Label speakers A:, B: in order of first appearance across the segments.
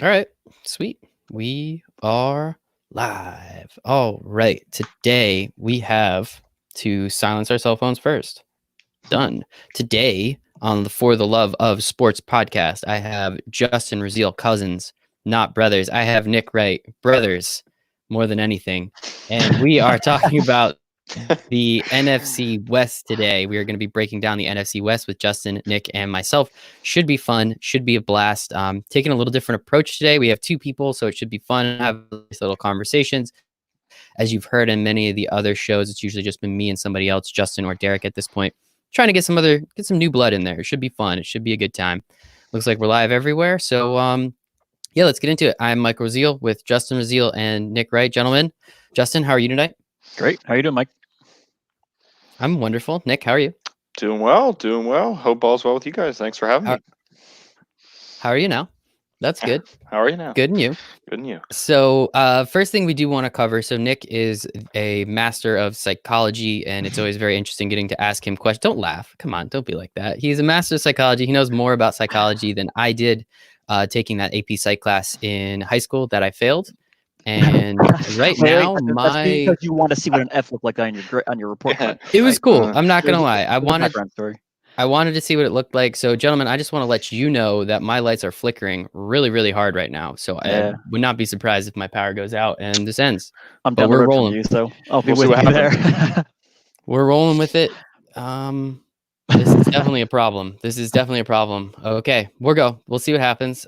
A: All right, sweet. We are live. All right, today we have to silence our cell phones first. Done. Today on the For the Love of Sports podcast, I have Justin Rasile, cousins, not brothers. I have Nick Wright, brothers, more than anything. And we are talking about the NFC West today. We are going to be breaking down the NFC West with Justin, Nick, and myself. Should be fun. Should be a blast. Taking a little different approach today. We have two people, so it should be fun. Have these little conversations. As you've heard in many of the other shows, it's usually just been me and somebody else, Justin or Derek at this point, trying to get some new blood in there. It should be fun. It should be a good time. Looks like we're live everywhere. So yeah, let's get into it. I'm Mike Rasile with Justin Rasile and Nick Wright. Gentlemen, Justin, how are you tonight?
B: Great. How are you doing, Mike?
A: I'm wonderful. Nick, how are you?
C: Doing well. Hope all's well with you guys. Thanks for having me.
A: How are you now? That's good.
C: How are you now?
A: Good, and you?
C: Good, and you?
A: So first thing we do want to cover, so Nick is a master of psychology, and it's always very interesting getting to ask him questions. Don't laugh. Come on, don't be like that. He's a master of psychology. He knows more about psychology than I did taking that AP Psych class in high school that I failed. And right now,
B: that's because you want to see what an F looked like on your report card.
A: It was cool. I'm not gonna lie. I wanted to see what it looked like. So, gentlemen, I just want to let you know that my lights are flickering really, really hard right now. So I would not be surprised if my power goes out and this ends.
B: I'm down the road from you, so I'll be with you there.
A: We're rolling with it. This is definitely a problem. Okay, we'll see what happens.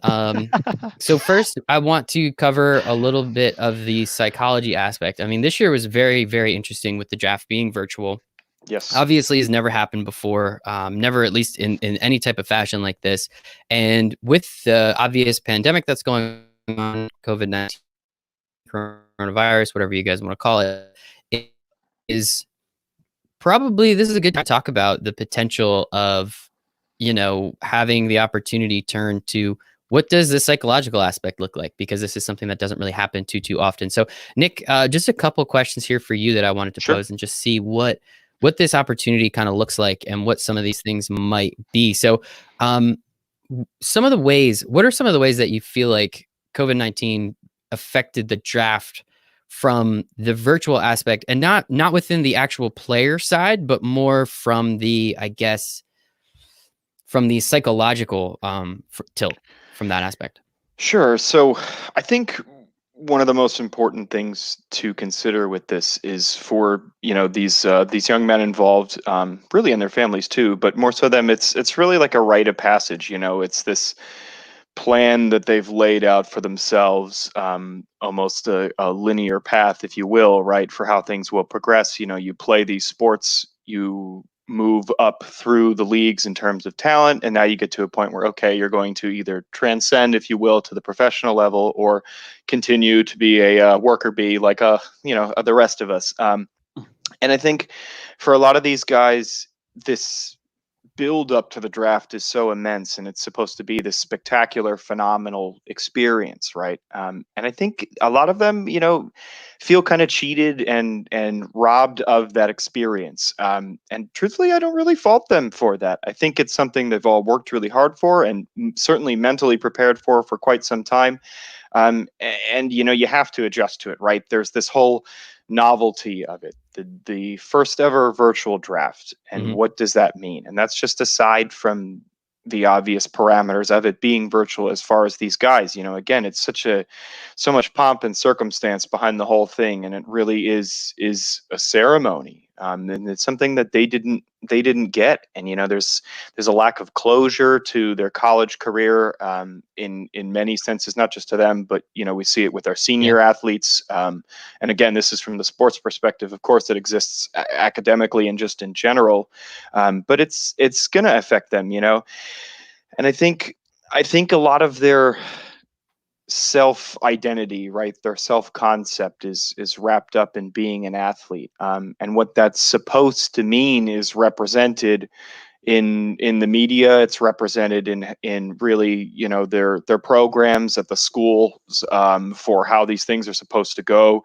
A: So first, I want to cover a little bit of the psychology aspect. I mean, this year was very, very interesting with the draft being virtual.
C: Yes.
A: Obviously, has never happened before, never at least in any type of fashion like this. And with the obvious pandemic that's going on, COVID-19, coronavirus, whatever you guys want to call it, it is probably, this is a good time to talk about the potential of, having the opportunity turn to what does the psychological aspect look like? Because this is something that doesn't really happen too often. So Nick, just a couple questions here for you that I wanted to pose and just see what this opportunity kind of looks like and what some of these things might be. So what are some of the ways that you feel like COVID-19 affected the draft from the virtual aspect, and not within the actual player side, but more from the, I guess, from the psychological tilt from that aspect?
C: Sure. So I think one of the most important things to consider with this is for these young men involved, really, and their families too, but more so them. It's really like a rite of passage. It's this plan that they've laid out for themselves, almost a linear path, if you will, right, for how things will progress. You play these sports, you move up through the leagues in terms of talent, and now you get to a point where, okay, you're going to either transcend, if you will, to the professional level, or continue to be a worker bee like the rest of us. And I think for a lot of these guys, this build up to the draft is so immense, and it's supposed to be this spectacular, phenomenal experience, right? And I think a lot of them, feel kind of cheated and robbed of that experience. And truthfully, I don't really fault them for that. I think it's something they've all worked really hard for, and certainly mentally prepared for quite some time. And you have to adjust to it, right? There's this whole novelty of it, the first ever virtual draft, and what does that mean? And that's just aside from the obvious parameters of it being virtual. As far as these guys, again, it's so much pomp and circumstance behind the whole thing, and it really is a ceremony. And it's something that they didn't get. And there's a lack of closure to their college career, in many senses, not just to them, but we see it with our senior athletes. And again, this is from the sports perspective, of course, it exists academically and just in general, but it's going to affect them, and I think a lot of their self-identity, right, their self-concept is wrapped up in being an athlete, and what that's supposed to mean is represented in the media. It's represented in really their programs at the schools, for how these things are supposed to go.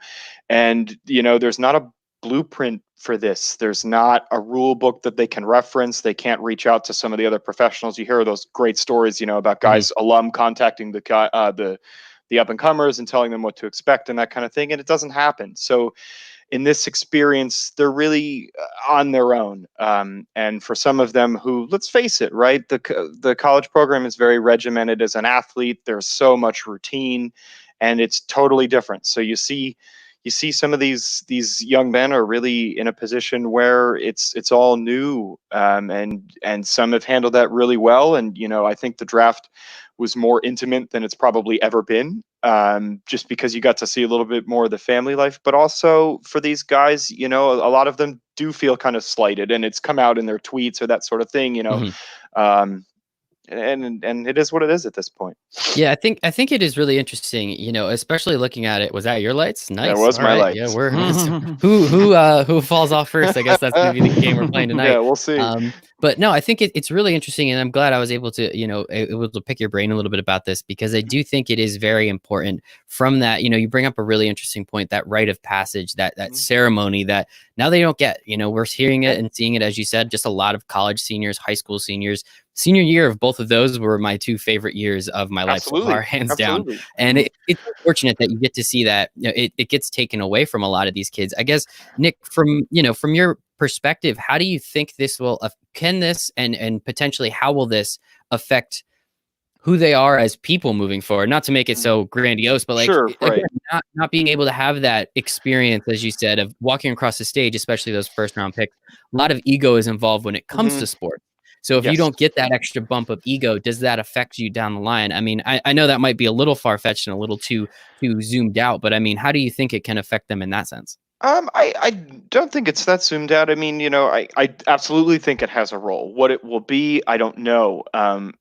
C: And there's not blueprint for this. There's not a rule book that they can reference. They can't reach out to some of the other professionals. You hear those great stories, about guys, alum contacting the up and comers and telling them what to expect and that kind of thing, and it doesn't happen. So in this experience, they're really on their own. And for some of them who, let's face it, right, the college program is very regimented. As an athlete, there's so much routine, and it's totally different. So you see some of these young men are really in a position where it's all new, and some have handled that really well. And I think the draft was more intimate than it's probably ever been, just because you got to see a little bit more of the family life. But also for these guys, a lot of them do feel kind of slighted, and it's come out in their tweets or that sort of thing. And it is what it is at this point.
A: Yeah, I think it is really interesting, especially looking at it. Was that your lights? Nice.
C: That was my lights.
A: Yeah, we're who falls off first. I guess that's gonna be the game we're playing tonight.
C: Yeah, we'll see.
A: But no, I think it's really interesting, and I'm glad I was able to, able to pick your brain a little bit about this, because I do think it is very important. From that, you bring up a really interesting point, that rite of passage, that ceremony that now they don't get. We're hearing it and seeing it, as you said, just a lot of college seniors, high school seniors. Senior year of both of those were my two favorite years of my life so far, hands down. And it's unfortunate that you get to see that it gets taken away from a lot of these kids. I guess, Nick, from your perspective, how do you think this will can this and potentially how will this affect who they are as people moving forward? Not to make it so grandiose, but again, not being able to have that experience, as you said, of walking across the stage, especially those first round picks. A lot of ego is involved when it comes to sports. So if you don't get that extra bump of ego, does that affect you down the line? I mean, I know that might be a little far-fetched and a little too zoomed out, but I mean, how do you think it can affect them in that sense?
C: I don't think it's that zoomed out. I mean, I absolutely think it has a role. What it will be, I don't know.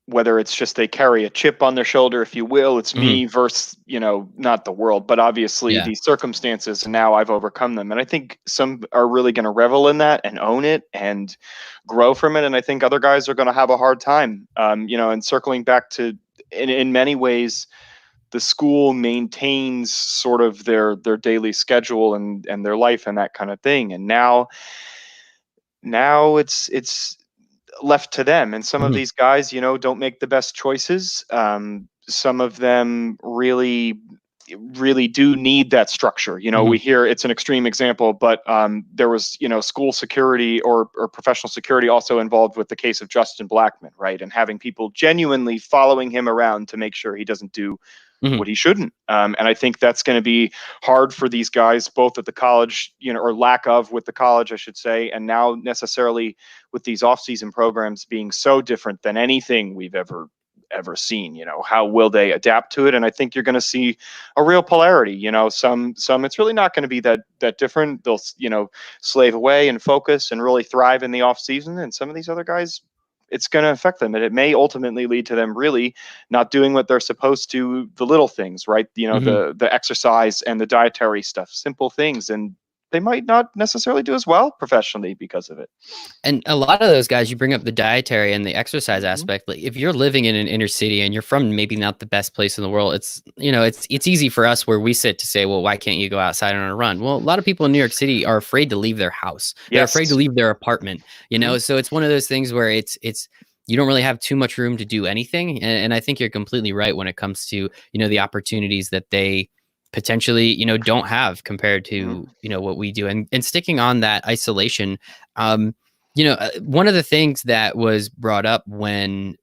C: Whether it's just they carry a chip on their shoulder, if you will. It's me versus, not the world, but obviously these circumstances, and now I've overcome them. And I think some are really going to revel in that and own it and grow from it. And I think other guys are going to have a hard time, and circling back to, in many ways, the school maintains sort of their daily schedule and their life and that kind of thing. And now it's left to them. And some of these guys, don't make the best choices. Some of them really do need that structure. We hear it's an extreme example, but there was, school security or professional security also involved with the case of Justin Blackmon, right? And having people genuinely following him around to make sure he doesn't do what he shouldn't. And I think that's going to be hard for these guys, both at the college, or lack of with the college, I should say, and now necessarily with these off-season programs being so different than anything we've ever seen. How will they adapt to it? And I think you're going to see a real polarity. Some it's really not going to be that different. They'll slave away and focus and really thrive in the off season. And some of these other guys, it's going to affect them, and it may ultimately lead to them really not doing what they're supposed to. The little things, right? The exercise and the dietary stuff, simple things, and they might not necessarily do as well professionally because of it.
A: And a lot of those guys, you bring up the dietary and the exercise aspect. Like if you're living in an inner city and you're from maybe not the best place in the world, it's easy for us where we sit to say, well, why can't you go outside on a run? Well, a lot of people in New York City are afraid to leave their house. They're afraid to leave their apartment, so it's one of those things where it's you don't really have too much room to do anything. And I think you're completely right when it comes to, the opportunities that they potentially, don't have compared to, what we do. And sticking on that isolation, one of the things that was brought up when,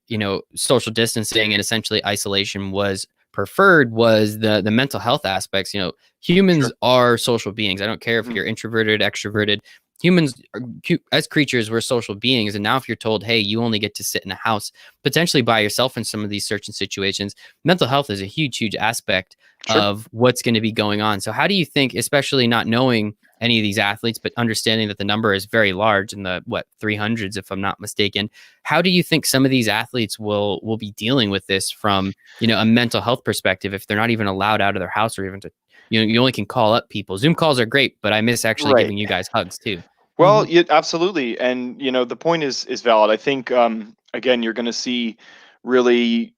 A: social distancing and essentially isolation was preferred was the mental health aspects. Humans are social beings. I don't care if you're introverted, extroverted. Humans as creatures, we're social beings. And now if you're told, hey, you only get to sit in a house potentially by yourself in some of these certain situations, mental health is a huge aspect of what's going to be going on. So how do you think, especially not knowing any of these athletes, but understanding that the number is very large in the 300s, if I'm not mistaken, how do you think some of these athletes will be dealing with this from, a mental health perspective, if they're not even allowed out of their house or even to, you only can call up people. Zoom calls are great, but I miss actually giving you guys hugs too.
C: Well, absolutely. And, the point is valid. I think, again, you're going to see really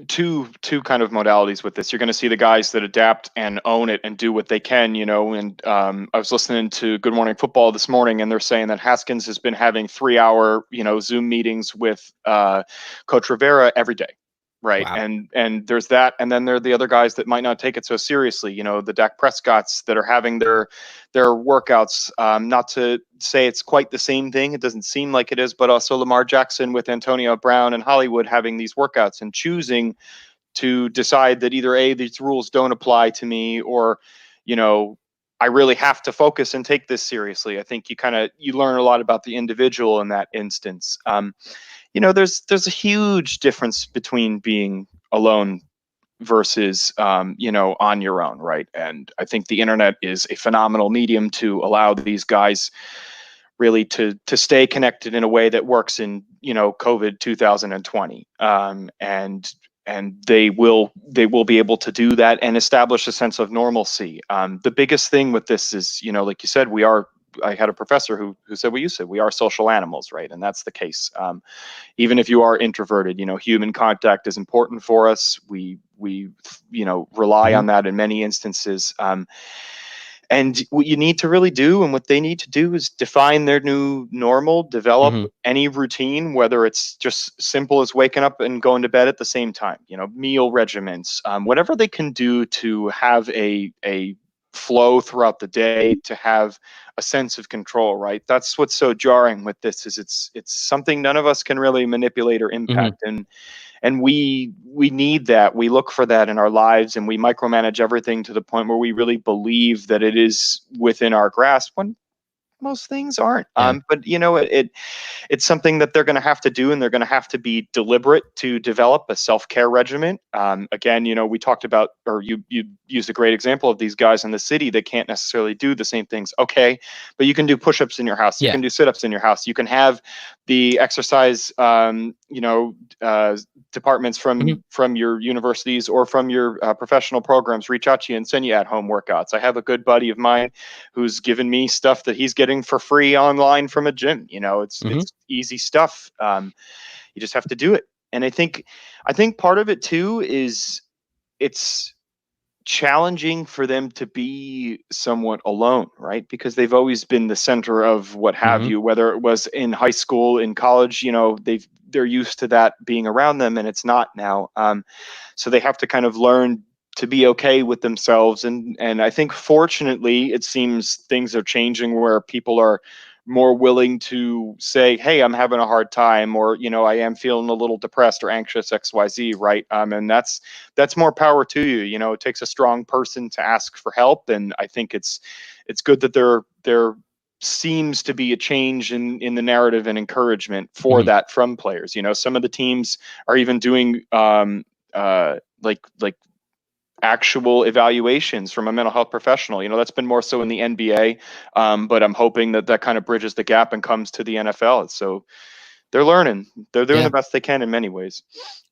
C: two kind of modalities with this. You're going to see the guys that adapt and own it and do what they can, and I was listening to Good Morning Football this morning, and they're saying that Haskins has been having 3-hour Zoom meetings with Coach Rivera every day. Right.
A: Wow.
C: And there's that. And then there are the other guys that might not take it so seriously, the Dak Prescotts that are having their workouts. Not to say it's quite the same thing. It doesn't seem like it is, but also Lamar Jackson with Antonio Brown and Hollywood having these workouts and choosing to decide that either A, these rules don't apply to me, or, I really have to focus and take this seriously. I think you learn a lot about the individual in that instance. There's a huge difference between being alone versus, on your own, right? And I think the internet is a phenomenal medium to allow these guys really to stay connected in a way that works in, COVID 2020. And they will be able to do that and establish a sense of normalcy. The biggest thing with this is, like you said, I had a professor who said what you said. We are social animals, right? And that's the case. Even if you are introverted, human contact is important for us. We rely on that in many instances. And what you need to really do, and what they need to do, is define their new normal, develop any routine, whether it's just simple as waking up and going to bed at the same time, meal regimens, whatever they can do to have a flow throughout the day, to have a sense of control, right? That's what's so jarring with this, is it's something none of us can really manipulate or impact. And we need that. We look for that in our lives, and we micromanage everything to the point where we really believe that it is within our grasp, when most things aren't. But it's something that they're going to have to do, and they're going to have to be deliberate to develop a self-care regimen. Again, we talked about, or you used a great example of these guys in the city that can't necessarily do the same things. Okay, but you can do push-ups in your house. You can do sit-ups in your house. You can have the exercise, departments from your universities or from your professional programs reach out to you and send you at-home workouts. I have a good buddy of mine who's given me stuff that he's getting for free online from a gym. It's easy stuff. You just have to do it. And I think part of it too is it's challenging for them to be somewhat alone, right? Because they've always been the center of what have you, whether it was in high school, in college, they're used to that being around them, and it's not now. So they have to kind of learn to be okay with themselves. And I think, fortunately, it seems things are changing where people are more willing to say, hey, I'm having a hard time, or, I am feeling a little depressed or anxious, XYZ, right? And that's more power to you. It takes a strong person to ask for help. And I think it's good that there seems to be a change in the narrative and encouragement for that from players. Some of the teams are even doing like actual evaluations from a mental health professional. That's been more so in the NBA, but I'm hoping that kind of bridges the gap and comes to the NFL. So they're learning. They're doing the best they can in many ways.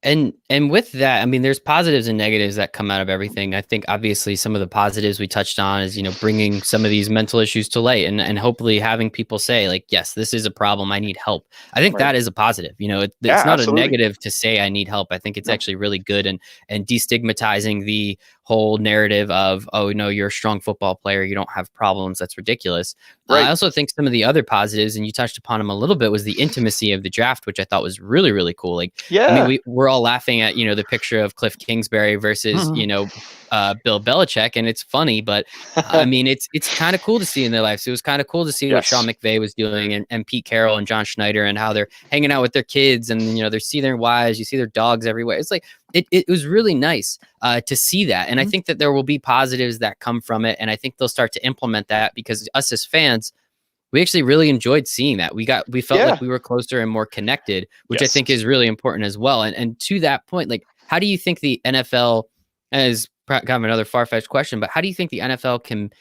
A: And with that, I mean, there's positives and negatives that come out of everything. I think obviously some of the positives we touched on is, bringing some of these mental issues to light, and hopefully having people say, like, yes, this is a problem, I need help. I think that is a positive. It's not absolutely a negative to say I need help. I think it's actually really good, and destigmatizing the whole narrative of, oh no, you're a strong football player, you don't have problems, that's ridiculous. Right. I also think some of the other positives, and you touched upon them a little bit, was the intimacy of the draft, which I thought was really, really cool. Like, I mean, we're all laughing at, the picture of Cliff Kingsbury versus, Bill Belichick. And it's funny, but I mean, it's kind of cool to see in their lives. It was kind of cool to see what Sean McVay was doing, and Pete Carroll and John Schneider, and how they're hanging out with their kids, and, they see their wives, you see their dogs everywhere. It's like, it was really nice to see that. And I think that there will be positives that come from it. And I think they'll start to implement that, because us as fans, we actually really enjoyed seeing that. We felt like we were closer and more connected, which I think is really important as well. And to that point, like, how do you think the NFL, as kind of another far-fetched question, but how do you think the NFL can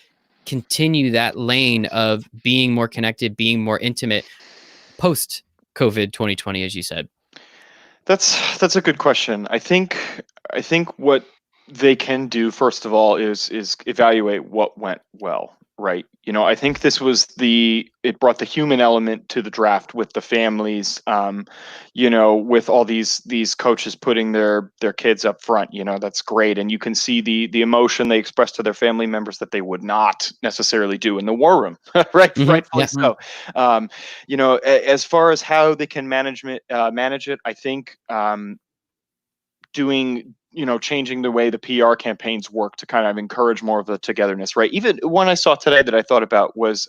A: continue that lane of being more connected, being more intimate post COVID 2020, as you said?
C: That's a good question. I think what they can do, first of all, is evaluate what went well, right? You know, I think this was it brought the human element to the draft with the families, you know, with all these coaches putting their kids up front. You know, that's great. And you can see the emotion they express to their family members that they would not necessarily do in the war room, right? Rightfully
A: Yeah.
C: so. You know, as far as how they can manage it, I think doing, you know, changing the way the PR campaigns work to kind of encourage more of the togetherness, right? Even one I saw today that I thought about was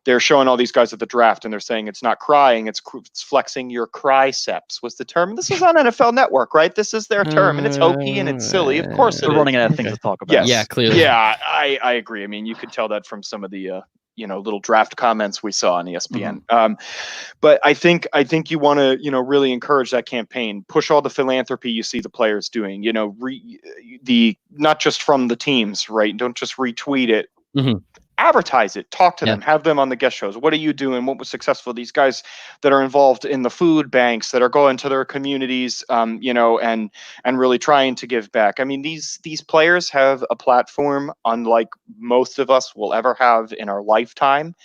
C: they're showing all these guys at the draft and they're saying it's not crying, it's flexing your criceps was the term. This was on NFL Network, right? This is their term, and it's hokey and it's silly. Of course it
B: We're
C: is.
B: running out of things to talk about.
C: Yes.
A: Yeah, clearly.
C: Yeah, I agree. I mean, you could tell that from some of the you know, little draft comments we saw on ESPN. But I think you want to, you know, really encourage that campaign, push all the philanthropy you see the players doing, you know, not just from the teams, right? Don't just retweet it.
A: Mhm.
C: Advertise it, talk to
A: Yeah.
C: them, have them on the guest shows. What are you doing? What was successful? These guys that are involved in the food banks that are going to their communities, you know, and really trying to give back. I mean, these players have a platform unlike most of us will ever have in our lifetime.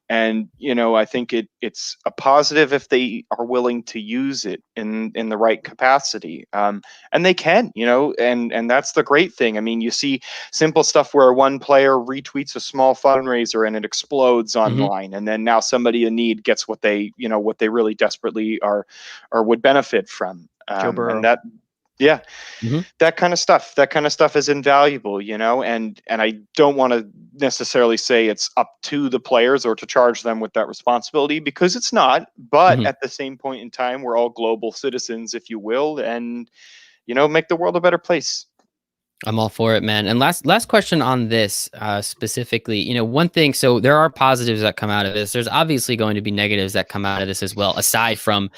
C: And, you know, I think it's a positive if they are willing to use it in the right capacity. And they can, you know, and that's the great thing. I mean, you see simple stuff where one player retweets a small fundraiser and it explodes online. And then now somebody in need gets what they, you know, what they really desperately are or would benefit from.
B: Joe Burrow.
C: And that, yeah,
A: Mhm.
C: that kind of stuff is invaluable, you know, and I don't want to necessarily say it's up to the players or to charge them with that responsibility, because it's not. But at the same point in time, we're all global citizens, if you will, and, you know, make the world a better place.
A: I'm all for it, man. And last question on this specifically, you know, one thing. So there are positives that come out of this. There's obviously going to be negatives that come out of this as well, aside from,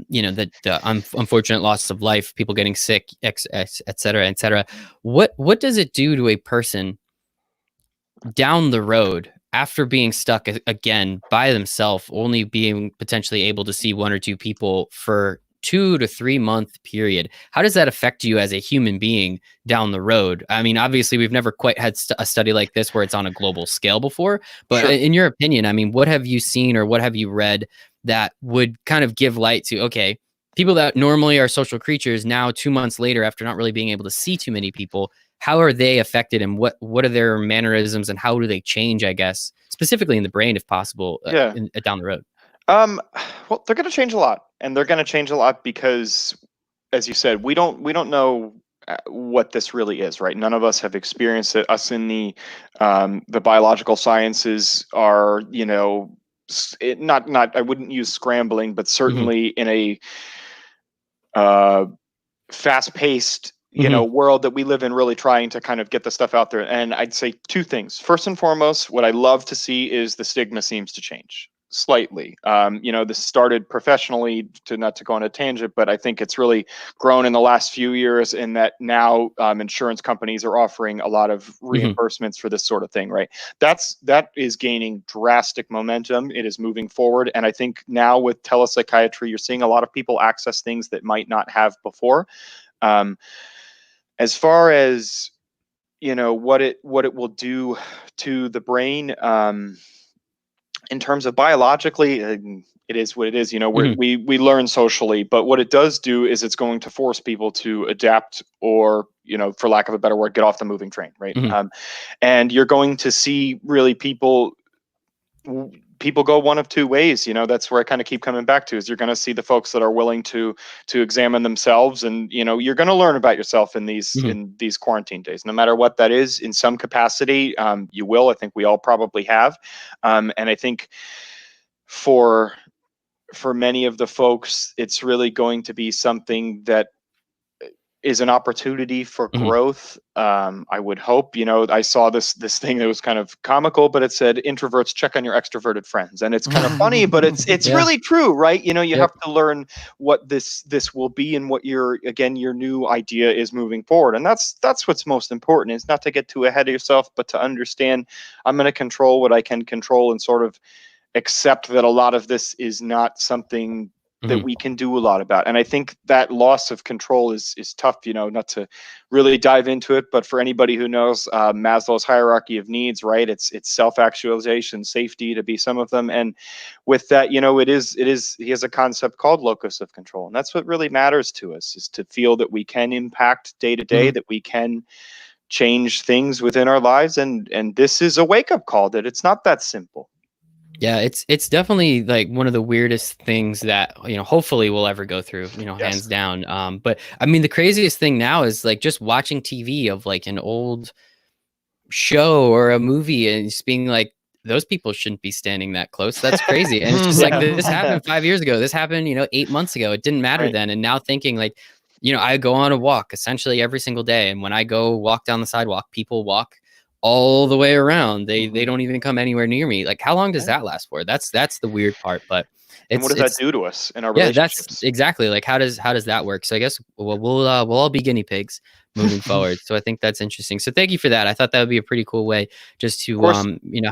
A: you know, the unfortunate loss of life, people getting sick, et cetera, et cetera. What does it do to a person down the road after being stuck again by themselves, only being potentially able to see one or two people for 2 to 3 month period? How does that affect you as a human being down the road? I mean, obviously we've never quite had a study like this where it's on a global scale before, but
C: Sure.
A: in your opinion, I mean, what have you seen or what have you read that would kind of give light to, okay, people that normally are social creatures now 2 months later, after not really being able to see too many people, how are they affected, and what are their mannerisms, and how do they change, I guess, specifically in the brain, if possible, down the road?
C: Well, they're going to change a lot, and they're going to change a lot because, as you said, we don't know what this really is, right? None of us have experienced it. Us in the biological sciences are, you know, not I wouldn't use scrambling, but certainly in a fast-paced, you know, world that we live in, really trying to kind of get the stuff out there. And I'd say two things. First and foremost, what I love to see is the stigma seems to change slightly. You know, this started professionally, not to go on a tangent, but I think it's really grown in the last few years in that now insurance companies are offering a lot of reimbursements for this sort of thing, right? That is gaining drastic momentum. It is moving forward. And I think now with telepsychiatry, you're seeing a lot of people access things that might not have before. As far as, you know, what it will do to the brain, in terms of biologically, it is what it is. You know, we learn socially, but what it does do is it's going to force people to adapt, or, you know, for lack of a better word, get off the moving train, right? And you're going to see really people go one of two ways. You know, that's where I kind of keep coming back to, is you're going to see the folks that are willing to examine themselves, and, you know, you're going to learn about yourself in these quarantine days, no matter what that is, in some capacity. You will. I think we all probably have. And I think for many of the folks, it's really going to be something that is an opportunity for growth. I would hope. You know, I saw this thing that was kind of comical, but it said, introverts, check on your extroverted friends. And it's kind of funny, but it's really true, right? You know, you have to learn what this will be, and what your new idea is moving forward. And that's what's most important, is not to get too ahead of yourself, but to understand, I'm going to control what I can control, and sort of accept that a lot of this is not something that we can do a lot about. And I think that loss of control is tough, not to really dive into it, but for anybody who knows Maslow's hierarchy of needs, right? It's self-actualization, safety to be some of them. And with that, he has a concept called locus of control. And that's what really matters to us, is to feel that we can impact day to day, that we can change things within our lives. And this is a wake-up call that it's not that simple.
A: Yeah, it's definitely like one of the weirdest things that, hopefully we'll ever go through, hands down. But I mean, the craziest thing now is like just watching TV of like an old show or a movie and just being like, those people shouldn't be standing that close. That's crazy. And it's just like, this happened 5 years ago. This happened, 8 months ago. It didn't matter then. And now thinking like, I go on a walk essentially every single day. And when I go walk down the sidewalk, people walk all the way around. They don't even come anywhere near me. Like, how long does that last for? That's the weird part. But
C: and what does that do to us in our relationships?
A: That's exactly like how does that work? So I guess we'll all be guinea pigs moving forward. So I think that's interesting. So thank you for that. I thought that would be a pretty cool way just to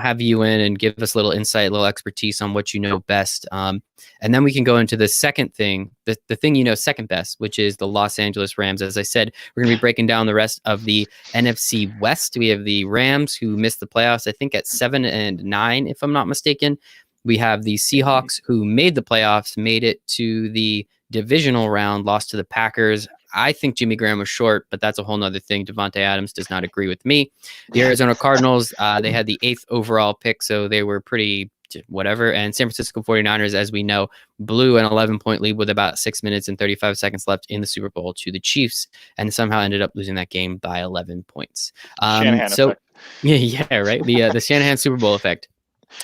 A: have you in and give us a little insight, a little expertise on what you know best. And then we can go into the second thing, the thing second best, which is the Los Angeles Rams. As I said, we're going to be breaking down the rest of the NFC West. We have the Rams, who missed the playoffs, I think at 7-9, if I'm not mistaken. We have the Seahawks, who made the playoffs, made it to the divisional round, lost to the Packers. I think Jimmy Graham was short, but that's a whole nother thing. Devontae Adams does not agree with me. The Arizona Cardinals, they had the 8th overall pick, so they were pretty whatever. And San Francisco 49ers, as we know, blew an 11-point lead with about 6 minutes and 35 seconds left in the Super Bowl to the Chiefs, and somehow ended up losing that game by 11 points.
C: Effect.
A: Yeah, right. The Shanahan Super Bowl effect.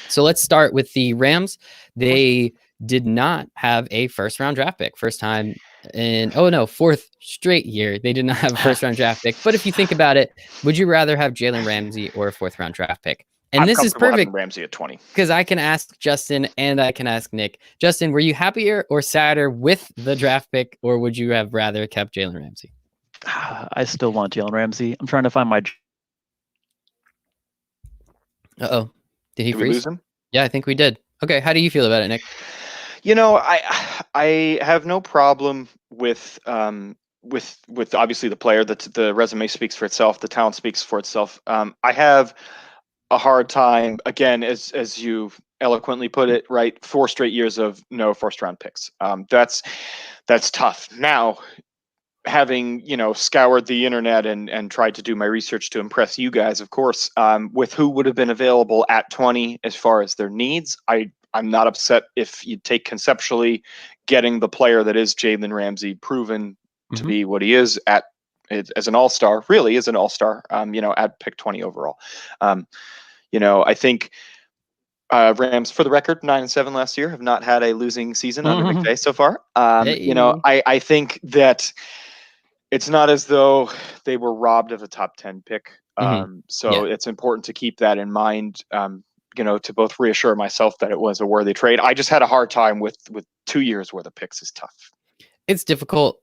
A: So let's start with the Rams. They did not have a first-round draft pick. First time in, 4th straight year, they did not have a first-round draft pick. But if you think about it, would you rather have Jalen Ramsey or a 4th-round draft pick? And this is perfect,
C: Ramsey at 20,
A: because I can ask Justin and I can ask Nick. Justin, were you happier or sadder with the draft pick, or would you have rather kept Jalen Ramsey?
B: I still want Jalen Ramsey. I'm trying to find my.
A: Uh-oh. Did he freeze?
C: We lose him?
A: Yeah, I think we did. Okay, how do you feel about it, Nick?
C: I have no problem with obviously the player. The resume speaks for itself. The talent speaks for itself. I have a hard time, again, as you eloquently put it, right? 4 straight years of no first-round picks. That's tough. Now, having scoured the internet and tried to do my research to impress you guys, of course, with who would have been available at 20 as far as their needs, I'm not upset if you take conceptually getting the player that is Jalen Ramsey, proven to be what he is as an all-star, really is an all-star, at pick 20 overall. I think Rams, for the record, 9-7 last year, have not had a losing season under McVay so far. I think that it's not as though they were robbed of a top 10 pick. It's important to keep that in mind, to both reassure myself that it was a worthy trade. I just had a hard time with 2 years worth of picks is tough.
A: It's difficult.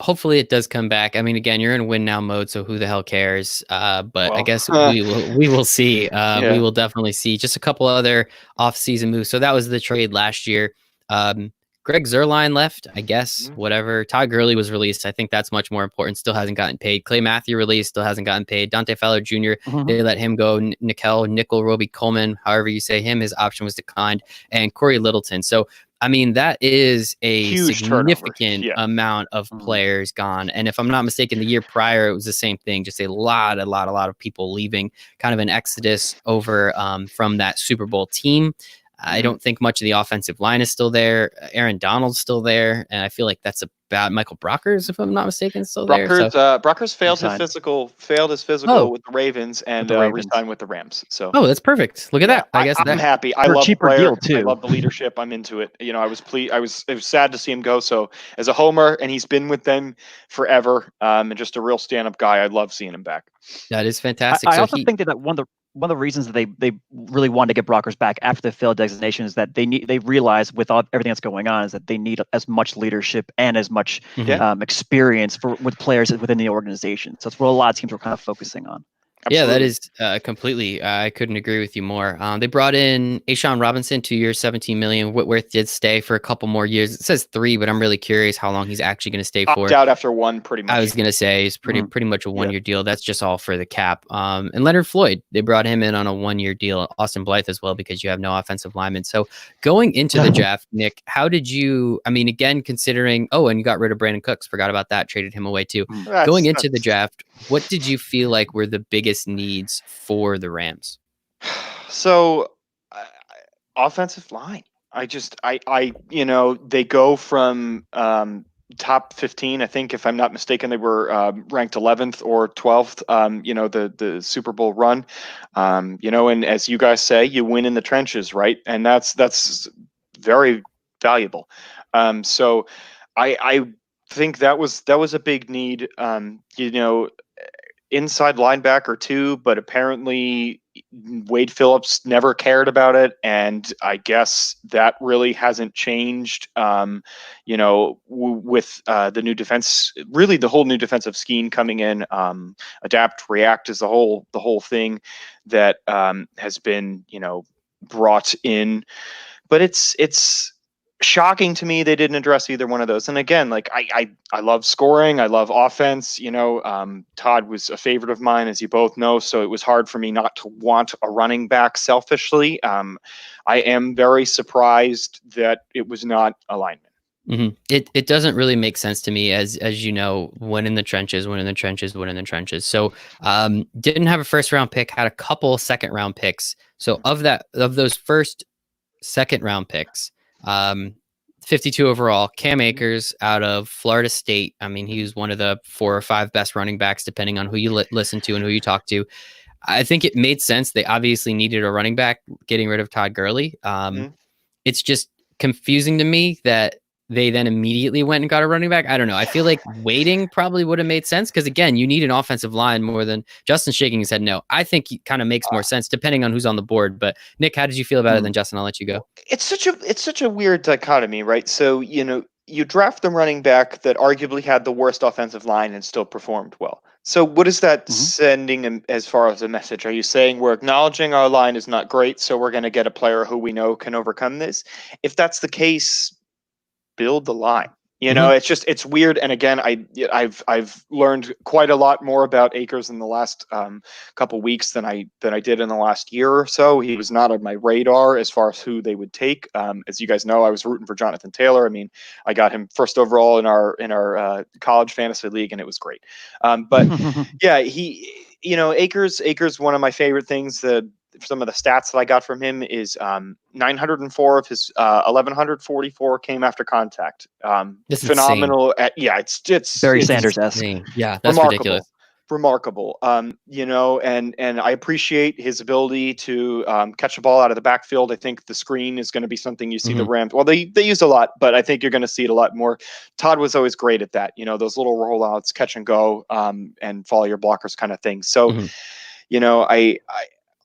A: Hopefully it does come back. I mean, again, you're in win now mode, so who the hell cares? But I guess we will see. We will definitely see. Just a couple other off-season moves. So that was the trade last year. Greg Zuerlein left, I guess, whatever. Todd Gurley was released. I think that's much more important. Still hasn't gotten paid. Clay Matthew released, still hasn't gotten paid. Dante Fowler Jr., they let him go. Nickel Roby Coleman, however you say him, his option was declined. And Corey Littleton. So, I mean, that is a
C: huge
A: significant amount of players gone. And if I'm not mistaken, the year prior, it was the same thing. Just a lot of people leaving, kind of an exodus over from that Super Bowl team. I don't think much of the offensive line is still there. Aaron Donald's still there. And I feel like that's about Michael Brockers, if I'm not mistaken, still there.
C: Brockers failed his physical with the Ravens and re-signed with the Rams. So
A: that's perfect. Look at that. I guess
C: I'm happy. I love cheaper deal too. I love the leadership. I'm into it. I was it was sad to see him go. So as a homer, and he's been with them forever, and just a real stand-up guy, I love seeing him back.
A: That is fantastic.
B: I also think that one of the reasons that they really wanted to get Brockers back after the failed designation is that they realize with everything that's going on is that they need as much leadership and as much experience with players within the organization. So that's what a lot of teams were kind of focusing on.
A: Yeah, that is completely. I couldn't agree with you more. They brought in Ashawn Robinson, 2 years, $17 million. Whitworth did stay for a couple more years. It says 3, but I'm really curious how long he's actually going to stay for.
C: Opt out after 1, pretty much.
A: I was going to say it's pretty much a 1-year deal. That's just all for the cap. And Leonard Floyd, they brought him in on a 1-year deal. Austin Blythe as well, because you have no offensive lineman. So going into the draft, Nick, how did you? I mean, again, considering and you got rid of Brandon Cooks, forgot about that, traded him away too. Going into the draft, what did you feel like were the biggest needs for the Rams?
C: So, offensive line. They go from top 15. I think, if I'm not mistaken, they were ranked 11th or 12th. The Super Bowl run. And as you guys say, you win in the trenches, right? And that's very valuable. So, I think that was a big need. Inside linebacker too, but apparently Wade Phillips never cared about it, and I guess that really hasn't changed. With the new defense, really the whole new defensive scheme coming in, adapt, react is the whole thing that has been brought in, but it's shocking to me they didn't address either one of those. And again, like I love scoring, I love offense. Todd was a favorite of mine, as you both know, so it was hard for me not to want a running back selfishly. I am very surprised that it was not a lineman.
A: Mm-hmm. It doesn't really make sense to me, as you know, win in the trenches. So didn't have a first round pick, had a couple second round picks. So of those first second round picks, 52 overall, Cam Akers out of Florida State. I mean, he was one of the 4 or 5 best running backs, depending on who you listen to and who you talk to. I think it made sense. They obviously needed a running back, getting rid of Todd Gurley. It's just confusing to me that they then immediately went and got a running back. I don't know. I feel like waiting probably would have made sense, because again, you need an offensive line more than Justin shaking his head. No, I think it kind of makes more sense depending on who's on the board. But Nick, how did you feel about it? Then Justin, I'll let you go.
C: It's such a weird dichotomy, right? So, you draft the running back that arguably had the worst offensive line and still performed well. So what is that sending as far as a message? Are you saying we're acknowledging our line is not great, so we're going to get a player who we know can overcome this? If that's the case, build the line. It's weird. And again, I've learned quite a lot more about Akers in the last couple weeks than I did in the last year or so. He was not on my radar as far as who they would take. As you guys know, I was rooting for Jonathan Taylor. I mean, I got him first overall in our college fantasy league, and it was great. But yeah, Akers, one of my favorite things that some of the stats that I got from him is 904 of his 1144 came after contact. Phenomenal. It's
B: Barry Sanders-esque.
A: Yeah, that's ridiculous.
C: Remarkable. And I appreciate his ability to catch a ball out of the backfield. I think the screen is going to be something you see the Rams. Well, they use a lot, but I think you're going to see it a lot more. Todd was always great at that. Those little rollouts, catch and go, and follow your blockers kind of thing. So,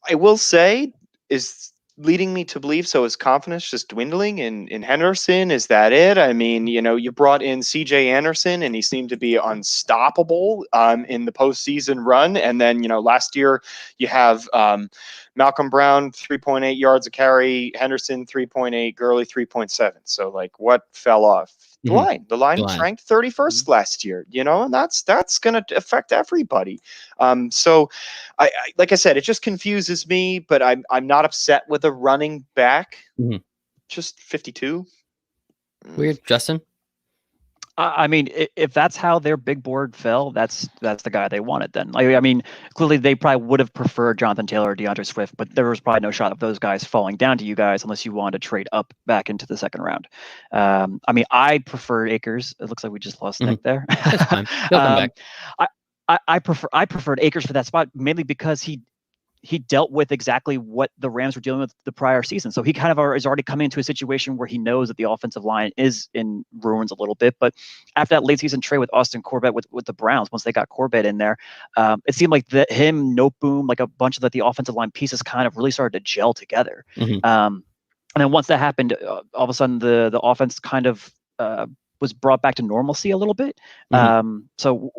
C: I will say, is leading me to believe, so is confidence just dwindling in Henderson? Is that it? I mean, you brought in CJ Anderson, and he seemed to be unstoppable in the postseason run. And then, last year you have Malcolm Brown, 3.8 yards a carry, Henderson, 3.8, Gurley, 3.7. So, like, what fell off? The line was ranked 31st last year, and that's going to affect everybody. So I like I said, it just confuses me, but I'm not upset with a running back. Just 52.
A: Weird. Justin?
B: I mean, if that's how their big board fell, that's the guy they wanted then. I mean, clearly they probably would have preferred Jonathan Taylor or DeAndre Swift, but there was probably no shot of those guys falling down to you guys unless you wanted to trade up back into the second round. I mean, I prefer Akers. It looks like we just lost Nick there.
A: That's fine. He'll come back.
B: I preferred Akers for that spot, mainly because he dealt with exactly what the Rams were dealing with the prior season. So he kind of is already coming into a situation where he knows that the offensive line is in ruins a little bit. But after that late season trade with Austin Corbett with the Browns, once they got Corbett in there, it seemed like Noteboom, like a bunch of the offensive line pieces kind of really started to gel together. And then once that happened, all of a sudden the offense kind of was brought back to normalcy a little bit. So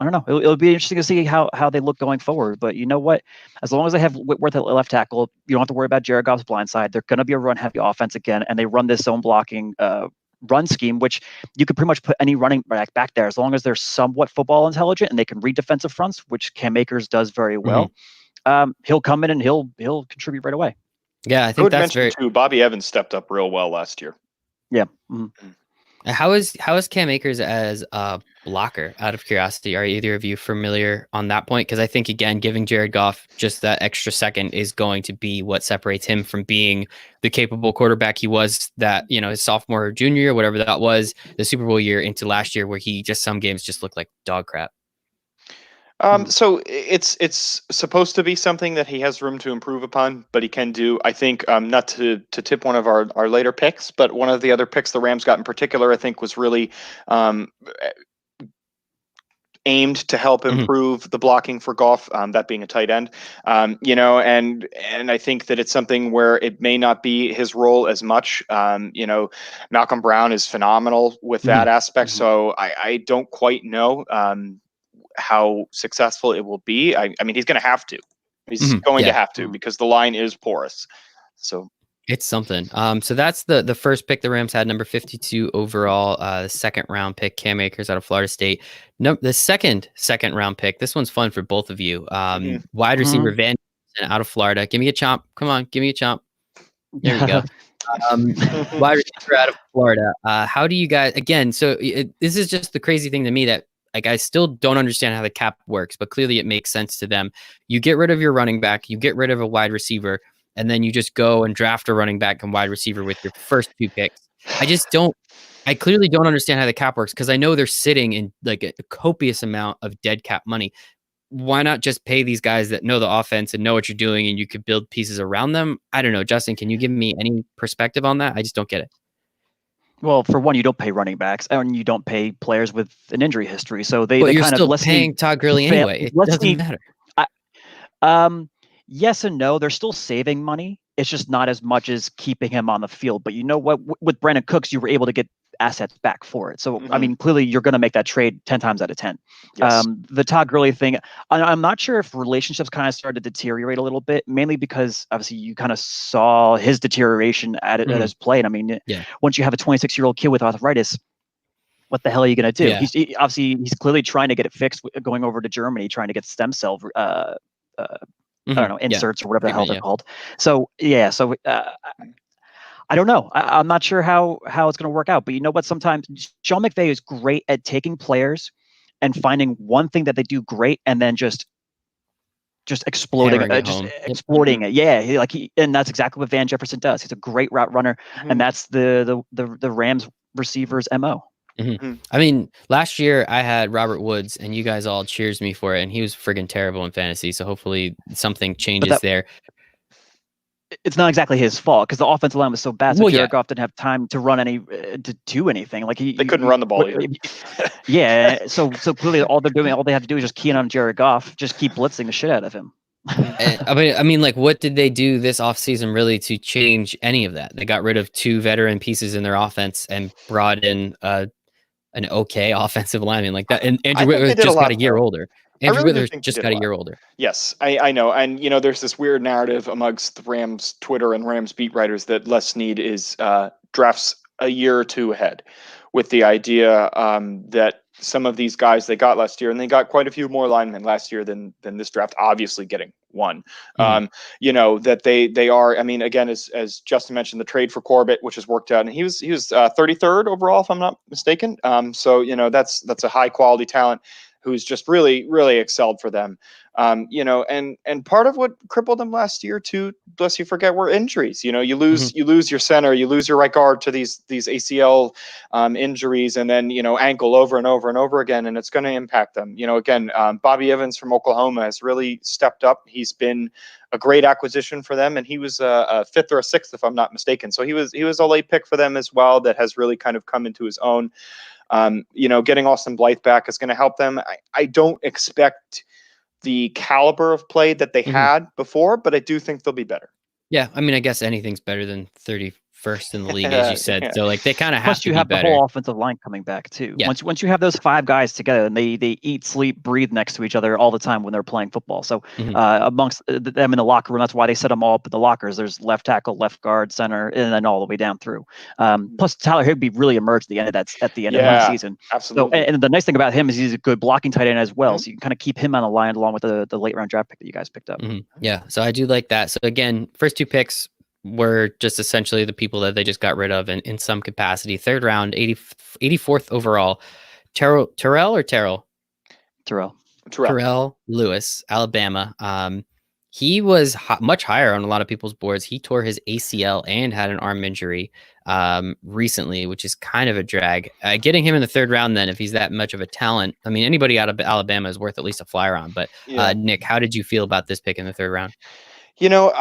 B: I don't know. It'll be interesting to see how they look going forward. But you know what? As long as they have Whitworth at left tackle, you don't have to worry about Jared Goff's blind side. They're going to be a run-heavy offense again, and they run this zone blocking run scheme, which you could pretty much put any running back there as long as they're somewhat football intelligent and they can read defensive fronts, which Cam Akers does very well. He'll come in and he'll contribute right away.
A: Yeah, I think that's very
C: too. Bobby Evans stepped up real well last year.
B: Yeah.
A: How is Cam Akers as a blocker? Out of curiosity, are either of you familiar on that point? Because I think, again, giving Jared Goff just that extra second is going to be what separates him from being the capable quarterback he was that, his sophomore or junior year, whatever that was, the Super Bowl year into last year, where he just some games just looked like dog crap.
C: So it's supposed to be something that he has room to improve upon, but he can do. I think not to tip one of our later picks, but one of the other picks the Rams got in particular, I think, was really aimed to help improve the blocking for Goff, that being a tight end. And I think that it's something where it may not be his role as much. Malcolm Brown is phenomenal with that aspect, so I don't quite know how successful it will be. I mean, he's going to have to. He's going to have to because the line is porous. So
A: it's something. So that's the first pick the Rams had, number 52 overall, the second round pick, Cam Akers out of Florida State. No, the second round pick. This one's fun for both of you. Wide receiver Van Jefferson out of Florida. Give me a chomp. Come on, give me a chomp. There we go. Wide receiver out of Florida. How do you guys? Again, so this is just the crazy thing to me that. Like, I still don't understand how the cap works, but clearly it makes sense to them. You get rid of your running back, you get rid of a wide receiver, and then you just go and draft a running back and wide receiver with your first two picks. I clearly don't understand how the cap works because I know they're sitting in like a copious amount of dead cap money. Why not just pay these guys that know the offense and know what you're doing and you could build pieces around them? I don't know. Justin, can you give me any perspective on that? I just don't get it.
B: Well, for one, you don't pay running backs, and you don't pay players with an injury history. So they
A: you're
B: kind
A: still
B: of
A: paying Todd Gurley anyway. It doesn't matter.
B: Yes and no. They're still saving money. It's just not as much as keeping him on the field. But you know what? With Brandon Cooks, you were able to get assets back for it. So, I mean, clearly you're going to make that trade 10 times out of 10.
C: Yes.
B: The Todd Gurley thing, I'm not sure if relationships kind of started to deteriorate a little bit, mainly because obviously you kind of saw his deterioration at his play. And I mean, once you have a 26-year-old kid with arthritis, what the hell are you going to do?
A: Yeah.
B: He's clearly trying to get it fixed, going over to Germany, trying to get stem cell, I don't know, inserts or whatever the hell they're called. So, I don't know. I'm not sure how it's going to work out. But you know what? Sometimes Sean McVay is great at taking players and finding one thing that they do great and then just exploding, exploiting it. Yeah, and that's exactly what Van Jefferson does. He's a great route runner, and that's the Rams receivers' MO.
A: I mean, last year I had Robert Woods, and you guys all cheers me for it, and he was friggin' terrible in fantasy. So hopefully something changes there.
B: It's not exactly his fault because the offensive line was so bad. So Jared Goff didn't have time to run to do anything. Like they
C: couldn't run the ball either.
B: Yeah. So clearly all they have to do is just key in on Jared Goff, just keep blitzing the shit out of him.
A: I mean, like, what did they do this offseason really to change any of that? They got rid of two veteran pieces in their offense and brought in an okay offensive lineman like that. And Andrew Whitworth just got a year older. Andrew Whitworth just got a year older.
C: Yes, I know. And, there's this weird narrative amongst the Rams Twitter and Rams beat writers that Les Snead is drafts a year or two ahead with the idea that some of these guys they got last year, and they got quite a few more linemen last year than this draft, obviously getting one. That they are, I mean, again, as Justin mentioned, the trade for Corbett, which has worked out, and he was 33rd overall, if I'm not mistaken. So, that's a high quality talent who's just really, really excelled for them. And part of what crippled them last year too, bless you forget, were injuries. You lose your center, you lose your right guard to these ACL injuries, and then ankle over and over and over again, and it's going to impact them. Again, Bobby Evans from Oklahoma has really stepped up. He's been a great acquisition for them, and he was a fifth or a sixth, if I'm not mistaken. So he was a late pick for them as well. That has really kind of come into his own. Getting Austin Blythe back is going to help them. I don't expect the caliber of play that they had before, but I do think they'll be better.
A: Yeah, I mean, I guess anything's better than 35 first in the league, as you said. So like they kind of have
B: Plus,
A: to
B: you
A: be
B: have
A: better.
B: the whole offensive line coming back too.
A: Yeah.
B: Once you have those 5 guys together, and they eat, sleep, breathe next to each other all the time when they're playing football. So amongst them in the locker room, that's why they set them all up in the lockers. There's left tackle, left guard, center, and then all the way down through. Plus, Tyler Higbee really emerged at the end of the season.
C: Absolutely.
B: So, and the nice thing about him is he's a good blocking tight end as well. So you can kind of keep him on the line along with the late round draft pick that you guys picked up.
A: Yeah. So I do like that. So again, first 2 picks were just essentially the people that they just got rid of in some capacity. 3rd round, 84th overall. Terrell Lewis, Alabama. He was much higher on a lot of people's boards. He tore his ACL and had an arm injury recently, which is kind of a drag. Getting him in the 3rd round, then, if he's that much of a talent, I mean, anybody out of Alabama is worth at least a flyer on. But Nick, how did you feel about this pick in the 3rd round?
C: You know,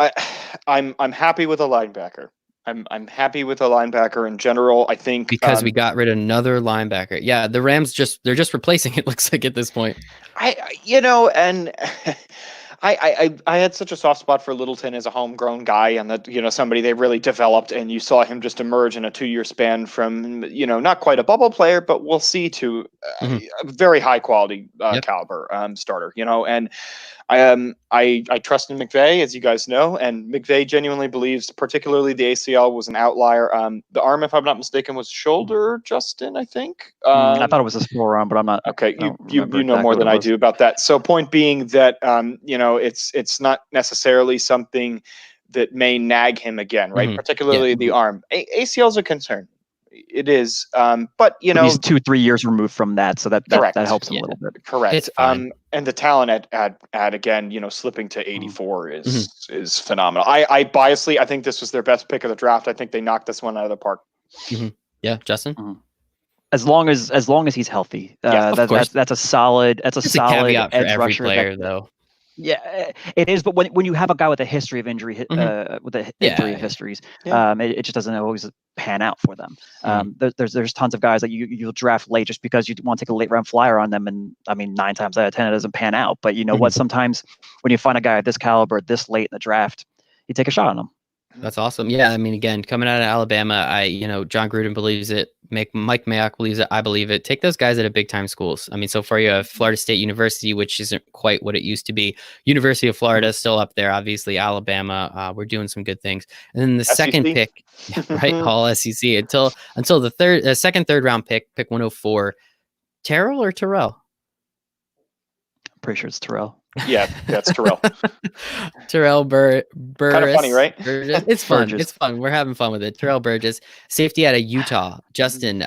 C: I'm happy with a linebacker. I'm happy with a linebacker in general. I think
A: because we got rid of another linebacker. Yeah, the Rams they're just replacing it. Looks like at this point.
C: I had such a soft spot for Littleton as a homegrown guy, and that somebody they really developed, and you saw him just emerge in a 2-year span from not quite a bubble player, but we'll see, to a very high quality caliber starter. And I trust in McVay, as you guys know, and McVay genuinely believes, particularly the ACL was an outlier. The arm, if I'm not mistaken, was shoulder, Justin, I think.
B: I thought it was a small arm, but I'm not.
C: Okay, you know more than I do about that. So point being that it's not necessarily something that may nag him again, right? Particularly the arm. ACL is a concern. It is, but he's
B: 2-3 years removed from that, so that helps him a little bit.
C: Correct.
A: It's fine.
C: And the talent at again, slipping to 84 is phenomenal. I biasly, I think this was their best pick of the draft. I think they knocked this one out of the park.
A: Yeah, Justin.
B: As long as he's healthy, that's a solid. It's a
A: caveat for
B: edge
A: every
B: rusher
A: player, though.
B: Yeah, it is. But when you have a guy with a history of injury, with the injury histories, it just doesn't always pan out for them. There's tons of guys that you'll draft late just because you want to take a late round flyer on them, and I mean 9 times out of 10 it doesn't pan out. But you know what? Sometimes when you find a guy of this caliber this late in the draft, you take a shot on him.
A: That's awesome. Yeah, I mean, again, coming out of Alabama, John Gruden believes it. Mike Mayock believes it. I believe it. Take those guys out of big time schools. I mean, so far you have Florida State University, which isn't quite what it used to be. University of Florida is still up there. Obviously, Alabama, we're doing some good things. And then the second pick, right, all SEC until the second, 3rd round pick 104. Terrell or Terrell?
B: I'm pretty sure it's Terrell.
C: Yeah, that's Terrell.
A: Terrell Burgess.
C: Kind of funny, right?
A: It's fun. It's fun. We're having fun with it. Terrell Burgess, safety out of Utah. Justin,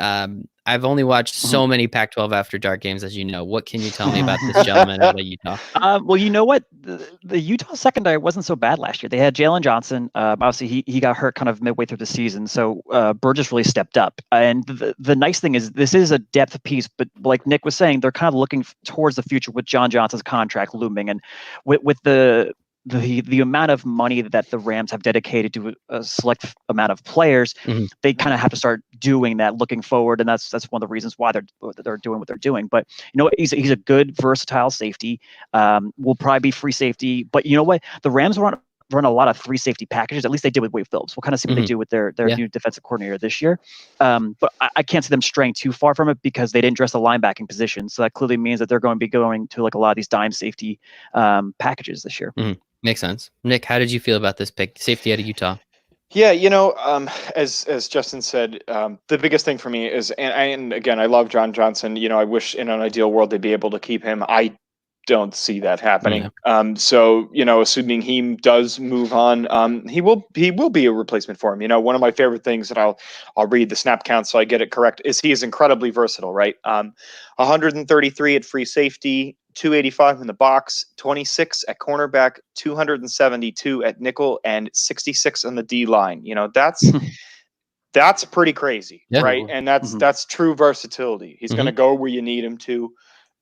A: I've only watched so many Pac-12 After Dark games, as you know. What can you tell me about this gentleman out of Utah?
B: Well, you know what? The Utah secondary wasn't so bad last year. They had Jalen Johnson. Obviously, he got hurt kind of midway through the season, so Burgess really stepped up. And the nice thing is this is a depth piece, but like Nick was saying, they're kind of looking towards the future with John Johnson's contract looming, and with the amount of money that the Rams have dedicated to a select amount of players, they kind of have to start doing that looking forward, and that's one of the reasons why they're doing what they're doing. But he's a good versatile safety. Will probably be free safety, but you know what? The Rams run a lot of 3 safety packages. At least they did with Wade Phillips. We'll kind of see what they do with their new defensive coordinator this year. But I can't see them straying too far from it because they didn't dress the linebacking position. So that clearly means that they're going to be going to like a lot of these dime safety packages this year.
A: Makes sense. Nick, how did you feel about this pick? Safety out of Utah.
C: Yeah, as Justin said, the biggest thing for me is, and again, I love John Johnson. I wish in an ideal world they'd be able to keep him. I don't see that happening. So, assuming he does move on, he will be a replacement for him. One of my favorite things that I'll read the snap count so I get it correct is he is incredibly versatile, right? 133 at free safety, 285 in the box, 26 at cornerback, 272 at nickel, and 66 on the D line. That's pretty crazy, right? And that's true versatility. He's going to go where you need him to.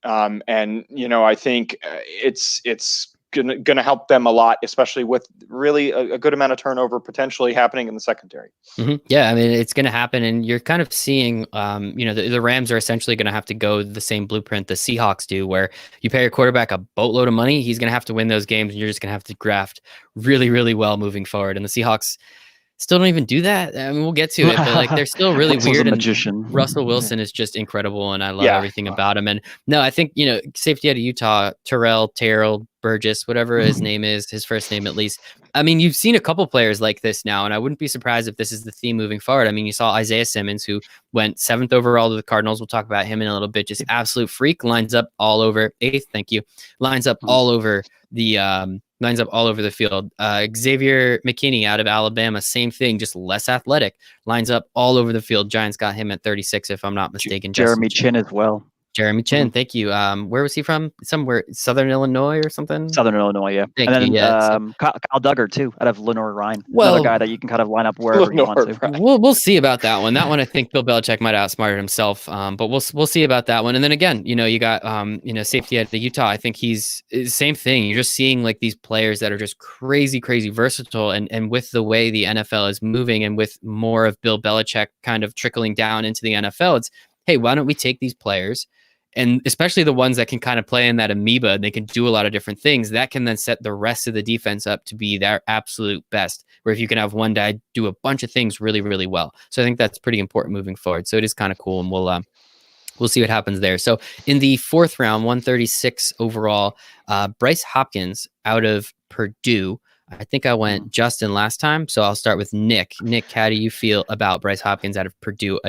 C: And I think it's gonna help them a lot, especially with really a good amount of turnover potentially happening in the secondary.
A: Yeah, I mean it's gonna happen, and you're kind of seeing, the Rams are essentially gonna have to go the same blueprint the Seahawks do, where you pay your quarterback a boatload of money, he's gonna have to win those games, and you're just gonna have to graft really, really well moving forward. And the Seahawks still don't even do that. I mean, we'll get to it, but like they're still really
B: Russell's
A: weird.
B: a
A: And
B: magician.
A: Russell Wilson is just incredible, and I love
C: Yeah.
A: everything about him. And no, I think safety out of Utah, Terrell Burgess, whatever his name is, his first name at least. I mean, you've seen a couple players like this now, and I wouldn't be surprised if this is the theme moving forward. I mean, you saw Isaiah Simmons, who went 7th overall to the Cardinals. We'll talk about him in a little bit. Just absolute freak, lines up all over 8th. Thank you. Lines up all over the field. Xavier McKinney out of Alabama, same thing, just less athletic. Lines up all over the field. Giants got him at 36, if I'm not mistaken.
B: Jeremy Chin as well.
A: Jeremy Chin, thank you. Where was he from? Somewhere Southern Illinois or something?
B: Southern Illinois, yeah.
A: Thank
B: and
A: you.
B: then Kyle Duggar too, out of Lenoir-Rhine.
A: Well,
B: another guy that you can kind of line up wherever you want to.
A: We'll see about that one. That one, I think Bill Belichick might have outsmarted himself. But we'll see about that one. And then again, you got safety at the Utah. I think he's same thing. You're just seeing like these players that are just crazy versatile. And with the way the NFL is moving, and with more of Bill Belichick kind of trickling down into the NFL, it's, hey, why don't we take these players? And especially the ones that can kind of play in that amoeba and they can do a lot of different things, that can then set the rest of the defense up to be their absolute best. Where if you can have one guy do a bunch of things really, really well. So I think that's pretty important moving forward. So it is kind of cool, and we'll see what happens there. So in the 4th round, 136 overall, Bryce Hopkins out of Purdue. I think I went Justin last time, so I'll start with Nick. Nick, how do you feel about Bryce Hopkins out of Purdue?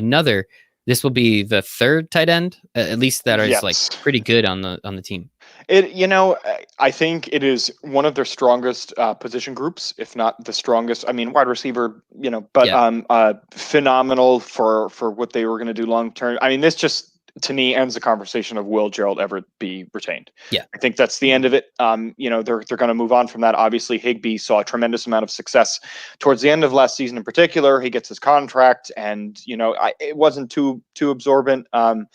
A: This will be the 3rd tight end, at least that is like pretty good on the team.
C: I think it is one of their strongest position groups, if not the strongest. I mean, wide receiver, but phenomenal for what they were going to do long term. I mean, this just, to me, ends the conversation of will Gerald Everett be retained? Yeah, I think that's the end of it. They're going to move on from that. Obviously, Higbee saw a tremendous amount of success towards the end of last season in particular. He gets his contract, and it wasn't too absorbent. For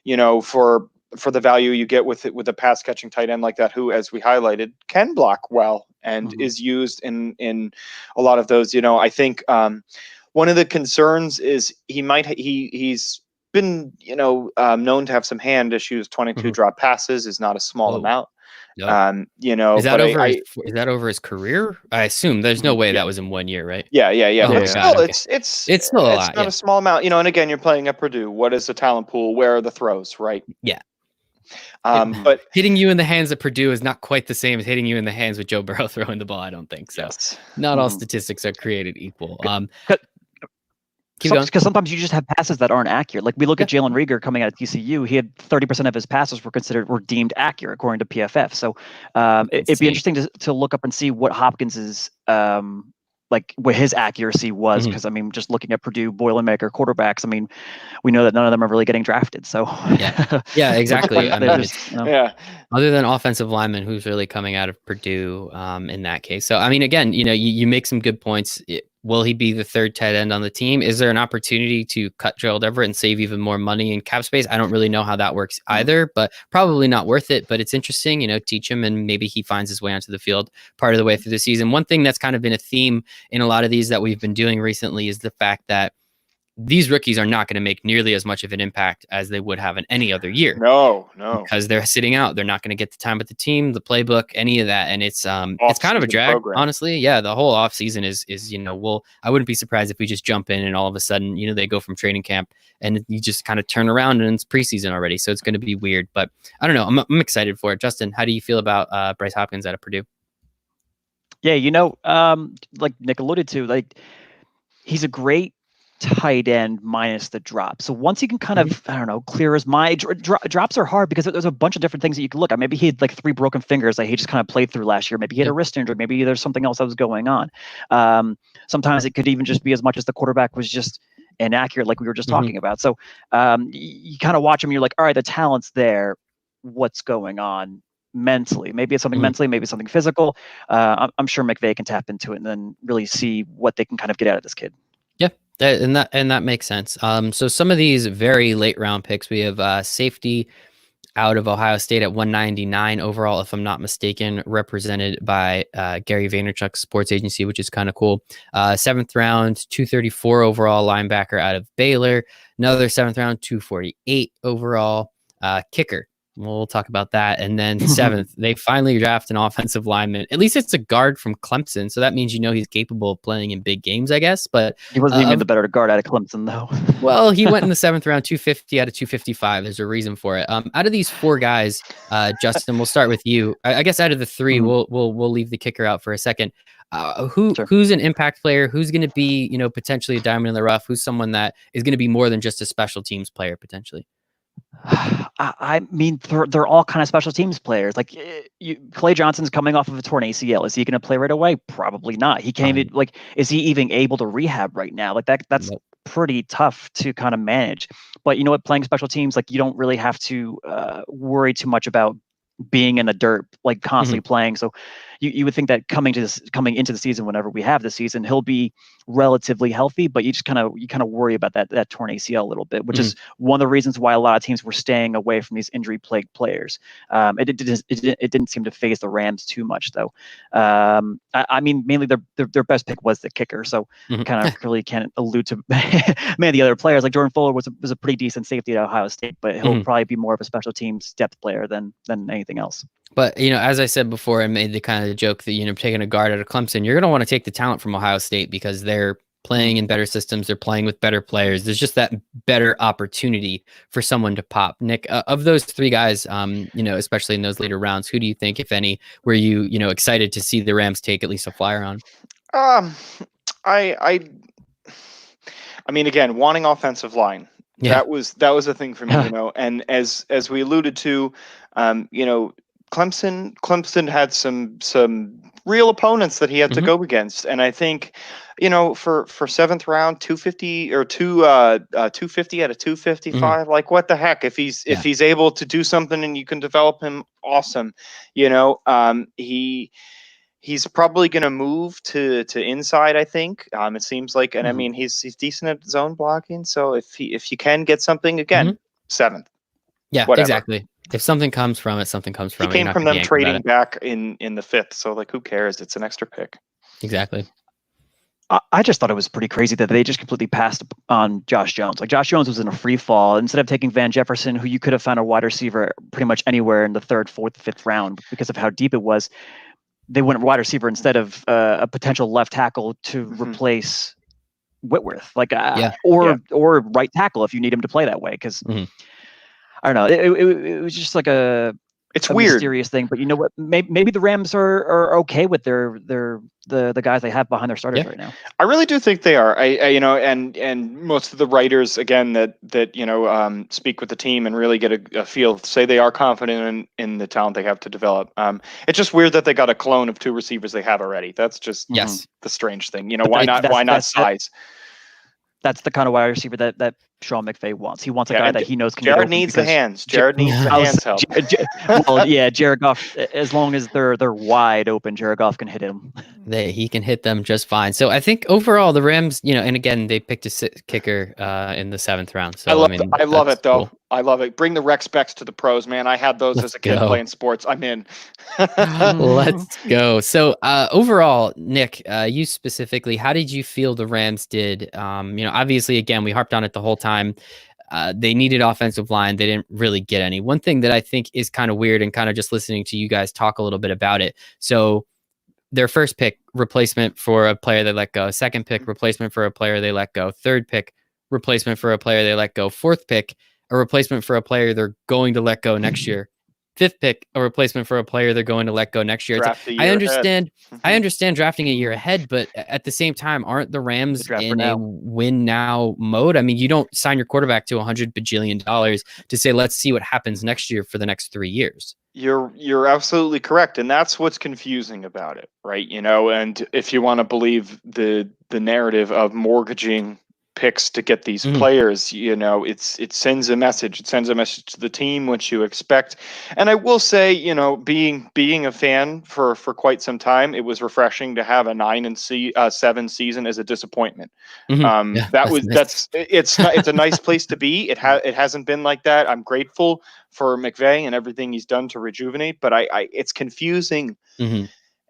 C: the value you get with a pass catching tight end like that, who, as we highlighted, can block well and is used in a lot of those. I think one of the concerns is he's been known to have some hand issues. 22 drop passes is not a small amount.
A: No. Is that over his career? I assume there's no way that was in 1 year, right?
C: Yeah.
A: Oh,
C: but still,
A: okay.
C: it's
A: still a lot.
C: It's not a small amount. And again, you're playing at Purdue. What is the talent pool? Where are the throws? Right.
A: Yeah.
C: But
A: hitting you in the hands at Purdue is not quite the same as hitting you in the hands with Joe Burrow throwing the ball. I don't think so.
C: Yes.
A: Not all statistics are created equal.
B: Because sometimes you just have passes that aren't accurate. Like we look at Jalen Reagor coming out of TCU, he had 30% of his passes were deemed accurate according to PFF. So it'd be interesting to look up and see what Hopkins's what his accuracy was. Because I mean, just looking at Purdue Boilermaker quarterbacks, I mean, we know that none of them are really getting drafted. So
A: yeah, exactly. I mean,
C: other
A: than offensive lineman, who's really coming out of Purdue in that case. So I mean, again, you make some good points. Will he be the 3rd tight end on the team? Is there an opportunity to cut Gerald Everett and save even more money in cap space? I don't really know how that works either, but probably not worth it. But it's interesting, teach him, and maybe he finds his way onto the field part of the way through the season. One thing that's kind of been a theme in a lot of these that we've been doing recently is the fact that these rookies are not going to make nearly as much of an impact as they would have in any other year.
C: No.
A: Because they're sitting out. They're not going to get the time with the team, the playbook, any of that. And it's kind of a drag, honestly. Yeah, the whole offseason is I wouldn't be surprised if we just jump in and all of a sudden, they go from training camp and you just kind of turn around and it's preseason already. So it's going to be weird. But I don't know. I'm excited for it. Justin, how do you feel about Bryce Hopkins out of Purdue?
B: Yeah, like Nick alluded to, he's a great tight end minus the drop. So once he can kind of, clear his mind, drops are hard because there's a bunch of different things that you can look at. Maybe he had 3 broken fingers that he just kind of played through last year. Maybe he had a wrist injury. Maybe there's something else that was going on. Sometimes it could even just be as much as the quarterback was just inaccurate, like we were just talking about. So you kind of watch him, you're like, all right, the talent's there. What's going on mentally? Maybe it's something mentally, maybe it's something physical. I'm sure McVay can tap into it and then really see what they can kind of get out of this kid.
A: And that makes sense. So some of these very late round picks, we have safety out of Ohio State at 199 overall, if I'm not mistaken, represented by Gary Vaynerchuk's sports agency, which is kind of cool. 7th round, 234 overall linebacker out of Baylor. Another 7th round, 248 overall kicker We'll talk about that. And then 7th, they finally draft an offensive lineman. At least it's a guard from Clemson, so that means he's capable of playing in big games, I guess. But
B: he wasn't even the better guard out of Clemson, though.
A: well, he went in the 7th round, 250 out of 255. There's a reason for it. Out of these 4 guys, Justin, we'll start with you. I guess out of the 3, we'll leave the kicker out for a second. Who's an impact player? Who's going to be potentially a diamond in the rough? Who's someone that is going to be more than just a special teams player potentially?
B: I mean, they're all kind of special teams players. Like Clay Johnson's coming off of a torn ACL. Is he going to play right away? Probably not. He can't even, like, is he even able to rehab right now? Like that's pretty tough to kind of manage. But you know what? Playing special teams, like, you don't really have to worry too much about being in the dirt, like constantly playing. So you would think that coming into the season, whenever we have the season, he'll be relatively healthy, but you kind of worry about that torn ACL a little bit, which is one of the reasons why a lot of teams were staying away from these injury plagued players. It didn't seem to phase the Rams too much, though. I mean, mainly their best pick was the kicker, so kind of really can't allude to many of the other players. Like Jordan Fuller was a pretty decent safety at Ohio State, but he'll probably be more of a special teams depth player than anything else.
A: But, as I said before, I made the kind of the joke that, taking a guard out of Clemson, you're going to want to take the talent from Ohio State because they're playing in better systems. They're playing with better players. There's just that better opportunity for someone to pop. Nick, of those 3 guys, especially in those later rounds, who do you think, if any, were you, excited to see the Rams take at least a flyer on?
C: I mean, again, wanting offensive line. Yeah. That was a thing for me, and as we alluded to, Clemson had some real opponents that he had to go against, and I think, for 7th round, 250 or 250 out of 255, like, what the heck? If he's able to do something and you can develop him, awesome. He's probably going to move to inside, I think. It seems like, and I mean, he's decent at zone blocking. So if you can get something, again, 7th.
A: Yeah, whatever. Exactly. If something comes from it, something comes from it.
C: He came from them trading back in the 5th. So, like, who cares? It's an extra pick.
A: Exactly.
B: I just thought it was pretty crazy that they just completely passed on Josh Jones. Like, Josh Jones was in a free fall. Instead of taking Van Jefferson, who you could have found a wide receiver pretty much anywhere in the 3rd, 4th, 5th round because of how deep it was, they went wide receiver instead of a potential left tackle to replace Whitworth, or right tackle if you need him to play that way. Because I don't know, it was just like it's weird, mysterious thing. But you know what? Maybe the Rams are okay with the guys they have behind their starters right now.
C: I really do think they are. I and most of the writers, again, that speak with the team and really get a feel, say they are confident in the talent they have to develop. It's just weird that they got a clone of 2 receivers they have already. That's just the strange thing. Why not size?
B: That's the kind of wide receiver that Sean McVay wants. He wants a guy that he knows can
C: Jared
B: get open.
C: Needs the hands. Jared needs the hands help.
B: Well, yeah, Jared Goff, as long as they're wide open, Jared Goff can hit him.
A: He can hit them just fine. So I think overall the Rams, and again, they picked a kicker in the 7th round. So
C: I love it though. Cool. I love it. Bring the rec specs to the pros, man. I had those as a kid playing sports. I'm in.
A: Let's go. So overall, Nick, you specifically, how did you feel the Rams did? Obviously, again, we harped on it the whole time. They needed offensive line. They didn't really get any. One thing that I think is kind of weird, and kind of just listening to you guys talk a little bit about it. So their 1st pick, replacement for a player they let go. 2nd pick, replacement for a player they let go. 3rd pick, replacement for a player they let go. 4th pick, a replacement for a player they're going to let go next year. 5th pick, a replacement for a player they're going to let go next year. I understand drafting a year ahead, but at the same time, aren't the Rams in a win now mode? I mean, you don't sign your quarterback to $100 bajillion to say, let's see what happens next year for the next 3 years.
C: You're absolutely correct, and that's what's confusing about it, right? And if you want to believe the narrative of mortgaging picks to get these players, it sends a message. It sends a message to the team, which you expect. And I will say, being a fan for quite some time, it was refreshing to have a 9-7 season as a disappointment. It's a nice place to be. It hasn't been like that. I'm grateful for McVay and everything he's done to rejuvenate, but it's confusing.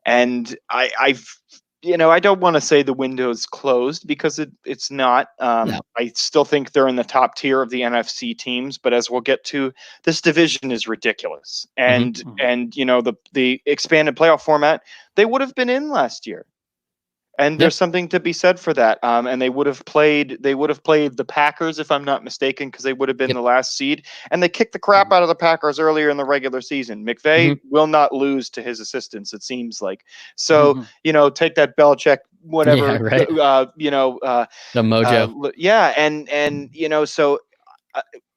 C: And I've I don't want to say the window's closed because it's not.
A: No.
C: I still think they're in the top tier of the NFC teams, but as we'll get to, this division is ridiculous. And the expanded playoff format, they would have been in last year. And there's something to be said for that. And they would have played the Packers, if I'm not mistaken, because they would have been the last seed. And they kicked the crap out of the Packers earlier in the regular season. McVay will not lose to his assistants, it seems like. So, take that Belichick, whatever,
A: Yeah, right. The mojo.
C: So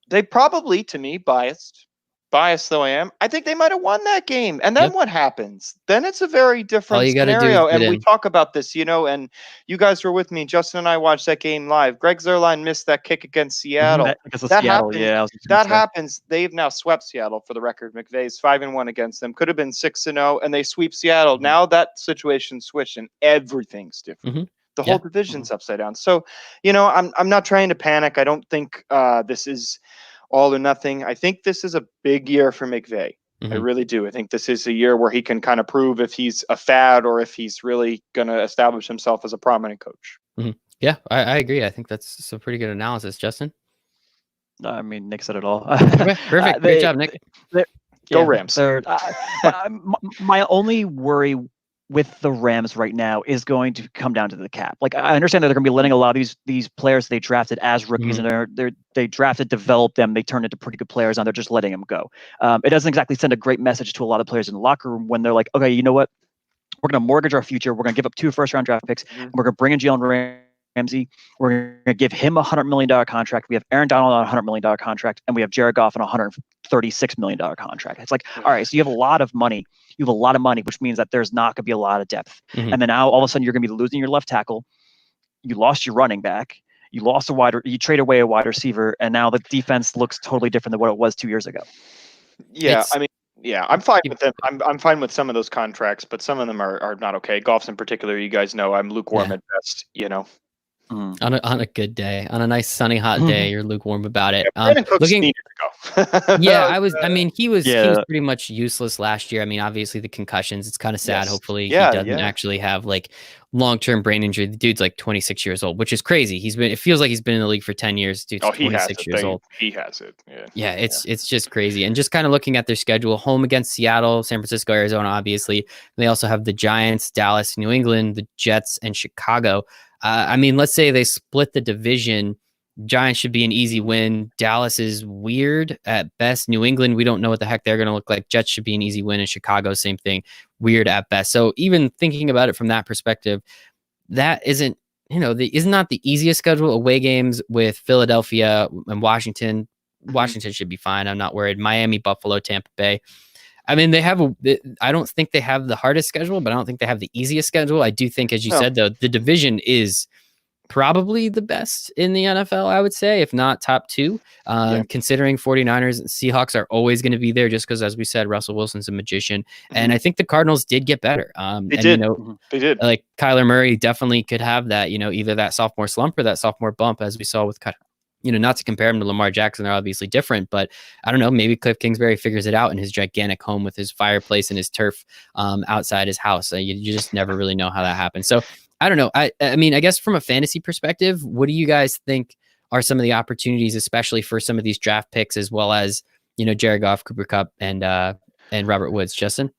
C: they probably, to me, biased though I am, I think they might have won that game. And then what happens? Then it's a very different scenario. And we talk about this, and you guys were with me. Justin and I watched that game live. Greg Zuerlein missed that kick against Seattle. That happens. They've now swept Seattle, for the record. McVay's 5-1 against them. Could have been 6-0, and they sweep Seattle. Now that situation switched, and everything's different. The whole division's upside down. So, I'm not trying to panic. I don't think this is all or nothing. I think this is a big year for McVay. I really do. I think this is a year where he can kind of prove if he's a fad or if he's really going to establish himself as a prominent coach.
A: Yeah, I agree. I think that's some pretty good analysis, Justin.
B: I mean, Nick said it all.
A: Okay, perfect. Great job, Nick.
C: Go Rams.
B: My only worry with the Rams right now is going to come down to the cap. Like, I understand that they're going to be letting a lot of these players they drafted as rookies, and they drafted, developed them, they turned into pretty good players, and they're just letting them go. It doesn't exactly send a great message to a lot of players in the locker room when they're like, okay, you know what? We're going to mortgage our future. We're going to give up 2 first-round draft picks. And we're going to bring in Jalen Ramsey. We're going to give him a $100 million contract. We have Aaron Donald on a $100 million contract, and we have Jared Goff on a $136 million contract. It's like, all right, so you have a lot of money. You have a lot of money, which means that there's not going to be a lot of depth. And then now all of a sudden you're going to be losing your left tackle. You lost your running back. You lost you trade away a wide receiver, and now the defense looks totally different than what it was 2 years ago.
C: Yeah, I'm fine with them. I'm fine with some of those contracts, but some of them are not okay. Goff's in particular, you guys know, I'm lukewarm at best.
A: On a good day, on a nice sunny hot day, you're lukewarm about it.
C: Brandon Cooks needed to go.
A: He was pretty much useless last year. I mean, obviously the concussions, it's kind of sad. Hopefully he doesn't actually have like long-term brain injury. The dude's like 26 years old, which is crazy. It feels like he's been in the league for 10 years. Dude's 26 years old.
C: He has it.
A: Yeah, it's just crazy. And just kind of looking at their schedule, home against Seattle, San Francisco, Arizona, obviously. They also have the Giants, Dallas, New England, the Jets, and Chicago. I mean, let's say they split the division. Giants should be an easy win. Dallas is weird at best. New England, we don't know what the heck they're going to look like. Jets should be an easy win. And Chicago, same thing, weird at best. So even thinking about it from that perspective, that isn't, is not the easiest schedule. Away games with Philadelphia and Washington. Washington should be fine. I'm not worried. Miami, Buffalo, Tampa Bay. I mean, I don't think they have the hardest schedule, but I don't think they have the easiest schedule. I do think, as you said, though, the division is probably the best in the NFL, I would say, if not top 2, considering 49ers and Seahawks are always going to be there just because, as we said, Russell Wilson's a magician. And I think the Cardinals did get better. They did. Like Kyler Murray definitely could have that, either that sophomore slump or that sophomore bump, as we saw with not to compare him to Lamar Jackson, they're obviously different, but I don't know, maybe Cliff Kingsbury figures it out in his gigantic home with his fireplace and his turf outside his house. You just never really know how that happens. So I don't know. I mean, I guess from a fantasy perspective, what do you guys think are some of the opportunities, especially for some of these draft picks, as well as, Jared Goff, Cooper Kupp, and Robert Woods? Justin?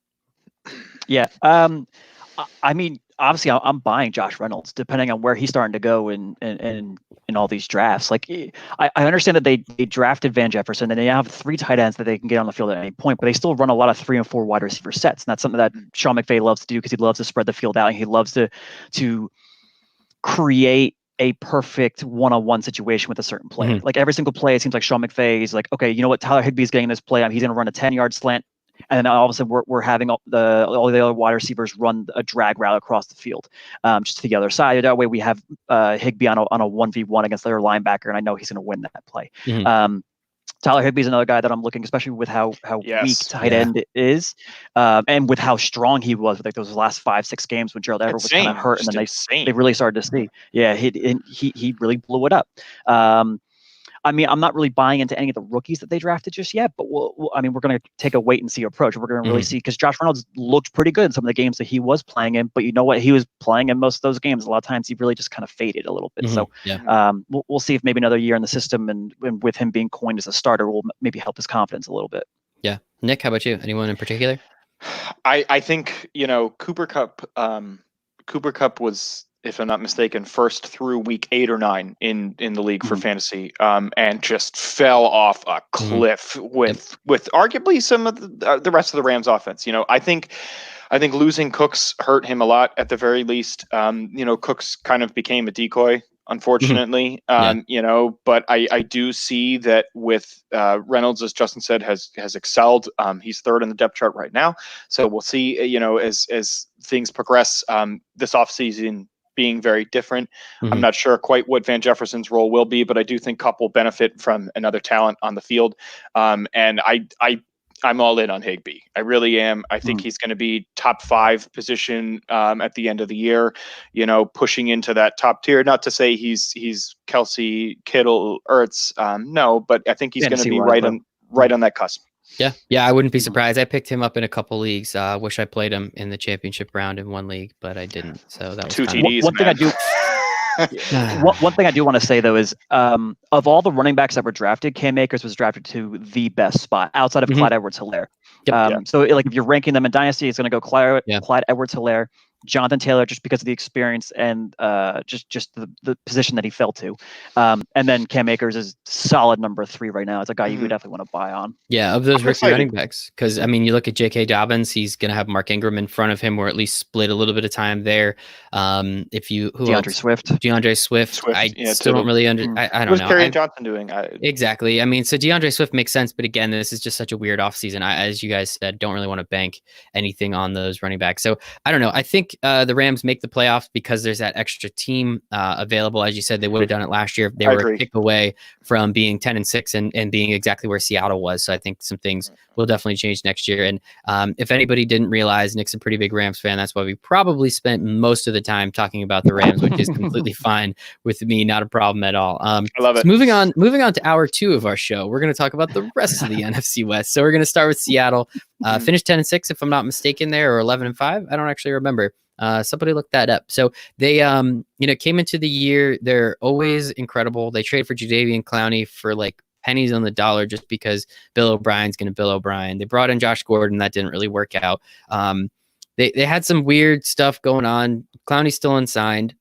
B: Yeah. I mean, obviously I'm buying Josh Reynolds depending on where he's starting to go in all these drafts. Like, I understand that they drafted Van Jefferson and they have 3 tight ends that they can get on the field at any point, but they still run a lot of 3 and 4 wide receiver sets. And that's something that Sean McVay loves to do because he loves to spread the field out and he loves to create a perfect one-on-one situation with a certain play. Like every single play, it seems like Sean McVay is like, okay, you know what? Tyler Higbee's getting this play. He's going to run a 10-yard slant. And then all of a sudden we're having all the other wide receivers run a drag route across the field, just to the other side. That way we have Higbee on a 1v1 against their linebacker, and I know he's going to win that play. Tyler Higbee's another guy that I'm looking, especially with how weak tight end is, and with how strong he was with like those last 5-6 games when Gerald Everett was kind of hurt, and then they really started to see. Yeah, he really blew it up. I mean, I'm not really buying into any of the rookies that they drafted just yet, but I mean, we're going to take a wait and see approach. We're going to really see, because Josh Reynolds looked pretty good in some of the games that he was playing in, but you know what? He was playing in most of those games. A lot of times he really just kind of faded a little bit. So we'll see if maybe another year in the system and with him being coined as a starter will maybe help his confidence a little bit.
A: Yeah. Nick, how about you? Anyone in particular?
C: I think, Cooper Kupp was, if I'm not mistaken, first through week 8 or 9 in the league for fantasy, and just fell off a cliff with arguably some of the rest of the Rams offense. I think losing Cooks hurt him a lot at the very least. Cooks kind of became a decoy, unfortunately. But I do see that with Reynolds, as Justin said, has excelled. He's third in the depth chart right now. So we'll see, as things progress this offseason being very different. I'm not sure quite what Van Jefferson's role will be, but I do think Kupp will benefit from another talent on the field. And I'm all in on Higbee. I really am. I think he's going to be top 5 position at the end of the year, pushing into that top tier. Not to say he's Kelsey, Kittle, Ertz. No, but I think he's going to be right on that cusp.
A: Yeah, I wouldn't be surprised. I picked him up in a couple leagues. Wish I played him in the championship round in one league, but I didn't. So that was
C: 2 TDs.
B: One thing I do. One thing I do want to say though is, of all the running backs that were drafted, Cam Akers was drafted to the best spot outside of Clyde Edwards-Helaire. So like if you're ranking them in Dynasty, it's going to go Clyde Edwards-Helaire, Jonathan Taylor, just because of the experience and just the position that he fell to. And then Cam Akers is solid number 3 right now. It's a guy you would definitely want to buy on.
A: Yeah, of those rookie running backs. Because, I mean, you look at J.K. Dobbins, he's going to have Mark Ingram in front of him, or at least split a little bit of time there.
B: DeAndre Swift.
A: I still don't really I don't know.
C: What's Kerryon Johnson doing?
A: Exactly. I mean, so DeAndre Swift makes sense, but again, this is just such a weird offseason. As you guys said, don't really want to bank anything on those running backs. So I don't know. I think the Rams make the playoffs because there's that extra team available. As you said, they would have done it last year if they were a kick away from being 10-6 and being exactly where Seattle was. So I think some things will definitely change next year. And if anybody didn't realize, Nick's a pretty big Rams fan. That's why we probably spent most of the time talking about the Rams, which is completely fine with me. Not a problem at all.
C: I love it.
A: So moving on to hour 2 of our show, we're going to talk about the rest of the NFC West. So we're going to start with Seattle. Finished 10-6, if I'm not mistaken there, or 11-5. I don't actually remember. Somebody looked that up. So they, came into the year. They're always incredible. They trade for Jadeveon Clowney for like pennies on the dollar just because Bill O'Brien's going to Bill O'Brien. They brought in Josh Gordon. That didn't really work out. They had some weird stuff going on. Clowney's still unsigned.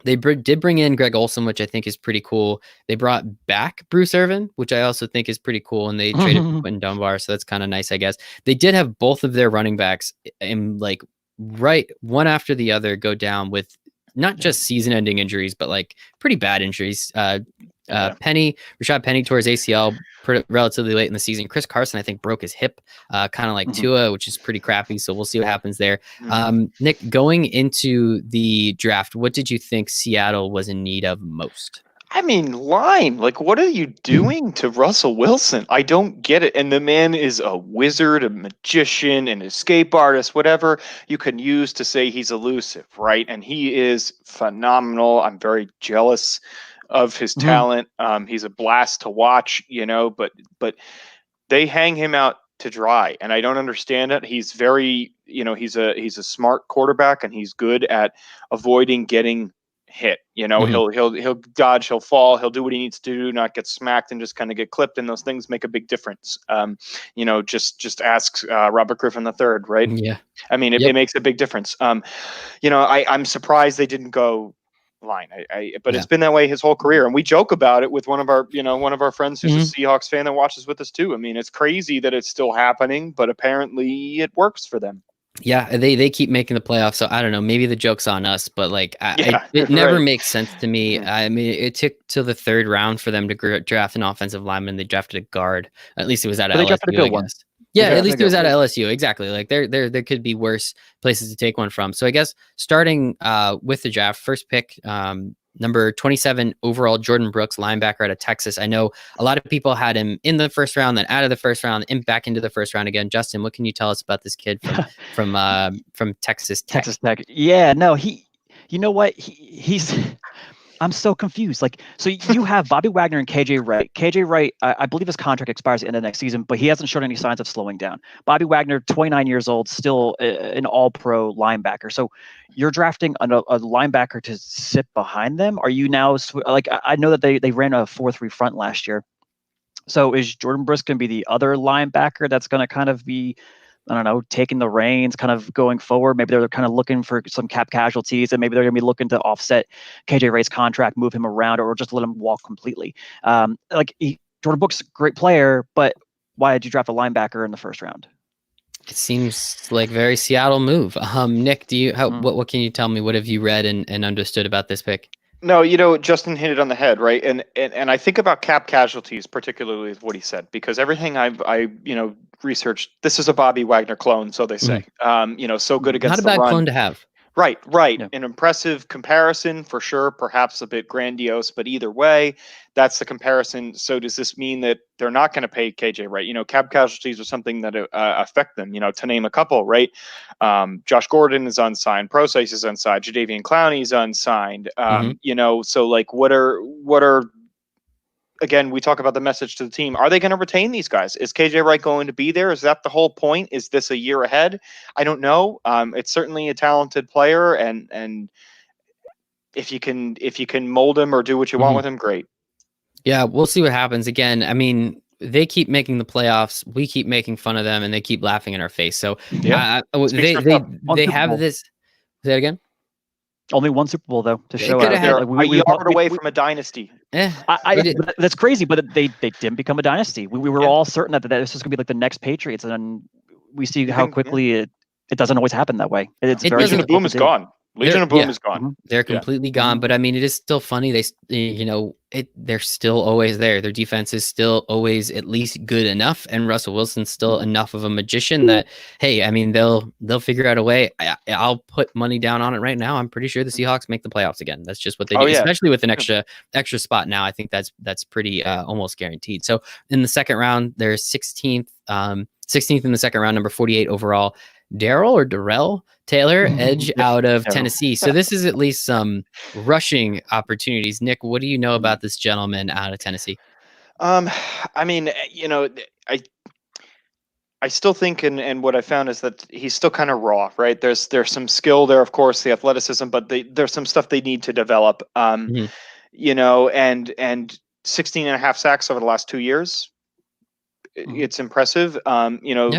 A: They did bring in Greg Olsen, which I think is pretty cool. They brought back Bruce Irvin, which I also think is pretty cool. And they traded for Quentin Dunbar. So that's kind of nice, I guess. They did have both of their running backs in like right one after the other go down with not just season-ending injuries, but like pretty bad injuries. Rashad Penny tore his ACL relatively late in the season. Chris Carson, I think, broke his hip, kind of like Tua, which is pretty crappy. So we'll see what happens there. Nick, going into the draft, what did you think Seattle was in need of most?
C: I mean, line. Like, what are you doing to Russell Wilson? I don't get it. And the man is a wizard, a magician, an escape artist, whatever you can use to say he's elusive, right? And he is phenomenal. I'm very jealous of his talent. He's a blast to watch, but they hang him out to dry, and I don't understand it. He's very, he's a smart quarterback, and he's good at avoiding getting hit. He'll dodge, he'll fall, he'll do what he needs to do, not get smacked and just kind of get clipped, and those things make a big difference. Just ask Robert Griffin III, right?
A: Yeah.
C: I mean, it makes a big difference. I'm surprised they didn't go line. But it's been that way his whole career, and we joke about it with one of our friends who's a Seahawks fan that watches with us too. I mean, it's crazy that it's still happening, but apparently it works for them.
A: Yeah, they keep making the playoffs, so I don't know. Maybe the joke's on us, but like it never makes sense to me. I mean, it took till the 3rd round for them to draft an offensive lineman. They drafted a guard. At least it was at LSU, I guess. Yeah, at least it was at LSU. Exactly. Like there could be worse places to take one from. So I guess starting with the draft, first pick, number 27 overall, Jordan Brooks, linebacker out of Texas. I know a lot of people had him in the first round, then out of the first round, and back into the first round again. Justin, what can you tell us about this kid from Texas Tech?
B: Texas Tech. Yeah, no, you know what? He's I'm so confused. Like, so you have Bobby Wagner and KJ Wright. KJ Wright, I believe his contract expires at the end of next season, but he hasn't shown any signs of slowing down. Bobby Wagner, 29 years old, still an all-pro linebacker. So you're drafting a linebacker to sit behind them. Are you now like? I know that they ran a 4-3 front last year. So is Jordan Brisk going to be the other linebacker that's going to kind of be, I don't know, taking the reins, kind of going forward? Maybe they're kind of looking for some cap casualties, and maybe they're going to be looking to offset KJ Wright's contract, move him around, or just let him walk completely. Jordan Brooks, great player, but why did you draft a linebacker in the first round?
A: It seems like very Seattle move. Nick, what can you tell me? What have you read and understood about this pick?
C: No, Justin hit it on the head, right? And I think about cap casualties, particularly with what he said, because everything I researched, this is a Bobby Wagner clone, so they say. So good against the run.
A: Not a bad clone to have.
C: Right. Yeah. An impressive comparison for sure, perhaps a bit grandiose, but either way, that's the comparison. So does this mean that they're not going to pay KJ Wright? Cap casualties are something that affect them, to name a couple, right? Josh Gordon is unsigned. Procise is unsigned. Jadeveon Clowney is unsigned. So like what are again, we talk about the message to the team. Are they going to retain these guys? Is KJ Wright going to be there? Is that the whole point? Is this a year ahead? I don't know. It's certainly a talented player, and if you can mold him or do what you want with him, great.
A: Yeah, we'll see what happens. Again, I mean, they keep making the playoffs. We keep making fun of them, and they keep laughing in our face. So they have this. Say that again.
B: Only one Super Bowl though to show
C: out. They're a yard away from a dynasty.
B: That's crazy, but they didn't become a dynasty. We were all certain that this was going to be like the next Patriots, and then we see how quickly it doesn't always happen that way.
C: Legion of Boom is gone. Legion of Boom is gone.
A: They're completely gone. But I mean, it is still funny. They're still always there. Their defense is still always at least good enough, and Russell Wilson's still enough of a magician that, hey, I mean, they'll figure out a way. I'll put money down on it right now. I'm pretty sure the Seahawks make the playoffs again. That's just what they do, especially with an extra spot now. I think that's pretty almost guaranteed. So in the second round, they're 16th in the second round, number 48 overall. Darrell Taylor, edge out of Tennessee. So this is at least some rushing opportunities. Nick, what do you know about this gentleman out of Tennessee?
C: I mean, I still think, and what I found is that he's still kind of raw, right? There's some skill there, of course, the athleticism, but there's some stuff they need to develop. And 16 and a half sacks over the last 2 years. It's impressive.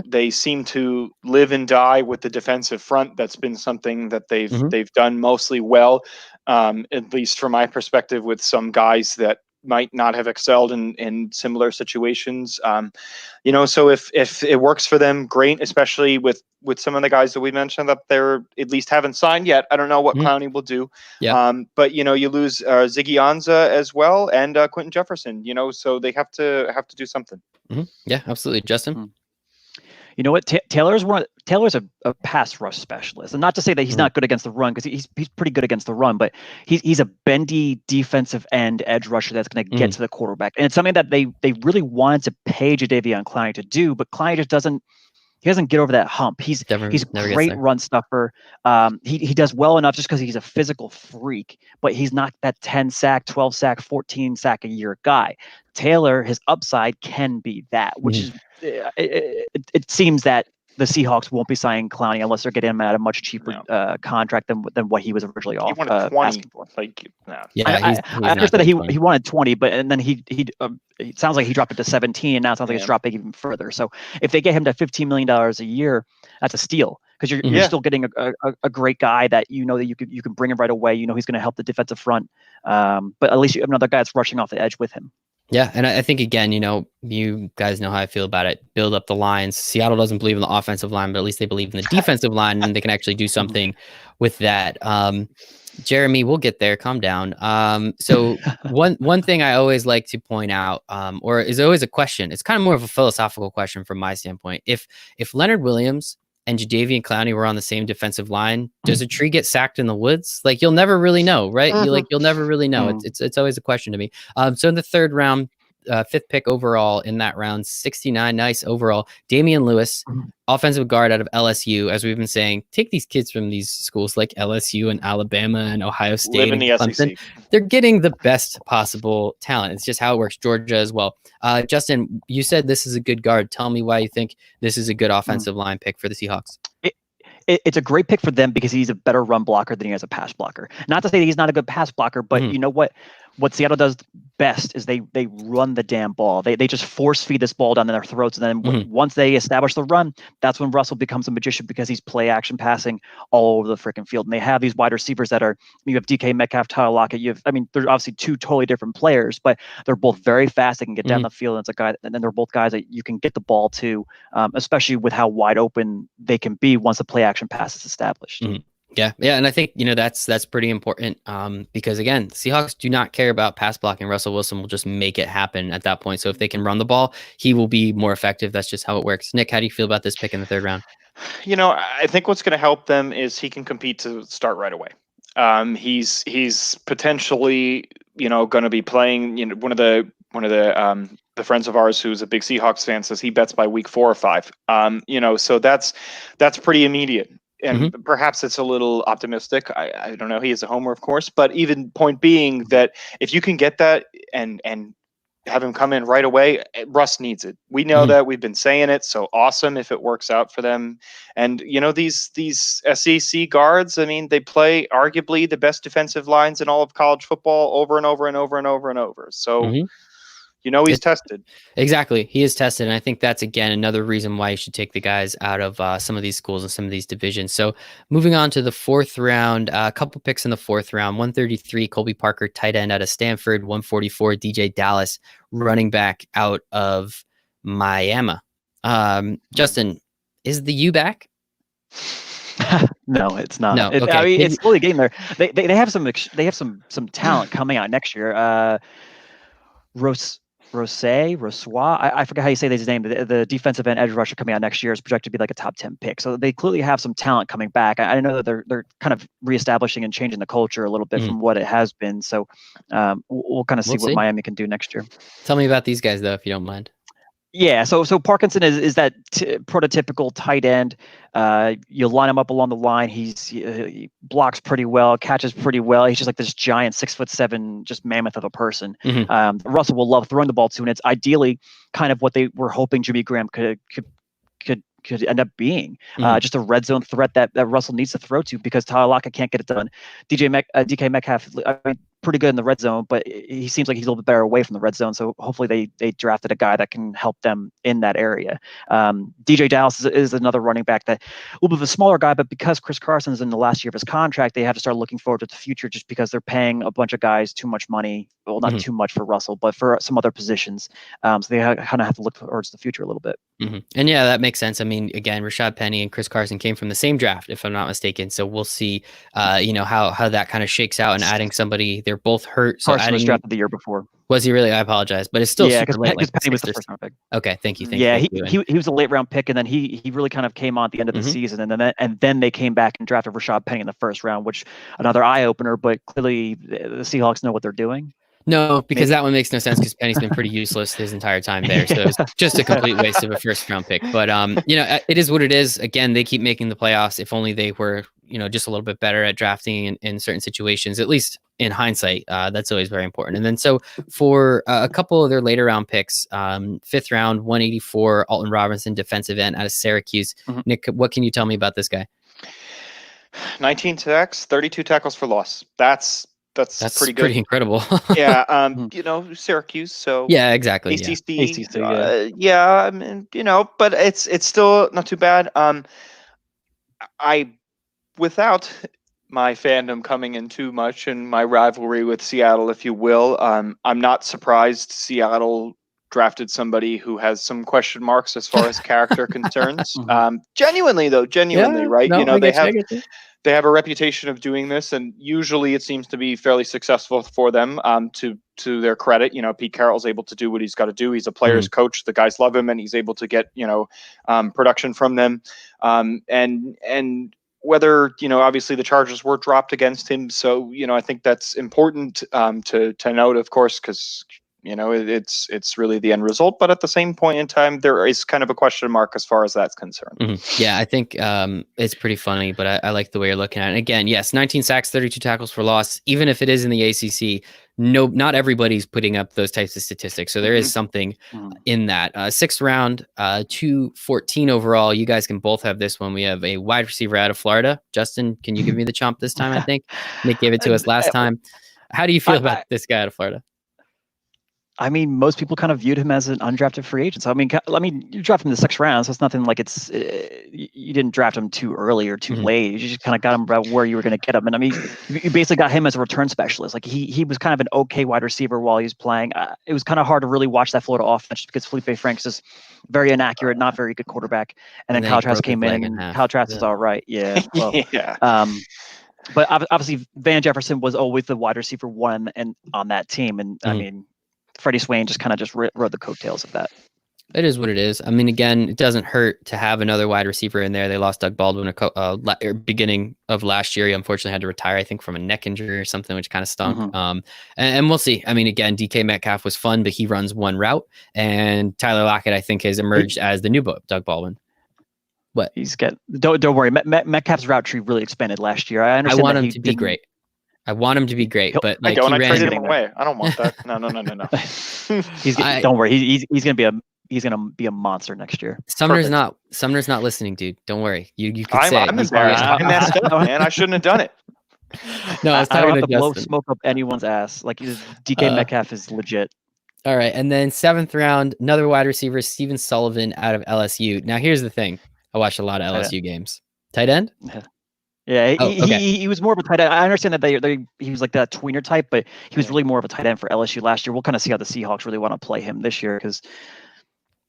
C: They seem to live and die with the defensive front. That's been something that they've done mostly well, at least from my perspective, with some guys that might not have excelled in similar situations. So if it works for them, great, especially with some of the guys that we mentioned that they're at least haven't signed yet. I don't know what Clowney will do. Yeah. But you lose Ziggy Ansah as well, and Quentin Jefferson, so they have to do something.
A: Yeah, absolutely. Justin?
B: You know what? Taylor's a pass rush specialist, and not to say that he's not good against the run, because he's pretty good against the run, but he's a bendy defensive end edge rusher that's going to get to the quarterback, and it's something that they really wanted to pay Jadeveon Clowney to do, but Clowney just doesn't get over that hump. He's a great run stuffer. He does well enough just because he's a physical freak, but he's not that 10 sack, 12 sack, 14 sack a year guy. Taylor, his upside can be that, which is it seems that the Seahawks won't be signing Clowney unless they're getting him at a much cheaper contract than what he was originally
C: he wanted 20.
B: Asking for.
A: I
B: understood that he wanted 20, but and then he it sounds like he dropped it to 17, and now it sounds like it's dropping even further. So if they get him to $15 million a year, that's a steal, because you're still getting a great guy that that you can bring him right away. He's going to help the defensive front, but at least you have another guy that's rushing off the edge with him.
A: Yeah, and I think, again, you guys know how I feel about it. Build up the lines. Seattle doesn't believe in the offensive line, but at least they believe in the defensive line, and they can actually do something with that. Jeremy, we'll get there. Calm down. So one thing I always like to point out, or is always a question, it's kind of more of a philosophical question from my standpoint. If Leonard Williams and Jadeveon Clowney were on the same defensive line, does a tree get sacked in the woods? Like, you'll never really know, right? You'll never really know. It's always a question to me. So in the third round, fifth pick overall in that round, 69, nice overall. Damian Lewis, offensive guard out of LSU. As we've been saying, take these kids from these schools like LSU and Alabama and Ohio State
C: Live in
A: and
C: the
A: Clemson.
C: SEC.
A: They're getting the best possible talent. It's just how it works. Georgia as well. Justin, you said this is a good guard. Tell me why you think this is a good offensive line pick for the Seahawks.
B: It's a great pick for them because he's a better run blocker than he is a pass blocker. Not to say that he's not a good pass blocker, but you know what? What Seattle does best is they run the damn ball. They just force feed this ball down their throats, and then once they establish the run, that's when Russell becomes a magician because he's play action passing all over the freaking field. And they have these wide receivers that are, you have DK Metcalf, Tyler Lockett. They're obviously two totally different players, but they're both very fast. They can get down the field, and it's a guy, and then they're both guys that you can get the ball to, especially with how wide open they can be once the play action pass is established.
A: Yeah, and I think that's pretty important because again, Seahawks do not care about pass blocking. Russell Wilson will just make it happen at that point. So if they can run the ball, he will be more effective. That's just how it works. Nick, how do you feel about this pick in the third round?
C: I think what's going to help them is he can compete to start right away. He's potentially going to be playing. One of the friends of ours who's a big Seahawks fan says he bets by week 4 or 5. So that's pretty immediate. And perhaps it's a little optimistic. I don't know. He is a homer, of course. But even point being that if you can get that and have him come in right away, Russ needs it. We know that. We've been saying it. So awesome if it works out for them. And, these SEC guards, they play arguably the best defensive lines in all of college football over and over and over and over and over. So he's tested.
A: Exactly. He is tested. And I think that's, again, another reason why you should take the guys out of some of these schools and some of these divisions. So moving on to the fourth round, a couple picks in the fourth round, 133, Colby Parker, tight end out of Stanford, 144, DJ Dallas, running back out of Miami. Justin, is the U back?
B: No, it's not.
A: No, okay.
B: It's slowly getting there. They have some talent coming out next year. Rosois, I forget how you say his name. The defensive end edge rusher coming out next year is projected to be like a top 10 pick. So they clearly have some talent coming back. I know that they're kind of reestablishing and changing the culture a little bit from what it has been. So we'll kind of see what Miami can do next year.
A: Tell me about these guys though, if you don't mind.
B: Yeah, so Parkinson is that prototypical tight end. You line him up along the line. He blocks pretty well, catches pretty well. He's just like this giant 6'7", just mammoth of a person. Russell will love throwing the ball to, and it's ideally kind of what they were hoping Jimmy Graham could end up being. Just a red zone threat that Russell needs to throw to because Tyler Lockett can't get it done. DK Metcalf, pretty good in the red zone, but he seems like he's a little bit better away from the red zone. So hopefully they drafted a guy that can help them in that area. DJ Dallas is another running back that a little bit of a smaller guy, but because Chris Carson's in the last year of his contract, they have to start looking forward to the future just because they're paying a bunch of guys too much money. Well, not too much for Russell, but for some other positions. So they kind of have to look towards the future a little bit.
A: And yeah, that makes sense. Again, Rashad Penny and Chris Carson came from the same draft, if I'm not mistaken. So we'll see, how that kind of shakes out and adding somebody. They're both hurt. So
B: Carson was drafted the year before.
A: Was he really? I apologize, but it's still
B: super late.
A: Like
B: Penny was the first round pick.
A: Okay, thank you.
B: He was a late round pick, and then he really kind of came on at the end of the season, and then they came back and drafted Rashad Penny in the first round, which another eye opener. But clearly, the Seahawks know what they're doing.
A: No, because that one makes no sense because Penny's been pretty useless his entire time there. So it's just a complete waste of a first round pick. But, it is what it is. Again, they keep making the playoffs. If only they were, just a little bit better at drafting in certain situations, at least in hindsight, that's always very important. And then so for a couple of their later round picks, fifth round, 184, Alton Robinson, defensive end out of Syracuse. Nick, what can you tell me about this guy?
C: 19 sacks, 32 tackles for loss. That's pretty good.
A: Pretty incredible.
C: Yeah. Syracuse. So
A: yeah, exactly.
C: ACC. But it's still not too bad. Without my fandom coming in too much and my rivalry with Seattle, if you will, I'm not surprised Seattle drafted somebody who has some question marks as far as character concerns. Genuinely, right?
A: No,
C: they have a reputation of doing this, and usually it seems to be fairly successful for them. To their credit, Pete Carroll's able to do what he's got to do. He's a player's coach. The guys love him, and he's able to get production from them. And whether obviously the charges were dropped against him, so I think that's important to note, of course, because It's really the end result. But at the same point in time, there is kind of a question mark as far as that's concerned.
A: Yeah, I think it's pretty funny, but I like the way you're looking at it. And again, yes, 19 sacks, 32 tackles for loss. Even if it is in the ACC, not everybody's putting up those types of statistics. So there is something in that. Sixth round, 214 overall. You guys can both have this one. We have a wide receiver out of Florida. Justin, can you give me the chomp this time? I think Nick gave it to us last time. How do you feel about this guy out of Florida?
B: I mean, most people kind of viewed him as an undrafted free agent. So, I mean, you drafted him in the 6th round, so it's nothing like you didn't draft him too early or too late. You just kind of got him about where you were going to get him. And I mean, you basically got him as a return specialist. Like he was kind of an okay wide receiver while he was playing. It was kind of hard to really watch that Florida offense because Felipe Franks is very inaccurate, not very good quarterback. And then Kyle Trask came in, and Kyle Trask was all right. Yeah. Well, but obviously Van Jefferson was always the wide receiver one and on that team. And I mean, Freddie Swain just rode the coattails of that.
A: It is what it is. I mean, again, it doesn't hurt to have another wide receiver in there. They lost Doug Baldwin beginning of last year. He unfortunately had to retire, I think, from a neck injury or something, which kind of stunk. And we'll see. I mean, again, DK Metcalf was fun, but he runs one route. And Tyler Lockett, I think, has emerged as the new Doug Baldwin. What?
B: Don't worry. Metcalf's route tree really expanded last year. I understand.
A: I want him to be great. I want him to be great, but like
C: I traded him away. I don't want that. No.
B: Don't worry. He's gonna be a monster next year.
A: Sumner's not listening, dude. Don't worry. You can say
C: I'm embarrassed. I messed up, man. I shouldn't have done it.
A: No, I was
B: talking
A: talking
B: to
A: Justin.
B: blow smoke up anyone's ass. Like DK Metcalf is legit.
A: All right, and then 7th round, another wide receiver, Steven Sullivan out of LSU. Now here's the thing: I watched a lot of LSU games. Tight end.
B: Yeah, he was more of a tight end. I understand that he was like that tweener type, but he was really more of a tight end for LSU last year. We'll kind of see how the Seahawks really want to play him this year because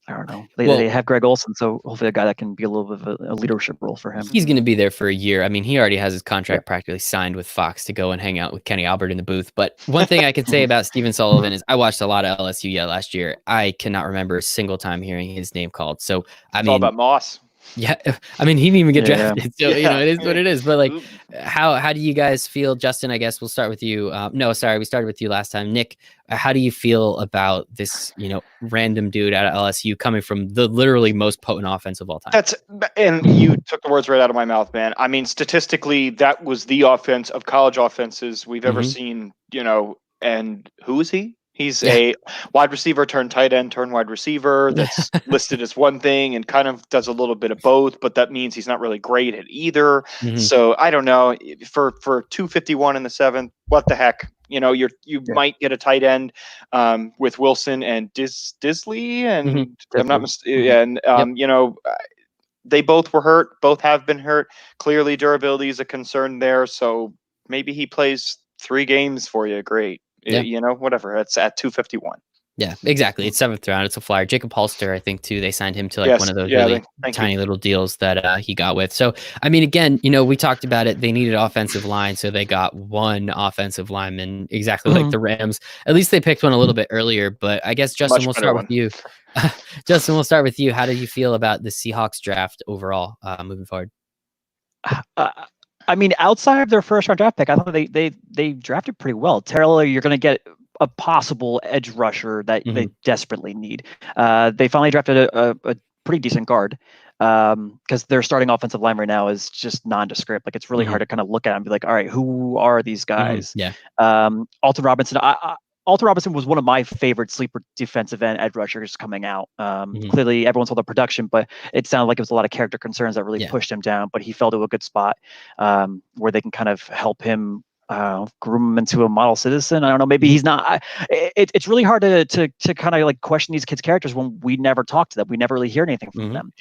B: I don't know. They have Greg Olsen, so hopefully a guy that can be a little bit of a leadership role for him.
A: He's going to be there for a year. I mean, he already has his contract practically signed with Fox to go and hang out with Kenny Albert in the booth. But one thing I can say about Steven Sullivan is I watched a lot of LSU last year. I cannot remember a single time hearing his name called. So
C: it's all about Moss.
A: Yeah, I mean, he didn't even get drafted, so it is what it is. But like, how do you guys feel, Justin? I guess we'll start with you. We started with you last time, Nick. How do you feel about this, random dude out of LSU coming from the literally most potent offense of all time?
C: And you took the words right out of my mouth, man. I mean, statistically, that was the offense of college offenses we've ever seen. And who is he? He's a wide receiver turned tight end turned wide receiver that's listed as one thing and kind of does a little bit of both, but that means he's not really great at either. So I don't know. For 251 in the 7th, what the heck? You might get a tight end with Wilson and Disley, and I'm not mistaken. And they both were hurt. Both have been hurt. Clearly, durability is a concern there. So maybe he plays 3 games for you. Great. Whatever. It's at 251.
A: Yeah, exactly. It's 7th round. It's a flyer. Jacob Holster, I think, too. They signed him to one of those really tiny little deals that he got with. So, I mean, again, we talked about it. They needed offensive line, so they got one offensive lineman, exactly like the Rams. At least they picked one a little bit earlier. But I guess, Justin, we'll start with you. Justin, we'll start with you. How do you feel about the Seahawks draft overall moving forward?
B: I mean, outside of their 1st-round draft pick, I thought they drafted pretty well. Terrell, you're going to get a possible edge rusher that they desperately need. They finally drafted a pretty decent guard because their starting offensive line right now is just nondescript. Like, it's really hard to kind of look at and be like, all right, who are these guys? Alton Robinson. Alton Robinson was one of my favorite sleeper defensive end edge rushers coming out. Clearly, everyone saw the production, but it sounded like it was a lot of character concerns that really pushed him down. But he fell to a good spot where they can kind of help him groom him into a model citizen. I don't know. Maybe he's not. It's really hard to kind of like question these kids' characters when we never talk to them. We never really hear anything from them.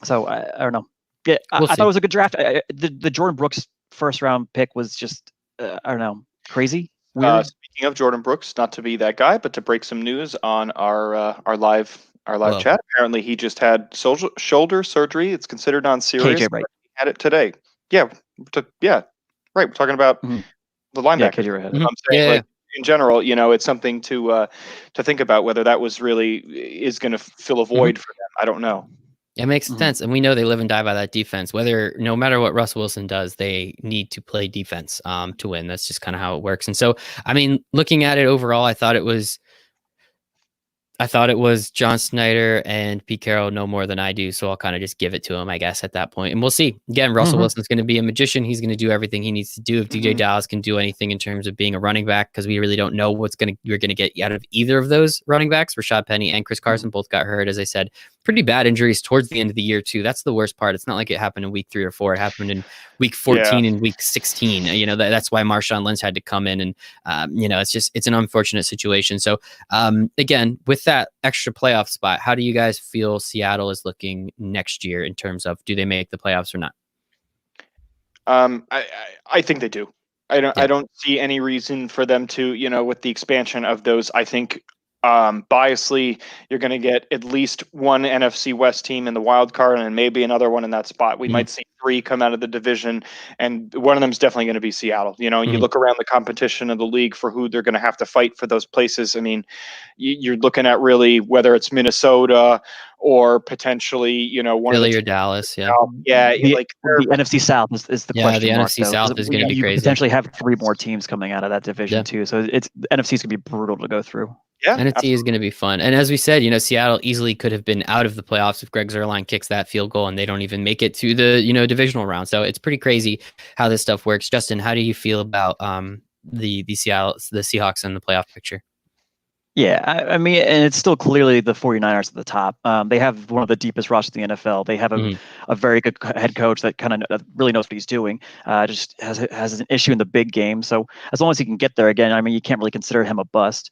B: So I don't know. Yeah, I thought it was a good draft. The Jordan Brooks 1st-round pick was just I don't know, crazy.
C: Speaking of Jordan Brooks, not to be that guy, but to break some news on our live chat. Apparently, he just had shoulder surgery. It's considered non-serious.
B: KJ Wright.
C: He had it today. Yeah, right. We're talking about the linebacker.
B: Yeah, KJ Wright.
C: I'm saying, like, in general, it's something to think about whether that was really is going to fill a void for them. I don't know.
A: It makes sense, and we know they live and die by that defense. No matter what Russ Wilson does, they need to play defense to win. That's just kind of how it works. And so, I mean, looking at it overall, I thought it was John Snyder and Pete Carroll no more than I do, so I'll kind of just give it to him, I guess, at that point. And we'll see. Again, Russell Wilson's going to be a magician. He's going to do everything he needs to do. If DJ Dallas can do anything in terms of being a running back, because we really don't know you're going to get out of either of those running backs. Rashad Penny and Chris Carson both got hurt, as I said. Pretty bad injuries towards the end of the year, too. That's the worst part. It's not like it happened in week 3 or 4. It happened in week 14 and week 16. That's why Marshawn Lynch had to come in. And, it's an unfortunate situation. So, again, with that extra playoff spot, how do you guys feel Seattle is looking next year in terms of do they make the playoffs or not?
C: I think they do. I don't see any reason for them to, with the expansion of those. I think biasly, you're going to get at least one NFC West team in the wild card and maybe another one in that spot. We might see 3 come out of the division, and one of them is definitely going to be Seattle. You look around the competition of the league for who they're going to have to fight for those places. I mean, you're looking at really whether it's Minnesota or potentially, one
A: Philly
C: of the
A: or Dallas. Yeah.
B: The NFC South is the question.
A: The
B: mark,
A: NFC South is going to be crazy.
B: You potentially have 3 more teams coming out of that division too. So the NFC is going to be brutal to go through.
C: Yeah,
A: NFC is going to be fun. And as we said, Seattle easily could have been out of the playoffs if Greg Zuerlein kicks that field goal and they don't even make it to the, divisional round. So it's pretty crazy how this stuff works. Justin, how do you feel about the Seahawks and the playoff picture?
B: Yeah, I mean, and it's still clearly the 49ers at the top. They have one of the deepest rosters in the NFL. They have a very good head coach that kind of really knows what he's doing. Just has an issue in the big game. So as long as he can get there again, I mean, you can't really consider him a bust.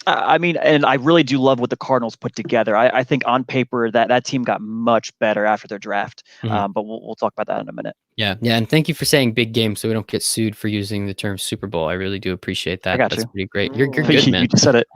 B: I mean, and I really do love what the Cardinals put together. I think on paper that team got much better after their draft. But we'll talk about that in a minute.
A: Yeah. And thank you for saying big game so we don't get sued for using the term Super Bowl. I really do appreciate that.
B: That's
A: pretty great. You're good, man.
B: You just said it.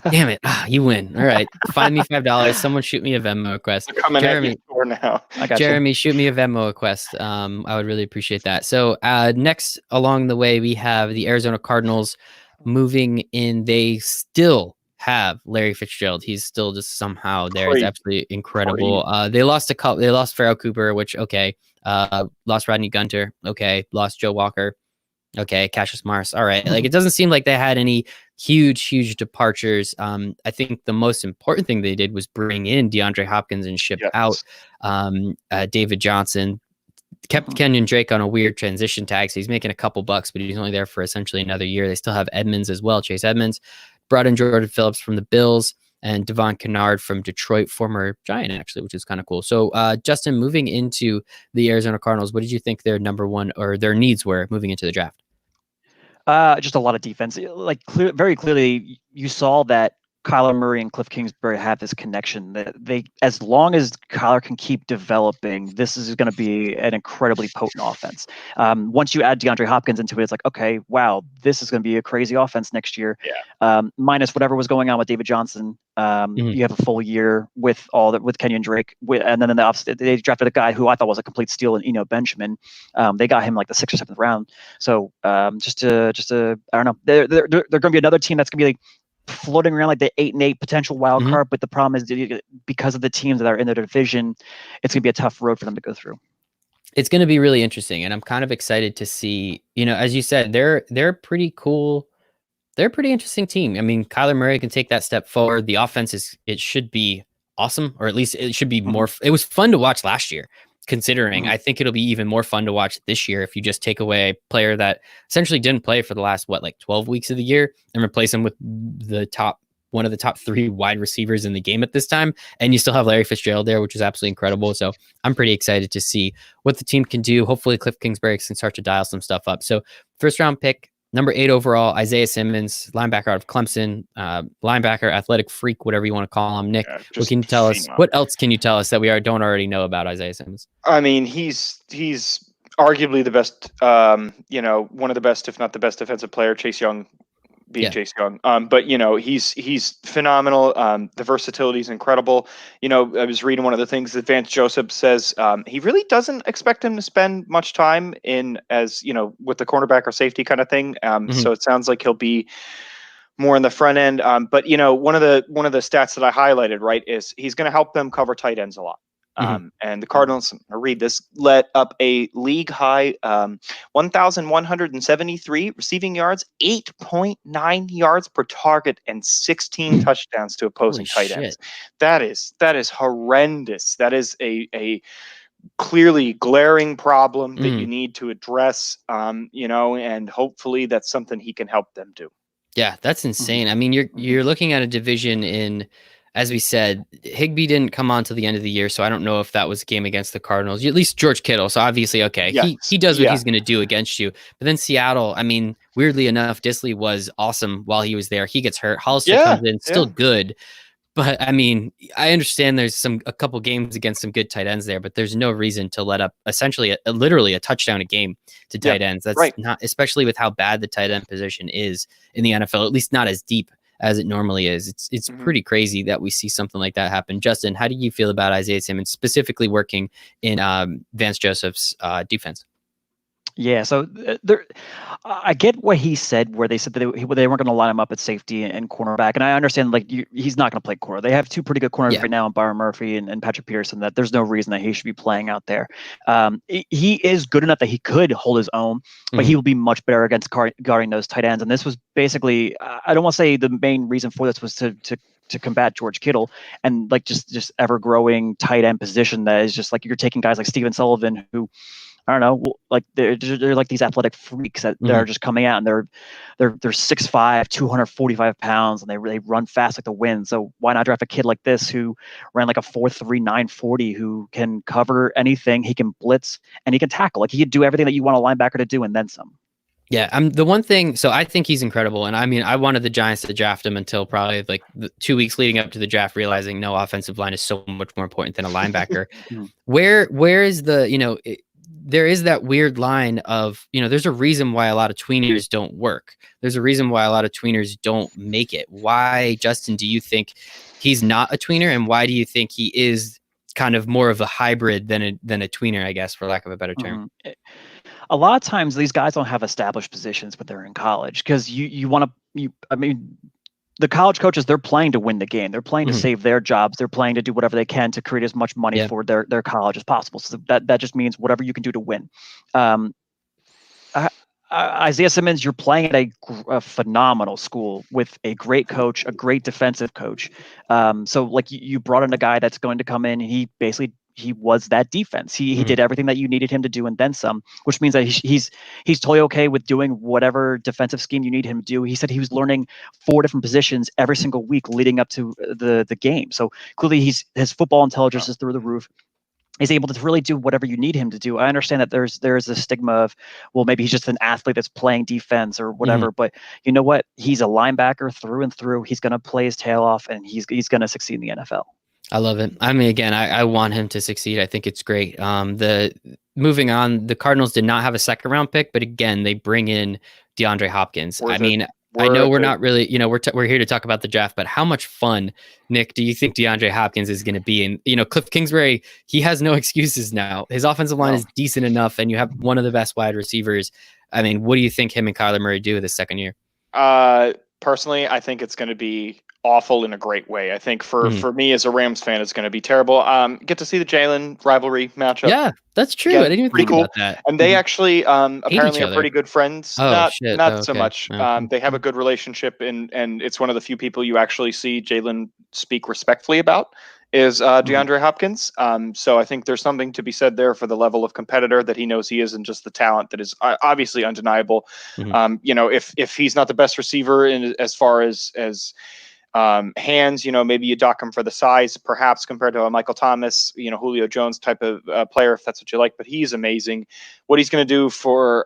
A: Damn it. You win. All right. Find me $5. Someone shoot me a Venmo request.
C: Jeremy, now.
A: Jeremy, shoot me a Venmo request. I would really appreciate that. So next along the way, we have the Arizona Cardinals moving in. They still have Larry Fitzgerald. He's still just somehow there. It's absolutely incredible. They lost they lost Farrell Cooper, which lost Rodney Gunter, lost Joe Walker, Cassius Marsh, all right. Like, it doesn't seem like they had any huge departures. I think the most important thing they did was bring in DeAndre Hopkins and ship out David Johnson. Kept Kenyon Drake on a weird transition tag, so he's making a couple bucks, but he's only there for essentially another year. They still have Edmonds as well, Chase Edmonds. Brought in Jordan Phillips from the Bills and Devon Kennard from Detroit, former Giant, actually, which is kind of cool. So, Justin, moving into the Arizona Cardinals, what did you think their number one or their needs were moving into the draft?
B: Just a lot of defense. Like, very clearly, you saw that Kyler Murray and Cliff Kingsbury have this connection. That as long as Kyler can keep developing, this is going to be an incredibly potent offense. Once you add DeAndre Hopkins into it, it's like, okay, wow, this is going to be a crazy offense next year. Minus whatever was going on with David Johnson. You have a full year with Kenyon Drake, and then in the opposite, they drafted a guy who I thought was a complete steal in Eno Benjamin. They got him like the 6th or 7th round. So just I don't know. They're going to be another team that's going to be like floating around like the 8-8 potential wild card, but the problem is because of the teams that are in the division, it's going to be a tough road for them to go through.
A: It's going to be really interesting, and I'm kind of excited to see. As you said, they're pretty cool. They're a pretty interesting team. I mean, Kyler Murray can take that step forward. The offense it should be awesome, or at least it should be more. It was fun to watch last year. Considering, I think it'll be even more fun to watch this year if you just take away a player that essentially didn't play for the last 12 weeks of the year and replace him with one of the top 3 wide receivers in the game at this time, and you still have Larry Fitzgerald there, which is absolutely incredible. So I'm pretty excited to see what the team can do. Hopefully Cliff Kingsbury can start to dial some stuff up. So first round pick, number 8 overall, Isaiah Simmons, linebacker out of Clemson, linebacker, athletic freak, whatever you want to call him. Nick, what can you tell us? What else can you tell us that we don't already know about Isaiah Simmons?
C: I mean, he's arguably the best, one of the best, if not the best defensive player. Chase Young being Chase Young. But he's phenomenal. The versatility is incredible. I was reading one of the things that Vance Joseph says. He really doesn't expect him to spend much time with the cornerback or safety kind of thing. So it sounds like he'll be more in the front end. But one of the stats that I highlighted, right, is he's going to help them cover tight ends a lot. And the Cardinals, I read this, let up a league high 1,173 receiving yards, 8.9 yards per target, and 16 touchdowns to opposing tight ends. That is horrendous. That is a clearly glaring problem that you need to address. And hopefully that's something he can help them do.
A: Yeah, that's insane. I mean, you're looking at a division in, as we said, Higbee didn't come on till the end of the year, so I don't know if that was a game against the Cardinals. At least George Kittle, so obviously, okay, he does what he's going to do against you. But then Seattle, I mean, weirdly enough, Disley was awesome while he was there. He gets hurt. Hollister comes in, still good. But I mean, I understand there's a couple games against some good tight ends there, but there's no reason to let up essentially literally a touchdown a game to tight ends. That's not, especially with how bad the tight end position is in the NFL, at least not as deep as it normally is. It's pretty crazy that we see something like that happen. Justin, how do you feel about Isaiah Simmons specifically working in Vance Joseph's defense?
B: Yeah, so I get what he said, where they said that they weren't going to line him up at safety and cornerback, and I understand he's not going to play corner. They have two pretty good corners right now in Byron Murphy and Patrick Peterson. That there's no reason that he should be playing out there. He is good enough that he could hold his own, but he will be much better against guarding those tight ends. And this was basically, I don't want to say the main reason for this was to combat George Kittle and just ever growing tight end position that is just you're taking guys like Steven Sullivan who, I don't know, they're like these athletic freaks that are just coming out, and they're 6'5", 245 pounds, and they run fast like the wind. So why not draft a kid like this who ran like a 4.3, 940, who can cover anything, he can blitz, and he can tackle. He could do everything that you want a linebacker to do and then some.
A: Yeah, the one thing. So I think he's incredible, and I mean, I wanted the Giants to draft him until probably the 2 weeks leading up to the draft, realizing no, offensive line is so much more important than a linebacker. Where is the there is that weird line of, there's a reason why a lot of tweeners don't work. There's a reason why a lot of tweeners don't make it. Why, Justin, do you think he's not a tweener, and why do you think he is kind of more of a hybrid than a tweener, I guess, for lack of a better term?
B: A lot of times these guys don't have established positions when they're in college, because the college coaches, they're playing to win the game. They're playing to save their jobs. They're playing to do whatever they can to create as much money for their college as possible. So that just means whatever you can do to win. Isaiah Simmons, you're playing at a phenomenal school with a great coach, a great defensive coach. So you brought in a guy that's going to come in, and he was that defense. He did everything that you needed him to do and then some, which means that he's totally okay with doing whatever defensive scheme you need him to do. He said he was learning 4 different positions every single week leading up to the game. So clearly his football intelligence is through the roof. He's able to really do whatever you need him to do. I understand that there's a stigma of, well, maybe he's just an athlete that's playing defense or whatever, but you know what? He's a linebacker through and through. He's going to play his tail off, and he's going to succeed in the NFL.
A: I love it. I mean, again, I want him to succeed. I think it's great. Moving on, the Cardinals did not have a second round pick, but again, they bring in DeAndre Hopkins. I know we're not really, we're here to talk about the draft, but how much fun, Nick, do you think DeAndre Hopkins is going to be? And, Cliff Kingsbury, he has no excuses now. His offensive line is decent enough, and you have one of the best wide receivers. I mean, what do you think him and Kyler Murray do this second year?
C: Personally, I think it's going to be awful in a great way. I think for me as a Rams fan, it's going to be terrible. Get to see the Jalen rivalry matchup.
A: Yeah, that's true. I didn't even think about that.
C: And they actually apparently are pretty good friends.
A: Oh,
C: not so much. They have a good relationship, and it's one of the few people you actually see Jalen speak respectfully about is DeAndre Hopkins. So I think there's something to be said there for the level of competitor that he knows he is, and just the talent that is obviously undeniable. If he's not the best receiver as far as hands, maybe you dock him for the size, perhaps compared to a Michael Thomas, Julio Jones type of player, if that's what you like. But he's amazing. What he's going to do for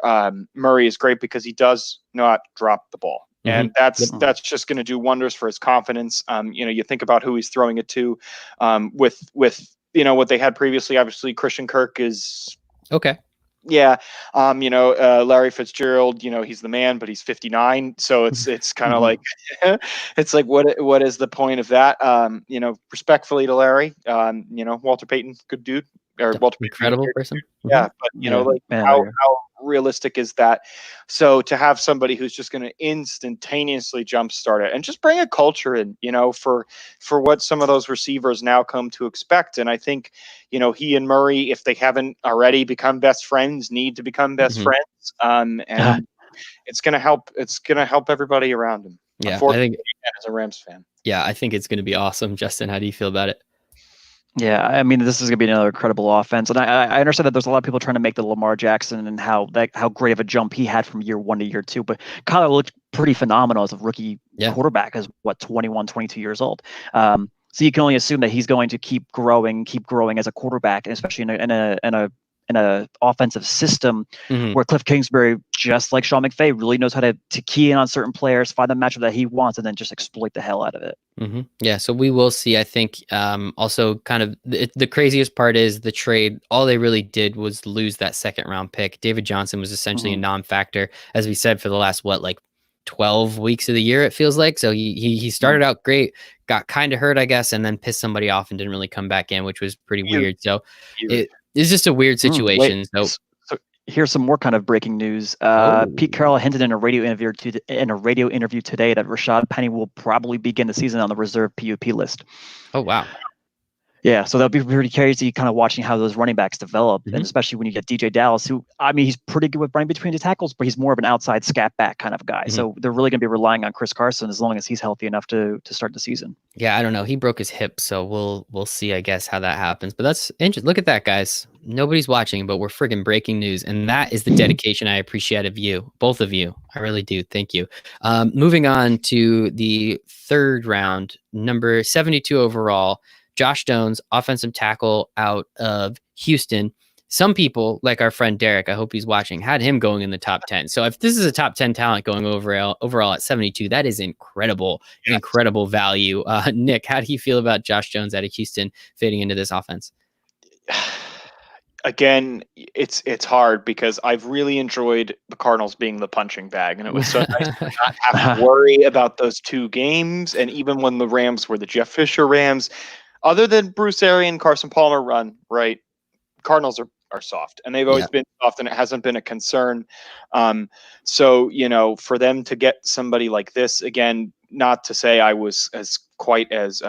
C: Murray is great, because he does not drop the ball. And that's just going to do wonders for his confidence. You think about who he's throwing it to, with what they had previously. Obviously, Christian Kirk is
A: okay.
C: Yeah. Larry Fitzgerald, he's the man, but he's 59. So it's kind of like, it's like, what is the point of that? Respectfully to Larry, Walter Payton, good dude. Or Walter
A: incredible
C: Payton,
A: person.
C: Yeah. But, how realistic is that? So to have somebody who's just going to instantaneously jumpstart it and just bring a culture in, for what some of those receivers now come to expect. And I think, he and Murray, if they haven't already become best friends, need to become best friends. And it's going to help. It's going to help everybody around him.
A: Yeah,
C: Unfortunately, as a Rams fan.
A: Yeah, I think it's going to be awesome. Justin, how do you feel about it?
B: Yeah, I mean, this is going to be another incredible offense, and I understand that there's a lot of people trying to make the Lamar Jackson and how great of a jump he had from year 1 to year 2, but Kyler looked pretty phenomenal as a rookie quarterback, as 21, 22 years old. So you can only assume that he's going to keep growing as a quarterback, and especially in a offensive system where Cliff Kingsbury, just like Sean McVay, really knows how to key in on certain players, find the matchup that he wants, and then just exploit the hell out of it.
A: Yeah, so we will see. I think also kind of the craziest part is the trade. All they really did was lose that second round pick. David Johnson was essentially a non-factor, as we said, for the last 12 weeks of the year, it feels like. So he started out great, got kind of hurt, I guess, and then pissed somebody off and didn't really come back in, which was pretty weird. So it's just a weird situation. So
B: here's some more kind of breaking news. Pete Carroll hinted in a radio interview today that Rashad Penny will probably begin the season on the reserve PUP list.
A: Oh, wow.
B: Yeah, so that'll be pretty crazy, kind of watching how those running backs develop, and especially when you get DJ Dallas, who, I mean, he's pretty good with running between the tackles, but he's more of an outside scat back kind of guy. So they're really going to be relying on Chris Carson as long as he's healthy enough to start the season.
A: Yeah, I don't know. He broke his hip, so we'll see, I guess, how that happens. But that's interesting. Look at that, guys. Nobody's watching, but we're friggin' breaking news, and that is the dedication I appreciate of you, both of you. I really do. Thank you. Moving on to the third round, number 72 overall. Josh Jones, offensive tackle out of Houston. Some people, like our friend Derek, I hope he's watching, had him going in the top 10. So if this is a top 10 talent going overall at 72, that is incredible value. Nick, how do you feel about Josh Jones out of Houston fitting into this offense?
C: Again, it's hard because I've really enjoyed the Cardinals being the punching bag, and it was so nice to not have to worry about those 2 games. And even when the Rams were the Jeff Fisher Rams, other than Bruce Arians, Carson Palmer run, right, Cardinals are soft, and they've always been soft, and it hasn't been a concern. So, for them to get somebody like this, again, not to say I was quite as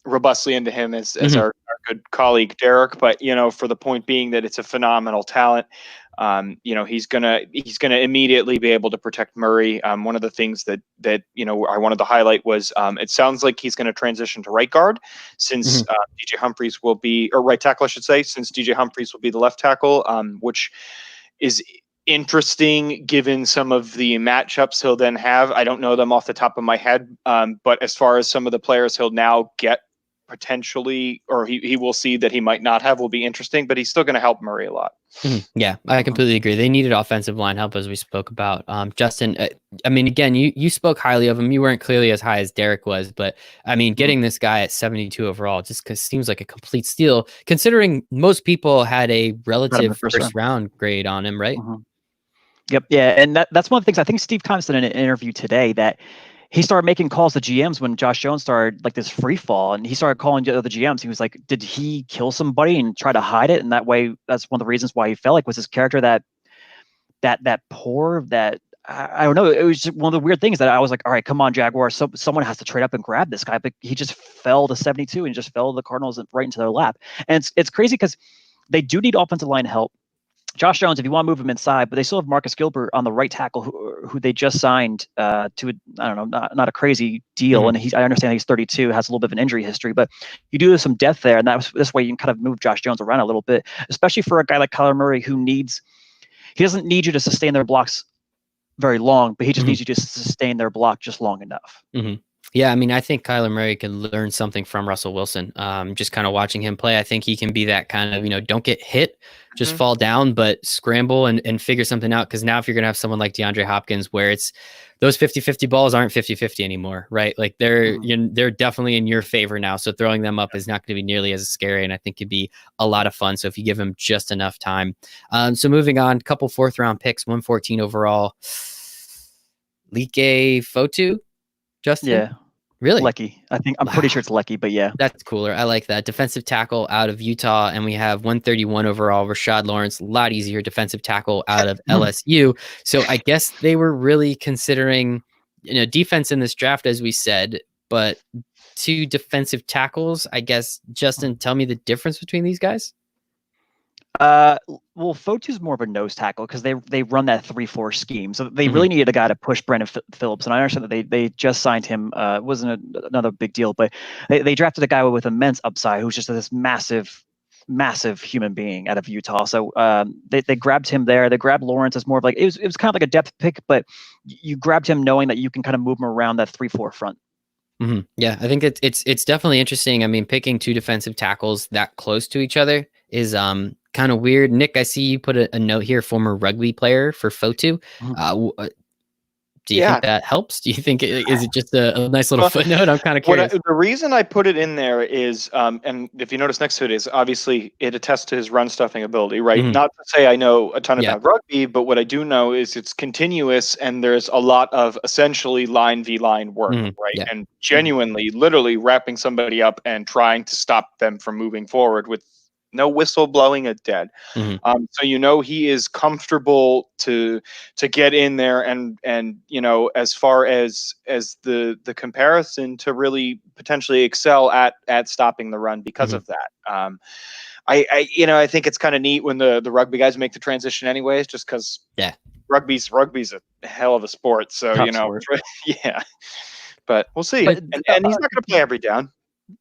C: robustly into him as our good colleague Derek, but for the point being that it's a phenomenal talent. He's gonna immediately be able to protect Murray. One of the things that I wanted to highlight was it sounds like he's going to transition to right guard since DJ Humphries will be, or right tackle I should say, since DJ Humphries will be the left tackle, which is interesting given some of the matchups he'll then have. I don't know them off the top of my head, but as far as some of the players he'll now get potentially, or he will see that he might not have, will be interesting, but he's still going to help Murray a lot.
A: Yeah, I completely agree. They needed offensive line help, as we spoke about. Justin, I mean, again, you spoke highly of him. You weren't clearly as high as Derek was, but I mean, getting this guy at 72 overall just seems like a complete steal, considering most people had a relative first round grade on him, right?
B: Yep. Yeah, and that's one of the things I think Steve Keim said in an interview today, that he started making calls to GMs when Josh Jones started like this free fall, and he started calling the other GMs. He was like, did he kill somebody and try to hide it? And that way, that's one of the reasons why he felt like was his character that poor, that I don't know. It was just one of the weird things that I was like, all right, come on, Jaguars. So someone has to trade up and grab this guy. But he just fell to 72 and just fell to the Cardinals right into their lap. And it's crazy because they do need offensive line help. Josh Jones, if you want to move him inside, but they still have Marcus Gilbert on the right tackle, who they just signed to I don't know, not a crazy deal. And I understand he's 32, has a little bit of an injury history, but you do have some depth there, and this way you can kind of move Josh Jones around a little bit, especially for a guy like Kyler Murray he doesn't need you to sustain their blocks very long, but he just needs you to sustain their block just long enough.
A: Yeah, I mean, I think Kyler Murray can learn something from Russell Wilson. Just kind of watching him play, I think he can be that kind of, don't get hit, just fall down, but scramble and figure something out. Because now if you're going to have someone like DeAndre Hopkins, where it's those 50-50 balls aren't 50-50 anymore, right? Like they're definitely in your favor now. So throwing them up is not going to be nearly as scary, and I think it'd be a lot of fun. So if you give him just enough time. So moving on, couple 4th round picks, 114 overall. Like Fotu, Justin?
B: Yeah.
A: Really?
B: Lecky. I'm pretty sure it's Lecky, but yeah.
A: That's cooler. I like that. Defensive tackle out of Utah, and we have 131 overall, Rashad Lawrence, a lot easier defensive tackle out of LSU. So I guess they were really considering, defense in this draft, as we said, but 2 defensive tackles. I guess, Justin, tell me the difference between these guys.
B: Well, Fotu's more of a nose tackle because they run that 3-4 scheme, so they really needed a guy to push Brandon Phillips. And I understand that they just signed him. It wasn't another big deal, but they drafted a guy with immense upside who's just this massive human being out of Utah. So they grabbed him there. They grabbed Lawrence as more of like it was kind of like a depth pick, but you grabbed him knowing that you can kind of move him around that 3-4 front.
A: Yeah, I think it's definitely interesting. I mean, picking 2 defensive tackles that close to each other is kind of weird. Nick, I see you put a note here, former rugby player for Fotu. Do you think that helps? Do you think is it just a nice little footnote? I'm kind of curious.
C: The reason I put it in there is, and if you notice next to it is obviously it attests to his run stuffing ability, right? Not to say I know a ton about rugby, but what I do know is it's continuous and there's a lot of essentially line v line work, right? Yeah. And genuinely, literally wrapping somebody up and trying to stop them from moving forward with no whistle blowing a dead. So he is comfortable to get in there and as far as the comparison to really potentially excel at stopping the run because of that. I think it's kind of neat when the rugby guys make the transition anyways, just because rugby's a hell of a sport. So sport. But we'll see. And he's not going to play every down.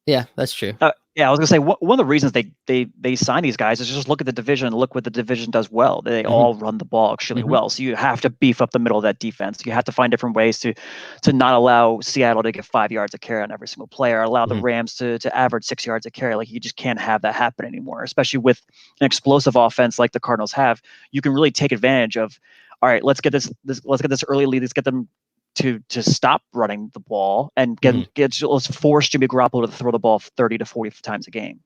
A: Yeah, that's true.
B: I was gonna say one of the reasons they sign these guys is just look at the division, look what the division does well. They all run the ball extremely well. So you have to beef up the middle of that defense. You have to find different ways to not allow Seattle to get 5 yards a carry on every single player, allow the Rams to average 6 yards a carry. Like you just can't have that happen anymore, especially with an explosive offense like the Cardinals have. You can really take advantage of, all right, let's get this early lead. Let's get them to stop running the ball and let's force Jimmy Garoppolo to throw the ball 30 to 40 times a game.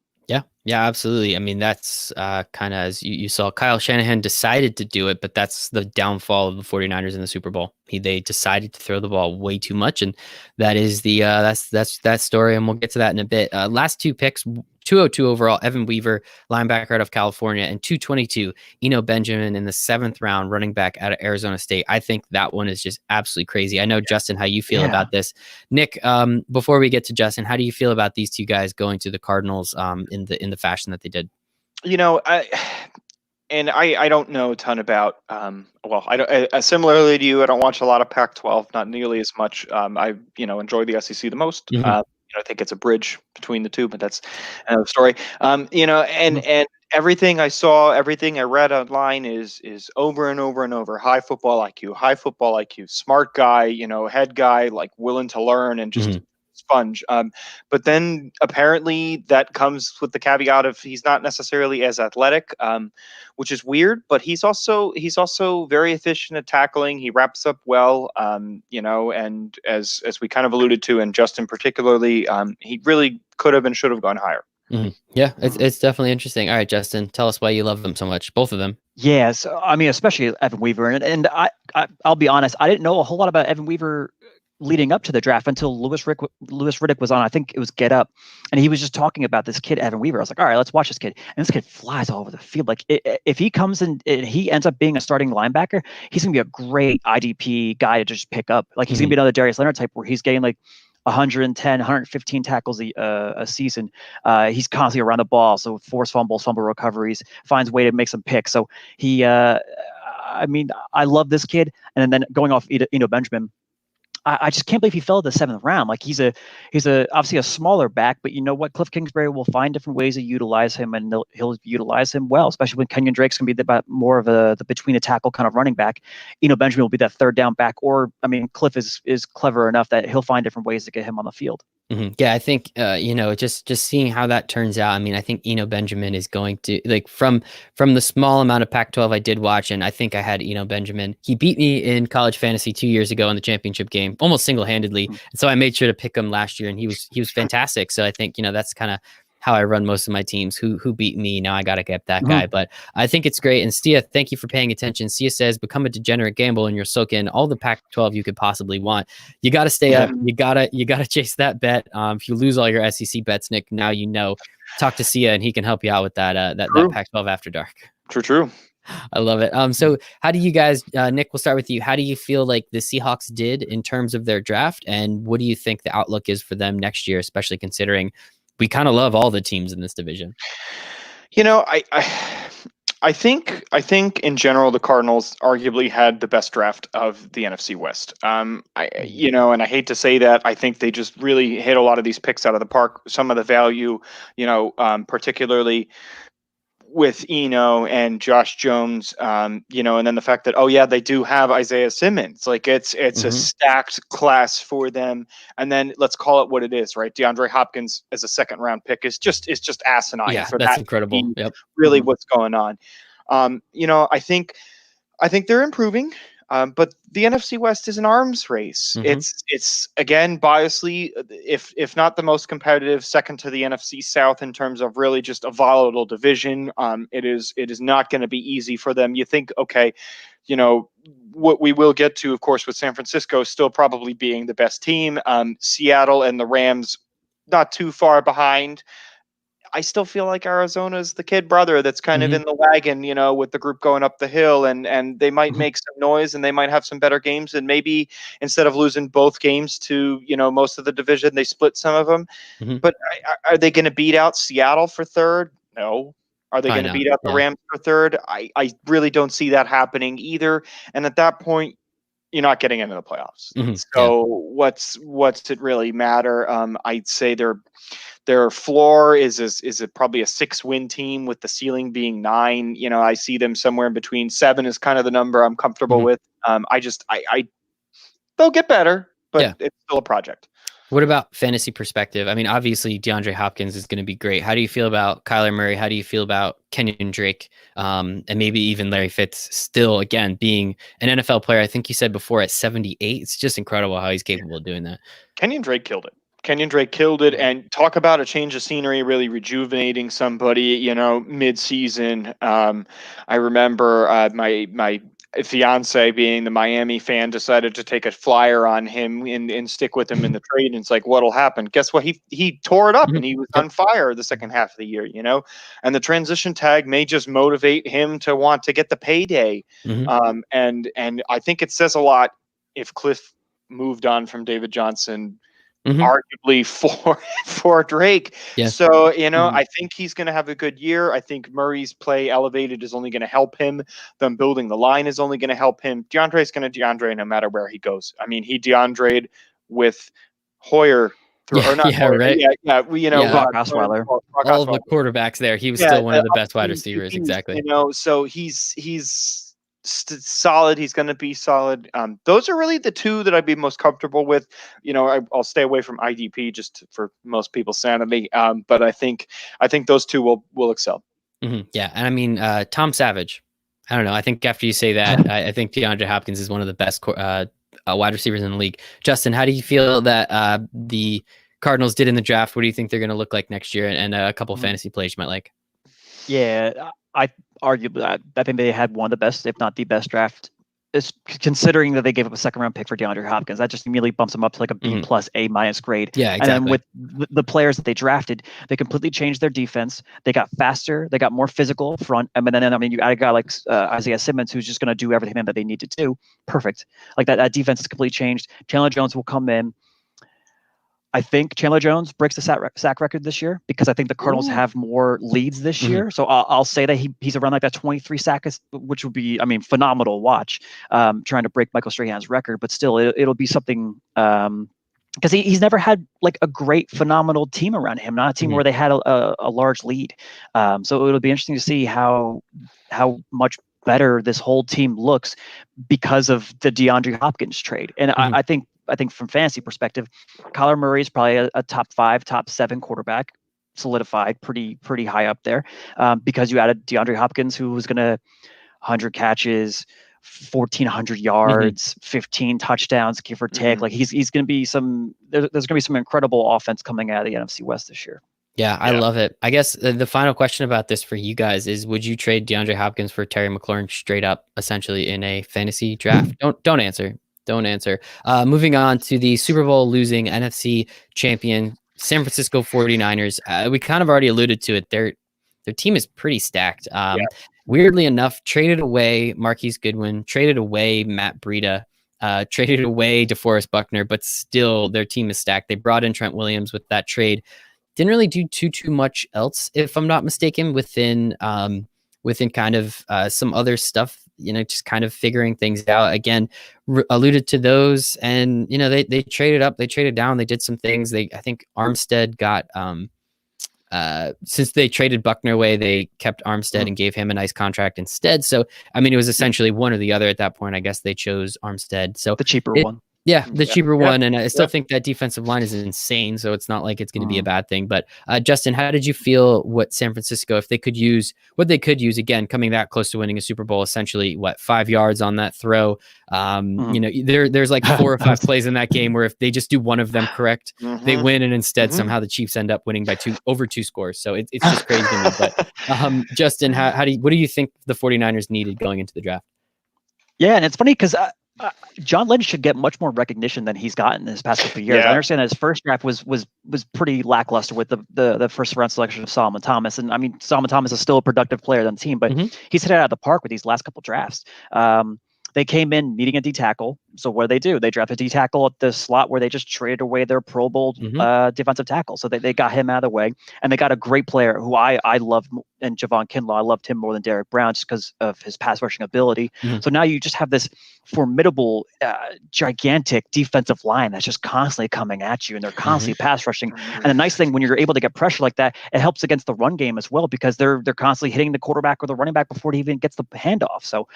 A: Yeah, absolutely. I mean, that's kind of as you saw Kyle Shanahan decided to do it, but that's the downfall of the 49ers in the Super Bowl. They decided to throw the ball way too much, and that is that's that story, and we'll get to that in a bit. Last 2 picks, 202 overall, Evan Weaver, linebacker out of California, and 222, Eno Benjamin in the 7th round, running back out of Arizona State. I think that one is just absolutely crazy. I know, Justin, how you feel about this. Nick, before we get to Justin, how do you feel about these 2 guys going to the Cardinals in the fashion that they did?
C: I don't know a ton about. Similarly to you, I don't watch a lot of Pac-12, not nearly as much. I enjoy the SEC the most. I think it's a bridge between the two, but that's another story. And everything I saw, everything I read online is over and over and over. High football IQ, smart guy, head guy, like willing to learn and just sponge. But then apparently that comes with the caveat of he's not necessarily as athletic, which is weird, but he's also very efficient at tackling. He wraps up well, and as we kind of alluded to, and Justin particularly, he really could have and should have gone higher.
A: Yeah, it's definitely interesting. All right, Justin, tell us why you love them so much, both of them.
B: Yes, I mean, especially Evan Weaver, and I'll be honest, I didn't know a whole lot about Evan Weaver leading up to the draft until Louis Riddick was on, I think it was Get Up, and he was just talking about this kid, Evan Weaver. I was like, all right, let's watch this kid. And this kid flies all over the field. Like if he comes in and he ends up being a starting linebacker, he's going to be a great IDP guy to just pick up. Like he's going to be another Darius Leonard type where he's getting like 110, 115 tackles a season. He's constantly around the ball. So forced fumbles, fumble recoveries, finds a way to make some picks. So he, I love this kid. And then going off Eno Benjamin, I just can't believe he fell to the 7th round. Like he's obviously a smaller back, but you know what? Cliff Kingsbury will find different ways to utilize him, and he'll utilize him well, especially when Kenyon Drake's going to be more of the between the tackle kind of running back. Eno Benjamin will be that 3rd down back, Cliff is clever enough that he'll find different ways to get him on the field.
A: Yeah, I think just seeing how that turns out. I mean, I think Eno Benjamin is going to, like, from the small amount of Pac-12 I did watch, and I think I had Eno Benjamin. He beat me in college fantasy 2 years ago in the championship game, almost single-handedly. And so I made sure to pick him last year, and he was fantastic. So I think that's kind of how I run most of my teams. Who beat me? Now I got to get that guy. But I think it's great. And Stia, thank you for paying attention. Stia says, become a degenerate gamble and you'll soak in all the Pac-12 you could possibly want. You got to stay up. You gotta chase that bet. If you lose all your SEC bets, Nick, now you know. Talk to Sia and he can help you out with that Pac-12 After Dark.
C: True.
A: I love it. So how do you guys, Nick, we'll start with you. How do you feel like the Seahawks did in terms of their draft? And what do you think the outlook is for them next year, especially considering we kind of love all the teams in this division?
C: I think in general, the Cardinals arguably had the best draft of the NFC West. And I hate to say that, I think they just really hit a lot of these picks out of the park. Some of the value, particularly with Eno and Josh Jones, and then the fact that, they do have Isaiah Simmons. Like it's a stacked class for them. And then let's call it what it is, right? DeAndre Hopkins as a second round pick is just asinine.
A: Yeah,
C: for
A: that's
C: that
A: incredible. Yep.
C: Really what's going on. I think they're improving. But the NFC West is an arms race. It's again biasly, if not the most competitive, second to the NFC South in terms of really just a volatile division. It is not going to be easy for them. You think, okay, what we will get to, of course, with San Francisco still probably being the best team. Seattle and the Rams not too far behind. I still feel like Arizona is the kid brother that's kind of in the wagon, with the group going up the hill, and they might make some noise and they might have some better games. And maybe instead of losing both games to, most of the division, they split some of them. But are they going to beat out Seattle for third? No. Are they going to beat out the Rams for third? I really don't see that happening either. And at that point, you're not getting into the playoffs. So what's it really matter? I'd say their floor is probably a 6-win team with the ceiling being 9. I see them somewhere in between. 7 is kind of the number I'm comfortable with. They'll get better, but it's still a project.
A: What about fantasy perspective? I mean, obviously DeAndre Hopkins is going to be great. How do you feel about Kyler Murray? How do you feel about Kenyon Drake? And maybe even Larry Fitz still, again, being an NFL player. I think you said before at 78. It's just incredible how he's capable of doing that.
C: Kenyon Drake killed it. And talk about a change of scenery, really rejuvenating somebody, mid-season. I remember my fiance, being the Miami fan, decided to take a flyer on him and stick with him in the trade. And it's like, what'll happen? Guess what? He tore it up and he was on fire the second half of the year, and the transition tag may just motivate him to want to get the payday. And I think it says a lot if Cliff moved on from David Johnson, arguably for Drake. So, I think he's going to have a good year. I think Murray's play elevated is only going to help him. Them building the line is only going to help him. DeAndre's going to DeAndre no matter where he goes. I mean, he DeAndre'd with Hoyer.
A: Brock
B: Osweiler.
A: All of the quarterbacks there. He was still one of the best wide receivers. Exactly.
C: So he's solid. He's going to be solid. Those are really the two that I'd be most comfortable with. I'll stay away from IDP just for most people's sanity. But I think those two will excel.
A: Yeah, and I mean Tom Savage. I don't know. I think after you say that, I think DeAndre Hopkins is one of the best wide receivers in the league. Justin, how do you feel that the Cardinals did in the draft? What do you think they're going to look like next year? And a couple of fantasy plays you might like.
B: Yeah, I think they had one of the best, if not the best draft. It's considering that they gave up a second-round pick for DeAndre Hopkins. That just immediately bumps them up to like a B+, A- grade.
A: Yeah, exactly.
B: And then with the players that they drafted, they completely changed their defense. They got faster. They got more physical front. And then, you got a guy like Isaiah Simmons who's just going to do everything that they need to do. Perfect. Like that defense is completely changed. Chandler Jones will come in. I think Chandler Jones breaks the sack record this year because I think the Cardinals have more leads this year. So I'll say that he's around like that 23 sacks, which would be, phenomenal watch, trying to break Michael Strahan's record. But still, it'll be something because he's never had like a great, phenomenal team around him, not a team where they had a large lead. So it'll be interesting to see how much better this whole team looks because of the DeAndre Hopkins trade. And I think from fantasy perspective, Kyler Murray is probably a top 5, top 7 quarterback, solidified pretty high up there, because you added DeAndre Hopkins, who was going to 100 catches, 1,400 yards, 15 touchdowns, give or take. Like he's going to be there's going to be some incredible offense coming out of the NFC West this year.
A: Yeah, I love it. I guess the final question about this for you guys is: would you trade DeAndre Hopkins for Terry McLaurin straight up, essentially in a fantasy draft? Don't answer. Don't answer. Moving on to the Super Bowl losing NFC champion San Francisco 49ers. We kind of already alluded to it. Their team is pretty stacked. Weirdly enough, traded away Marquise Goodwin, traded away Matt Breida, traded away DeForest Buckner, but still their team is stacked. They brought in Trent Williams with that trade. Didn't really do too much else, if I'm not mistaken, within kind of some other stuff, just kind of figuring things out. Again, alluded to those, and they traded up, they traded down, they did some things. I think Armstead got since they traded Buckner away, they kept Armstead and gave him a nice contract instead. So I mean, it was essentially one or the other at that point. I guess they chose Armstead, so
B: the cheaper one.
A: Yeah, the cheaper one, and I still think that defensive line is insane, so it's not like it's going to be a bad thing. But Justin, how did you feel what San Francisco, if they could use, what they could use, again, coming that close to winning a Super Bowl, essentially, 5 yards on that throw? There's like 4 or 5 plays in that game where if they just do one of them correct, they win, and instead somehow the Chiefs end up winning by over 2 scores. So it's just crazy to me. But Justin, what do you think the 49ers needed going into the draft?
B: Yeah, and it's funny because John Lynch should get much more recognition than he's gotten in his past couple of years. I understand that his first draft was pretty lackluster with the first round selection of Solomon Thomas, and I mean Solomon Thomas is still a productive player on the team, but he's hit it out of the park with these last couple drafts. They came in needing a D tackle. So what do? They drafted a D tackle at the slot where they just traded away their Pro Bowl defensive tackle. So they got him out of the way, and they got a great player who I love, and Javon Kinlaw. I loved him more than Derrick Brown just because of his pass rushing ability. So now you just have this formidable, gigantic defensive line that's just constantly coming at you, and they're constantly pass rushing. And the nice thing when you're able to get pressure like that, it helps against the run game as well because they're constantly hitting the quarterback or the running back before he even gets the handoff. So.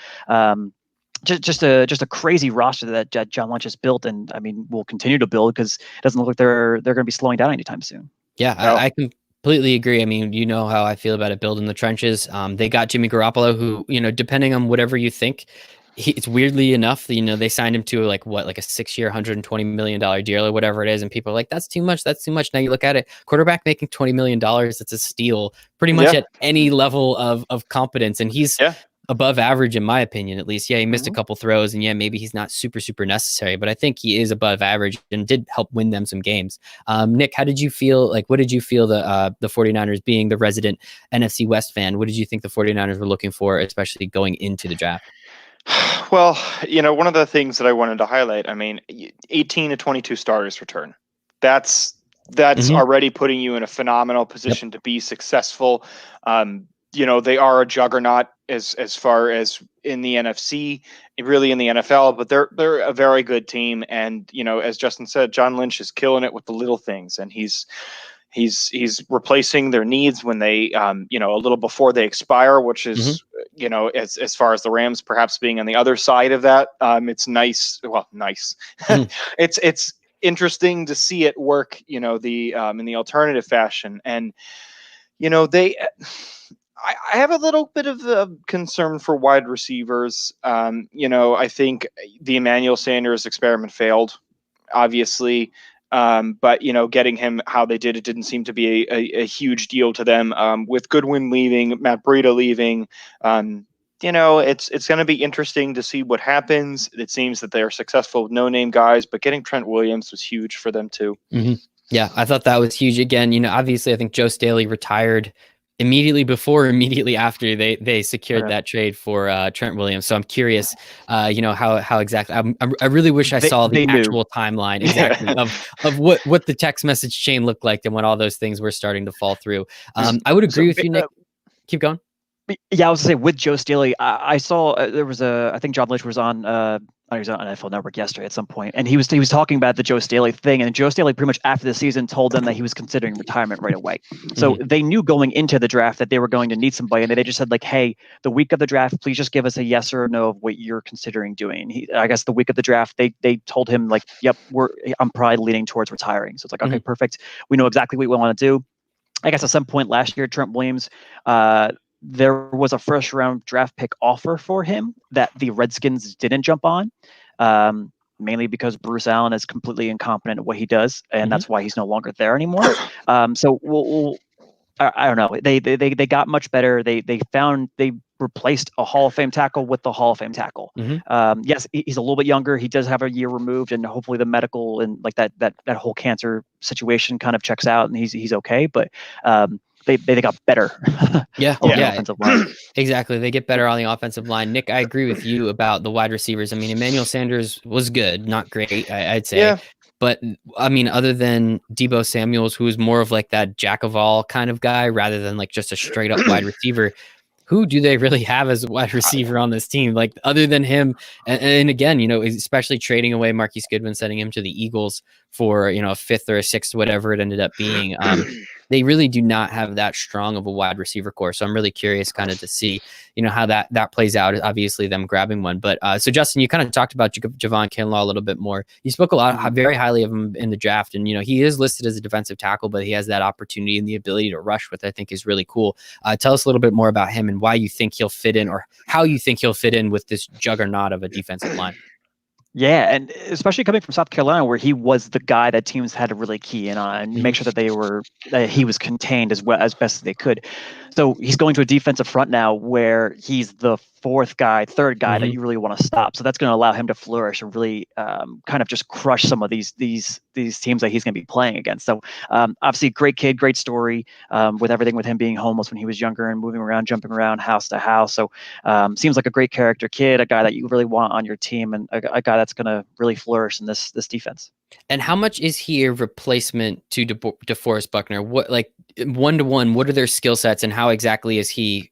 B: Just a crazy roster that John Lynch has built, and I mean will continue to build because it doesn't look like they're going to be slowing down anytime soon.
A: Yeah, I completely agree. I mean, you know how I feel about it, building the trenches. They got Jimmy Garoppolo, who depending on whatever you think, it's weirdly enough, they signed him to like a 6-year, $120 million deal or whatever it is, and people are like, that's too much. Now you look at it, quarterback making $20 million, that's a steal, pretty much at any level of competence, and he's. Above average in my opinion, at least. Yeah, he missed a couple throws, and maybe he's not super necessary, but I think he is above average and did help win them some games. Nick, how did you feel? What did you feel the 49ers, being the resident NFC West fan, what did you think the 49ers were looking for, especially going into the draft?
C: Well, one of the things that I wanted to highlight, I mean, 18 to 22 starters return. That's already putting you in a phenomenal position to be successful. They are a juggernaut as far as in the NFC, really in the NFL, but they're a very good team. And, as Justin said, John Lynch is killing it with the little things, and he's replacing their needs when they, a little before they expire, which is, as far as the Rams perhaps being on the other side of that, it's nice. Well, nice. It's interesting to see it work, in the alternative fashion. And, I have a little bit of a concern for wide receivers. I think the Emmanuel Sanders experiment failed, obviously. But, getting him how they did, it didn't seem to be a huge deal to them. With Goodwin leaving, Matt Breida leaving, it's going to be interesting to see what happens. It seems that they're successful with no-name guys, but getting Trent Williams was huge for them too.
A: Yeah, I thought that was huge. Again, obviously I think Joe Staley retired immediately after they secured that trade for Trent Williams. So I'm curious, how exactly. I really wish I saw the actual timeline exactly of what the text message chain looked like and when all those things were starting to fall through. I would agree with you, Nick. Keep going.
B: Yeah, I was gonna say with Joe Staley, I saw there was I think John Lynch was on. He was on NFL Network yesterday at some point, and he was talking about the Joe Staley thing, and Joe Staley pretty much after the season told them that he was considering retirement right away. So they knew going into the draft that they were going to need somebody, and they just said like, "Hey, the week of the draft, please just give us a yes or no of what you're considering doing." And I guess the week of the draft, they told him like, "Yep, I'm probably leaning towards retiring." So it's like, okay, perfect. We know exactly what we want to do. I guess at some point last year, Trent Williams, there was a first round draft pick offer for him that the Redskins didn't jump on, mainly because Bruce Allen is completely incompetent at what he does, and that's why he's no longer there anymore. So I don't know. They got much better. They replaced a Hall of Fame tackle with the Hall of Fame tackle. Yes, he's a little bit younger. He does have a year removed, and hopefully the medical and like that whole cancer situation kind of checks out, and he's okay. But they got better.
A: Yeah,
B: on the offensive line.
A: Exactly. They get better on the offensive line. Nick, I agree with you about the wide receivers. I mean, Emmanuel Sanders was good, not great, I'd say.
C: Yeah.
A: But I mean, other than Deebo Samuels, who is more of like that jack of all kind of guy rather than like just a straight up wide receiver, who do they really have as a wide receiver on this team? Like other than him, and again, you know, especially trading away Marquise Goodwin, sending him to the Eagles for, you know, a fifth or a sixth, whatever it ended up being. They really do not have that strong of a wide receiver core. So I'm really curious kind of to see, you know, how that plays out. Obviously them grabbing one. But so Justin, you kind of talked about Javon Kinlaw a little bit more. You spoke a lot, very highly of him in the draft. And, you know, he is listed as a defensive tackle, but he has that opportunity and the ability to rush, which I think is really cool. Tell us a little bit more about him and why you think he'll fit in, or how you think he'll fit in with this juggernaut of a defensive line.
B: Yeah, and especially coming from South Carolina, where he was the guy that teams had to really key in on and make sure that he was contained as well as best as they could. So he's going to a defensive front now where he's the third guy that you really want to stop. So that's going to allow him to flourish and really kind of just crush some of these teams that he's going to be playing against. So obviously, great kid, great story with everything with him being homeless when he was younger and moving around, jumping around house to house. So seems like a great character kid, a guy that you really want on your team, and a guy that's going to really flourish in this defense.
A: And how much is he a replacement to DeForest Buckner? What, like 1-to-1, what are their skill sets and how exactly is he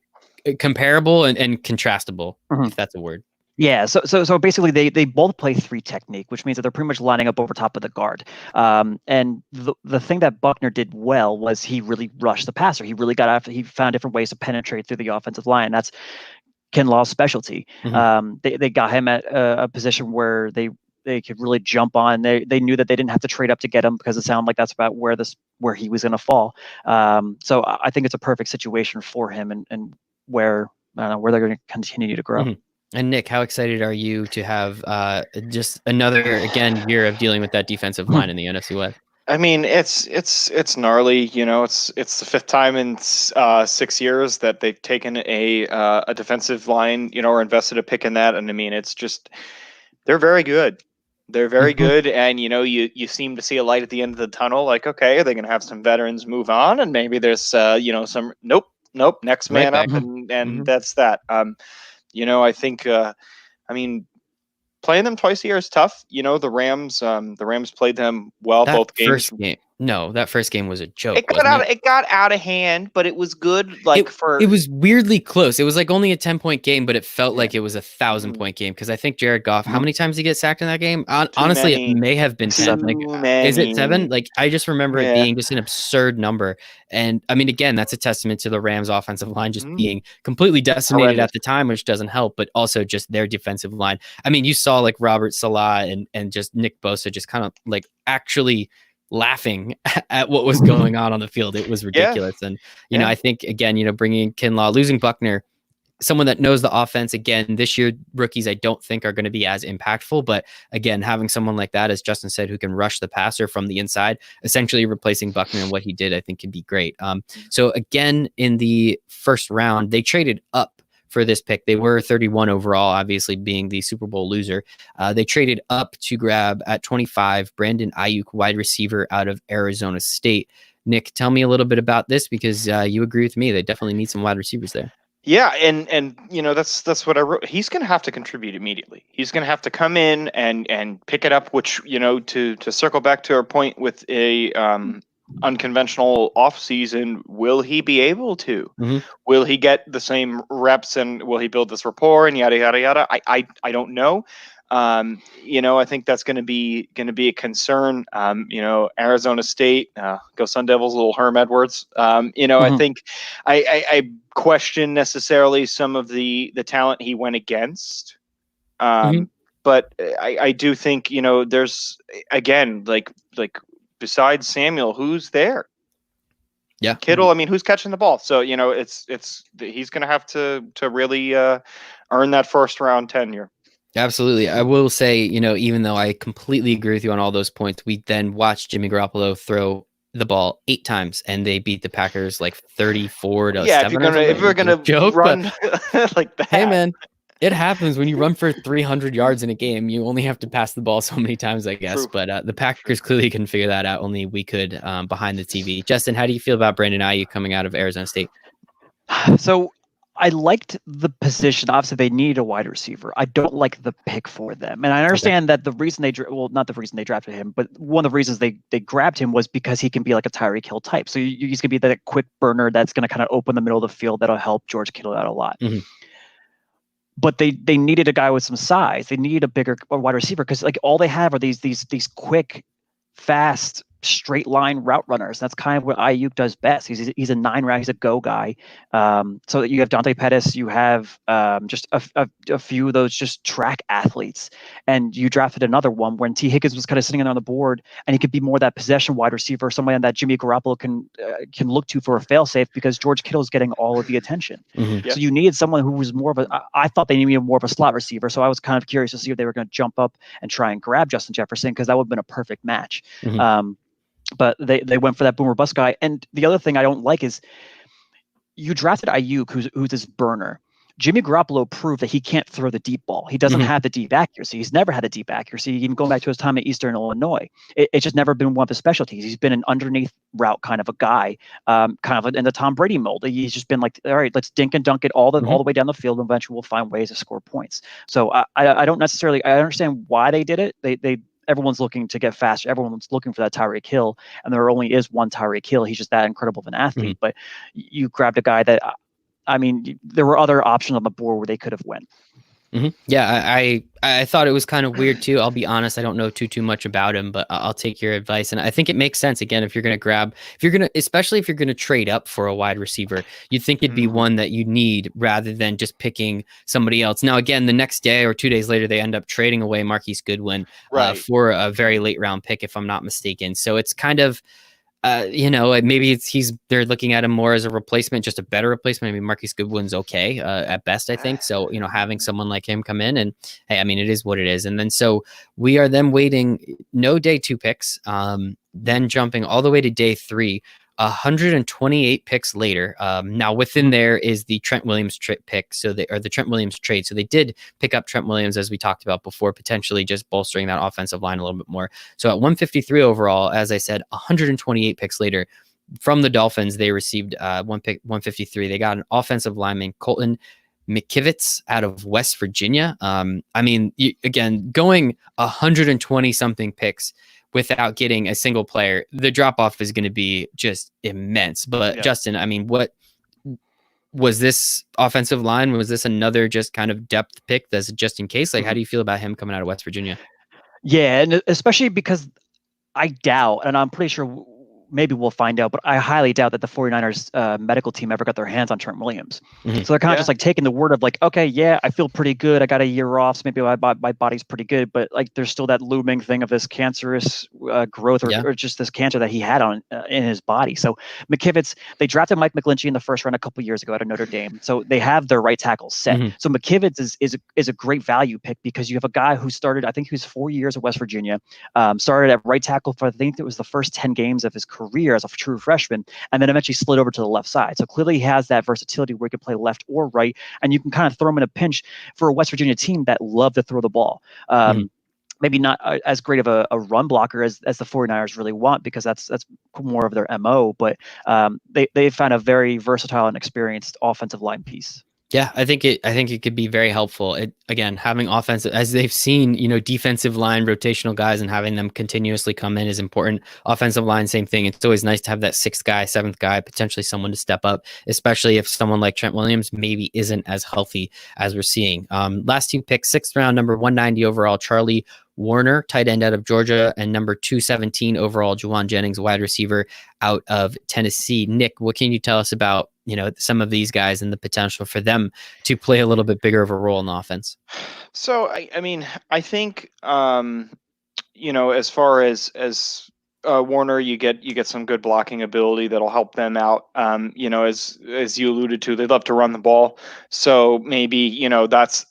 A: comparable and contrastable, if that's a word?
B: Yeah, so basically they both play 3 technique, which means that they're pretty much lining up over top of the guard. And the thing that Buckner did well was he really rushed the passer. He really got after. He found different ways to penetrate through the offensive line. That's Kinlaw's specialty. They got him at a position where they could really jump on. They knew that they didn't have to trade up to get him because it sounded like that's about where he was going to fall. So I think it's a perfect situation for him and where they're going to continue to grow.
A: And Nick, how excited are you to have just another year of dealing with that defensive line in the NFC West?
C: I mean, it's gnarly. You know, it's the 5th time in 6 years that they've taken a defensive line, you know, or invested a pick in that. And I mean, it's just they're very good. They're very good, and you know, you seem to see a light at the end of the tunnel. Like, okay, are they going to have some veterans move on, and maybe there's you know, some nope, next man up, and that's that. You know, I think I mean, playing them twice a year is tough. You know, the Rams played them well both games.
A: That first game was a joke.
C: It got out of hand, but it was good. It
A: was weirdly close. It was like only a 10-point game, but it felt like it was a 1,000-point game because I think Jared Goff. How many times did he get sacked in that game? Honestly, it may have been 10. Like, is it 7? Like, I just remember it being just an absurd number. And I mean, again, that's a testament to the Rams' offensive line just being completely decimated at the time, which doesn't help, but also just their defensive line. I mean, you saw like Robert Salah and just Nick Bosa just kind of like actually laughing at what was going on the field. It was ridiculous. And, you know, I think, again, you know, bringing in Kinlaw, losing Buckner, someone that knows the offense, again, this year, rookies I don't think are going to be as impactful. But again, having someone like that, as Justin said, who can rush the passer from the inside, essentially replacing Buckner and what he did, I think can be great. So again, in the first round, they traded up for this pick. They were 31 overall, obviously being the Super Bowl loser. They traded up to grab at 25 Brandon Ayuk, wide receiver out of Arizona State. Nick, tell me a little bit about this because you agree with me. They definitely need some wide receivers there.
C: Yeah, and you know, that's what I wrote. He's going to have to contribute immediately. He's going to have to come in and pick it up, which, you know, to circle back to our point with a unconventional offseason, will he be able to? Will he get the same reps and will he build this rapport and yada yada yada? I don't know. You know, I think that's going to be a concern. You know, Arizona State, go Sun Devils, little Herm Edwards. You know, I think I question necessarily some of the talent he went against. But I do think, you know, there's, again, like besides Samuel, who's there?
A: Yeah,
C: Kittle. I mean, who's catching the ball? So, you know, it's he's going to have to really earn that first round tenure.
A: Absolutely. I will say, you know, even though I completely agree with you on all those points, we then watched Jimmy Garoppolo throw the ball 8 times, and they beat the Packers like 34-7.
C: Yeah, if you're gonna
A: joke,
C: run like that.
A: Hey man, it happens when you run for 300 yards in a game. You only have to pass the ball so many times, I guess.
C: True.
A: But the Packers clearly couldn't figure that out. Only we could behind the TV. Justin, how do you feel about Brandon Ayuk coming out of Arizona State?
B: So I liked the position. Obviously, they need a wide receiver. I don't like the pick for them. And I understand that the reason not the reason they drafted him, but one of the reasons they grabbed him was because he can be like a Tyreek Hill type. So he's going to be that quick burner that's going to kind of open the middle of the field that'll help George Kittle out a lot.
A: Mm-hmm.
B: But they needed a guy with some size. They need a bigger wide receiver because like all they have are these quick, fast, straight line route runners. That's kind of what Ayuk does best. He's a 9 route. He's a go guy. So you have Dante Pettis. You have just a few of those just track athletes. And you drafted another one when T. Higgins was kind of sitting on the board, and he could be more that possession wide receiver, somebody that Jimmy Garoppolo can look to for a failsafe because George Kittle is getting all of the attention.
A: Mm-hmm.
B: So you needed someone who was more of a. I thought they needed more of a slot receiver. So I was kind of curious to see if they were going to jump up and try and grab Justin Jefferson because that would have been a perfect match.
A: Mm-hmm.
B: But they went for that boomer bust guy. And the other thing I don't like is you drafted Ayuk, who's this burner. Jimmy Garoppolo proved that he can't throw the deep ball. He doesn't have the deep accuracy. He's never had the deep accuracy, even going back to his time at Eastern Illinois. It's just never been one of his specialties. He's been an underneath route kind of a guy, kind of in the Tom Brady mold. He's just been like, all right, let's dink and dunk it all the way down the field, and eventually we'll find ways to score points. So I don't necessarily, I understand why they did it. Everyone's looking to get faster. Everyone's looking for that Tyreek Hill, and there only is one Tyreek Hill. He's just that incredible of an athlete. But you grabbed a guy that, I mean, there were other options on the board where they could have went.
A: Mm-hmm. Yeah, I thought it was kind of weird too. I'll be honest, I don't know too much about him, but I'll take your advice. And I think it makes sense. Again, especially if you're gonna trade up for a wide receiver, you'd think it'd be one that you need rather than just picking somebody else. Now, again, the next day or 2 days later, they end up trading away Marquise Goodwin for a very late round pick, if I'm not mistaken. So it's kind of. Maybe they're looking at him more as a replacement, just a better replacement. I mean, Marquise Goodwin's okay at best, I think. So, having someone like him come in, and hey, I mean, it is what it is. And then so we are then waiting no day 2 picks, then jumping all the way to day 3, 128 picks later. Now within there is the Trent Williams pick. The Trent Williams trade. So they did pick up Trent Williams, as we talked about before, potentially just bolstering that offensive line a little bit more. So at 153 overall, as I said, 128 picks later from the Dolphins, they received one pick, 153. They got an offensive lineman, Colton McKivitz out of West Virginia. I mean, again, going 120 something picks without getting a single player, the drop off is going to be just immense. But Justin, I mean, what was this offensive line? Was this another just kind of depth pick that's just in case? Like, how do you feel about him coming out of West Virginia?
B: Yeah, and especially because I doubt, and I'm pretty sure maybe we'll find out, but I highly doubt that the 49ers medical team ever got their hands on Trent Williams. So they're kind of just like taking the word of like, okay, yeah, I feel pretty good. I got a year off, so maybe my body's pretty good. But like, there's still that looming thing of this cancerous growth or just this cancer that he had on in his body. So McKivitz, they drafted Mike McGlinchey in the first round a couple years ago out of Notre Dame. So they have their right tackle set. So McKivitz is a great value pick because you have a guy who started, I think he was 4 years at West Virginia, started at right tackle for I think it was the first 10 games of his career as a true freshman, and then eventually slid over to the left side. So clearly he has that versatility where he can play left or right, and you can kind of throw him in a pinch for a West Virginia team that love to throw the ball. Maybe not as great of a run blocker as the 49ers really want, because that's more of their MO, but they found a very versatile and experienced offensive line piece.
A: Yeah, I think it could be very helpful. Again, having offensive, as they've seen, defensive line rotational guys and having them continuously come in is important. Offensive line, same thing. It's always nice to have that 6th guy, 7th guy, potentially someone to step up, especially if someone like Trent Williams maybe isn't as healthy as we're seeing. Last 2 picks, 6th round, number 190 overall, Charlie Warner, tight end out of Georgia, and number 217 overall, Juwan Jennings, wide receiver out of Tennessee. Nick, what can you tell us about some of these guys and the potential for them to play a little bit bigger of a role in the offense?
C: So I mean, I think as far as Warner, you get some good blocking ability that'll help them out. As you alluded to, they love to run the ball, so maybe that's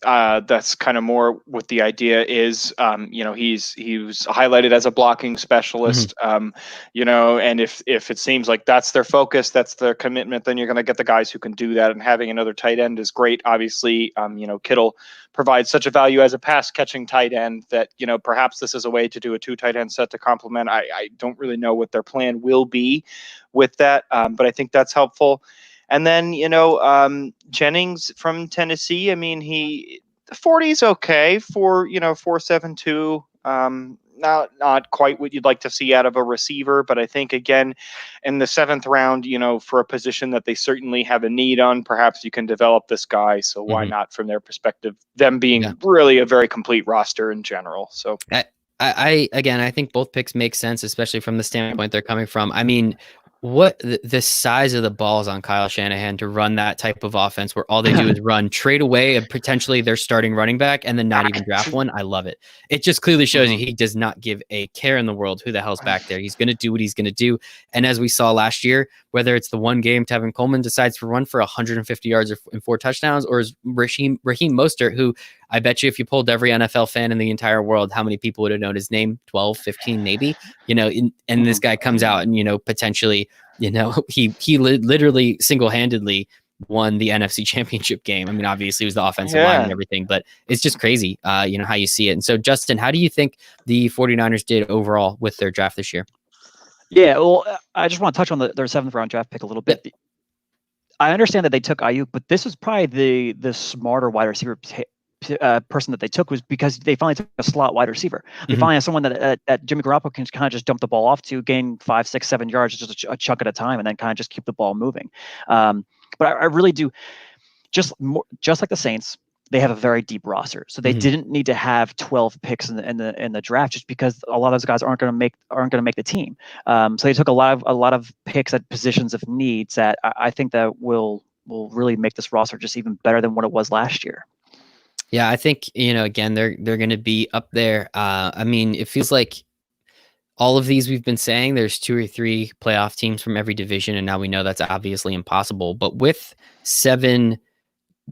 C: kind of more what the idea is. He was highlighted as a blocking specialist. And if it seems like that's their focus, that's their commitment, then you're going to get the guys who can do that. And having another tight end is great. Obviously, Kittle provides such a value as a pass catching tight end that perhaps this is a way to do a 2 tight end set to complement. I don't really know what their plan will be with that, but I think that's helpful. And then Jennings from Tennessee. I mean, the 40 is okay for 4.72. Not quite what you'd like to see out of a receiver, but I think again in the 7th round, for a position that they certainly have a need on, perhaps you can develop this guy. So why not, from their perspective, them being really a very complete roster in general. So
A: I think both picks make sense, especially from the standpoint they're coming from. I mean, what the size of the balls on Kyle Shanahan to run that type of offense where all they do is run, trade away and potentially their starting running back and then not even draft one. I love it. It just clearly shows you he does not give a care in the world who the hell's back there. He's going to do what he's going to do. And as we saw last year, whether it's the one game Tevin Coleman decides to run for 150 yards and 4 touchdowns, or is Raheem Mostert, who I bet you if you pulled every NFL fan in the entire world, how many people would have known his name? 12, 15, maybe, and this guy comes out and, potentially, he literally single-handedly won the NFC Championship game. I mean, obviously it was the offensive line and everything, but it's just crazy, how you see it. And so, Justin, how do you think the 49ers did overall with their draft this year?
B: Yeah, well, I just want to touch on their 7th round draft pick a little bit. Yeah. I understand that they took Ayuk, but this was probably the smarter wide receiver person that they took, was because they finally took a slot wide receiver. They finally have someone that Jimmy Garoppolo can kind of just dump the ball off to, gain 5, 6, 7 yards, just a chunk at a time, and then kind of just keep the ball moving. But I really do, just like the Saints, they have a very deep roster, so they didn't need to have 12 picks in the draft, just because a lot of those guys aren't going to make the team. So they took a lot of picks at positions of needs that I think that will really make this roster just even better than what it was last year.
A: Yeah, I think, again, they're going to be up there. I mean, it feels like all of these we've been saying, there's 2 or 3 playoff teams from every division, and now we know that's obviously impossible. But with 7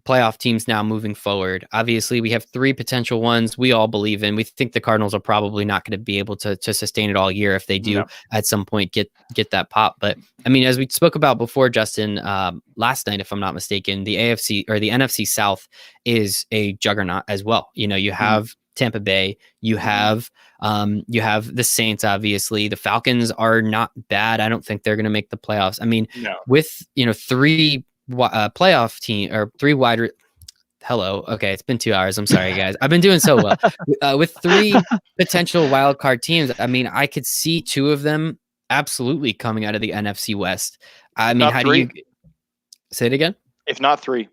A: playoff teams now moving forward, obviously we have 3 potential ones we all believe in. We think the Cardinals are probably not going to be able to sustain it all year. If they do at some point get that pop. But I mean, as we spoke about before, Justin, last night, if I'm not mistaken, the AFC or the NFC South is a juggernaut as well. You have Tampa Bay, you have the Saints. Obviously the Falcons are not bad. I don't think they're going to make the playoffs. I mean, with 3 playoff team or 3 wide. Hello. Okay. It's been 2 hours. I'm sorry, guys. I've been doing so well with 3 potential wild card teams. I mean, I could see 2 of them absolutely coming out of the NFC West. I mean, how do you say it again?
C: If not 3,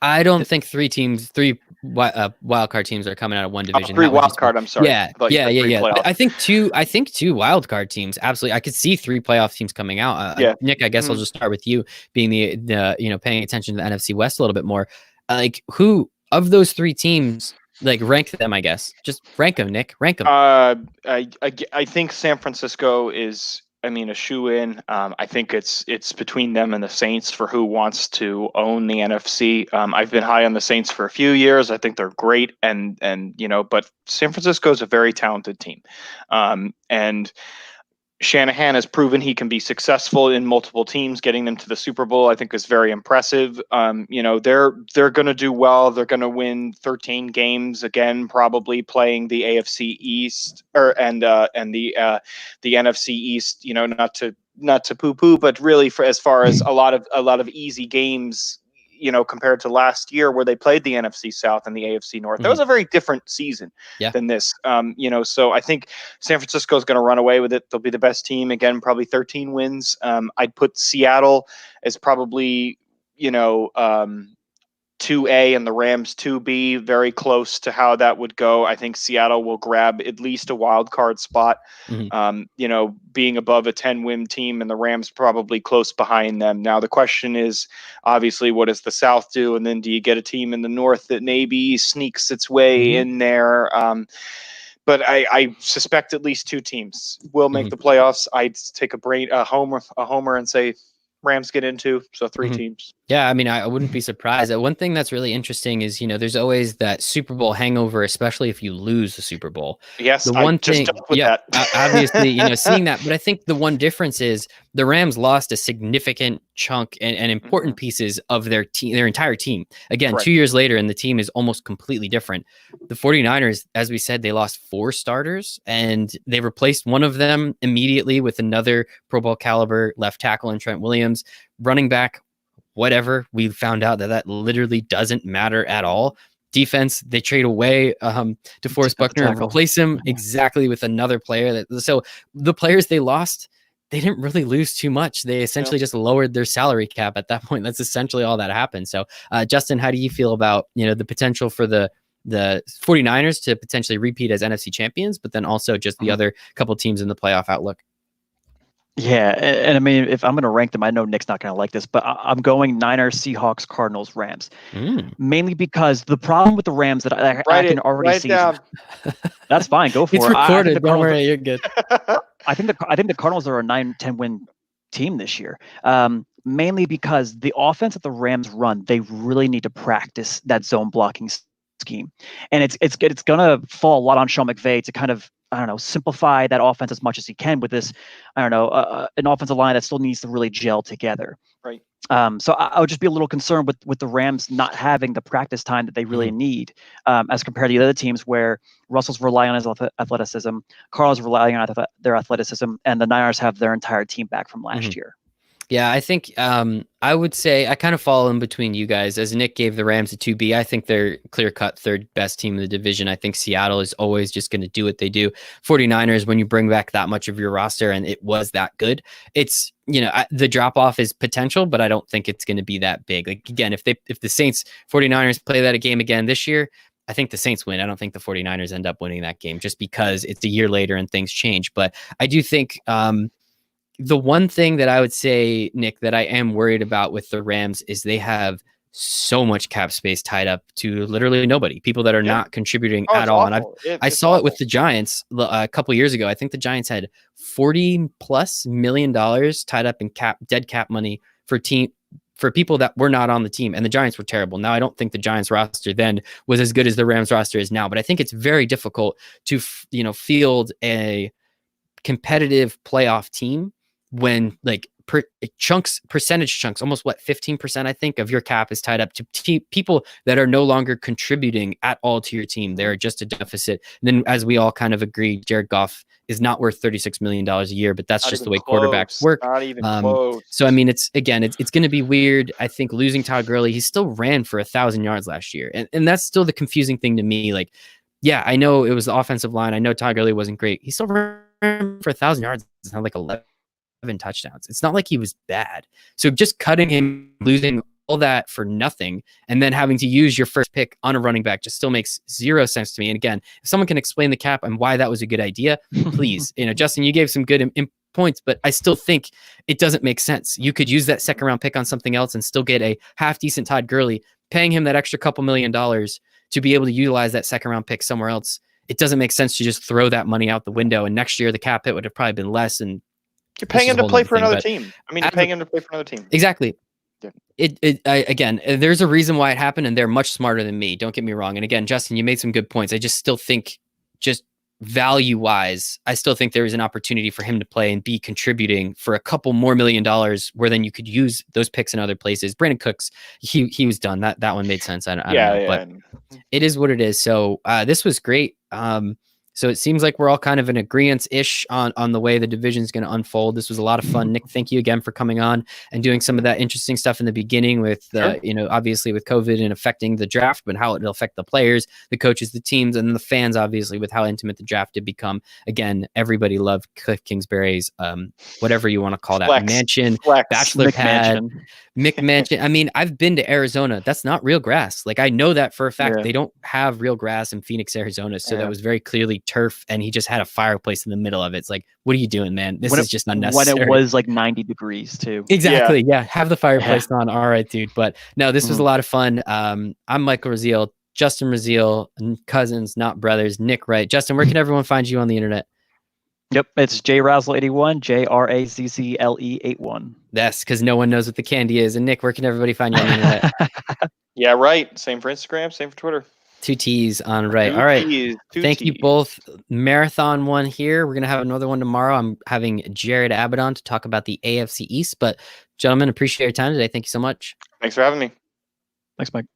A: I don't think 3 wild card teams are coming out of one division.
C: 3 wild card. I'm sorry.
A: Yeah. I think 2 wild card teams. Absolutely. I could see 3 playoff teams coming out. Nick, I guess I'll just start with you, being the paying attention to the NFC West a little bit more. Like, who of those 3 teams, like, rank them, I guess. Just rank them, Nick. Rank them.
C: I think San Francisco is, a shoe-in. I think it's between them and the Saints for who wants to own the NFC. I've been high on the Saints for a few years. I think they're great, and but San Francisco is a very talented team, and Shanahan has proven he can be successful in multiple teams. Getting them to the Super Bowl, I think, is very impressive. They're going to do well. They're going to win 13 games again, probably playing the AFC East and the NFC East. Not to poo-poo, but really, as far as a lot of easy games. Compared to last year where they played the NFC South and the AFC North. That was a very different season than this. So I think San Francisco is going to run away with it. They'll be the best team again, probably 13 wins. I'd put Seattle as probably, 2A and the Rams 2B, very close to how that would go. I think Seattle will grab at least a wild card spot, being above a 10-win team, and the Rams probably close behind them. Now, the question is, obviously, what does the South do? And then do you get a team in the North that maybe sneaks its way in there? but I suspect at least 2 teams will make the playoffs. I'd take a homer and say Rams get into, so 3 teams.
A: Yeah, I mean, I wouldn't be surprised. One thing that's really interesting is, there's always that Super Bowl hangover, especially if you lose the Super Bowl.
C: Yes,
A: the one
C: I just
A: thing,
C: dealt with
A: yeah,
C: that.
A: Obviously, seeing that. But I think the one difference is the Rams lost a significant chunk and important pieces of their team, their entire team. Again,
C: Correct.
A: 2 years later, and the team is almost completely different. The 49ers, as we said, they lost 4 starters, and they replaced one of them immediately with another Pro Bowl caliber left tackle in Trent Williams. Running back, whatever, we found out that literally doesn't matter at all. Defense, they trade away DeForest Buckner and replace him exactly with another player. So the players they lost, they didn't really lose too much. They essentially just lowered their salary cap at that point. That's essentially all that happened. So Justin, how do you feel about the potential for the 49ers to potentially repeat as NFC champions, but then also just the other couple teams in the playoff outlook?
B: Yeah, and I mean, if I'm going to rank them, I know Nick's not going to like this, but I'm going Niners, Seahawks, Cardinals, Rams. Mainly because the problem with the Rams that I can already see. That's fine, go for it.
A: It's recorded. Don't worry, you're good.
B: I think the Cardinals are a 9-10 win team this year. Mainly because the offense that the Rams run, they really need to practice that zone blocking scheme, and it's going to fall a lot on Sean McVay to kind of, I don't know, simplify that offense as much as he can with this, I don't know, an offensive line that still needs to really gel together.
C: Right.
B: So I would just be a little concerned with the Rams not having the practice time that they really need, as compared to the other teams where Russell's relying on his athleticism, Carl's relying on their athleticism, and the Niners have their entire team back from last year.
A: Yeah, I think I would say I kind of fall in between you guys. As Nick gave the Rams a 2B, I think they're clear-cut third best team in the division. I think Seattle is always just going to do what they do. 49ers, when you bring back that much of your roster and it was that good, it's, the drop-off is potential, but I don't think it's going to be that big. Like, again, if the Saints 49ers play that game again this year, I think the Saints win. I don't think the 49ers end up winning that game just because it's a year later and things change. But I do think the one thing that I would say, Nick, that I am worried about with the Rams is they have so much cap space tied up to literally nobody, people that are not contributing at all.
C: Awful.
A: And I saw it with the Giants a couple years ago. I think the Giants had $40+ million tied up in dead cap money for people that were not on the team, and the Giants were terrible. Now, I don't think the Giants roster then was as good as the Rams roster is now, but I think it's very difficult to field a competitive playoff team when percentage chunks, almost 15%, I think, of your cap is tied up to people that are no longer contributing at all to your team. They're just a deficit. And then, as we all kind of agree, Jared Goff is not worth $36 million a year, but that's just the way quarterbacks work.
C: Not even close.
A: So, I mean, it's going to be weird. I think losing Todd Gurley, he still ran for 1,000 yards last year. And that's still the confusing thing to me. Like, yeah, I know it was the offensive line. I know Todd Gurley wasn't great. He still ran for 1,000 yards. It's not like 11 touchdowns. It's not like he was bad. So just cutting him, losing all that for nothing, and then having to use your first pick on a running back just still makes zero sense to me. And again, if someone can explain the cap and why that was a good idea, please. Justin, you gave some good points, but I still think it doesn't make sense. You could use that second round pick on something else and still get a half decent Todd Gurley, paying him that extra couple $1 million to be able to utilize that second round pick somewhere else. It doesn't make sense to just throw that money out the window. And next year the cap hit would have probably been less, and
C: you're paying him to play for another team. I mean, you're paying him to play for another team.
A: Exactly.
C: Yeah.
A: Again, there's a reason why it happened, and they're much smarter than me. Don't get me wrong. And again, Justin, you made some good points. I just still think, just value-wise, I still think there is an opportunity for him to play and be contributing for a couple more $1 million, where then you could use those picks in other places. Brandon Cooks, he was done. That one made sense. I don't know, but it is what it is. So this was great. So it seems like we're all kind of in agreement-ish on the way the division is going to unfold. This was a lot of fun. Nick, thank you again for coming on and doing some of that interesting stuff in the beginning with, obviously with COVID and affecting the draft, but how it'll affect the players, the coaches, the teams, and the fans, obviously, with how intimate the draft did become. Again, everybody loved Cliff Kingsbury's, whatever you want to call that, mansion, bachelor pad, McMansion. I mean, I've been to Arizona. That's not real grass. Like, I know that for a fact. They don't have real grass in Phoenix, Arizona. So that was very clearly turf, and he just had a fireplace in the middle of it. It's like, what are you doing, man? This is just unnecessary.
B: When it was like 90 degrees too.
A: Exactly. Yeah. Have the fireplace on. All right, dude. But no, this was a lot of fun. I'm Michael Rasile. Justin Rasile, cousins, not brothers, Nick Wright. Justin, where can everyone find you on the internet?
B: Yep, it's JRazzle81, JRAZZLE81.
A: That's because no one knows what the candy is. And Nick, where can everybody find you on the internet?
C: Yeah, right. Same for Instagram, same for Twitter.
A: 2 T's on Wright. All right. Thank you both. Marathon one here. We're going to have another one tomorrow. I'm having Jared Abaddon to talk about the AFC East. But gentlemen, appreciate your time today. Thank you so much.
C: Thanks for having me.
B: Thanks, Mike.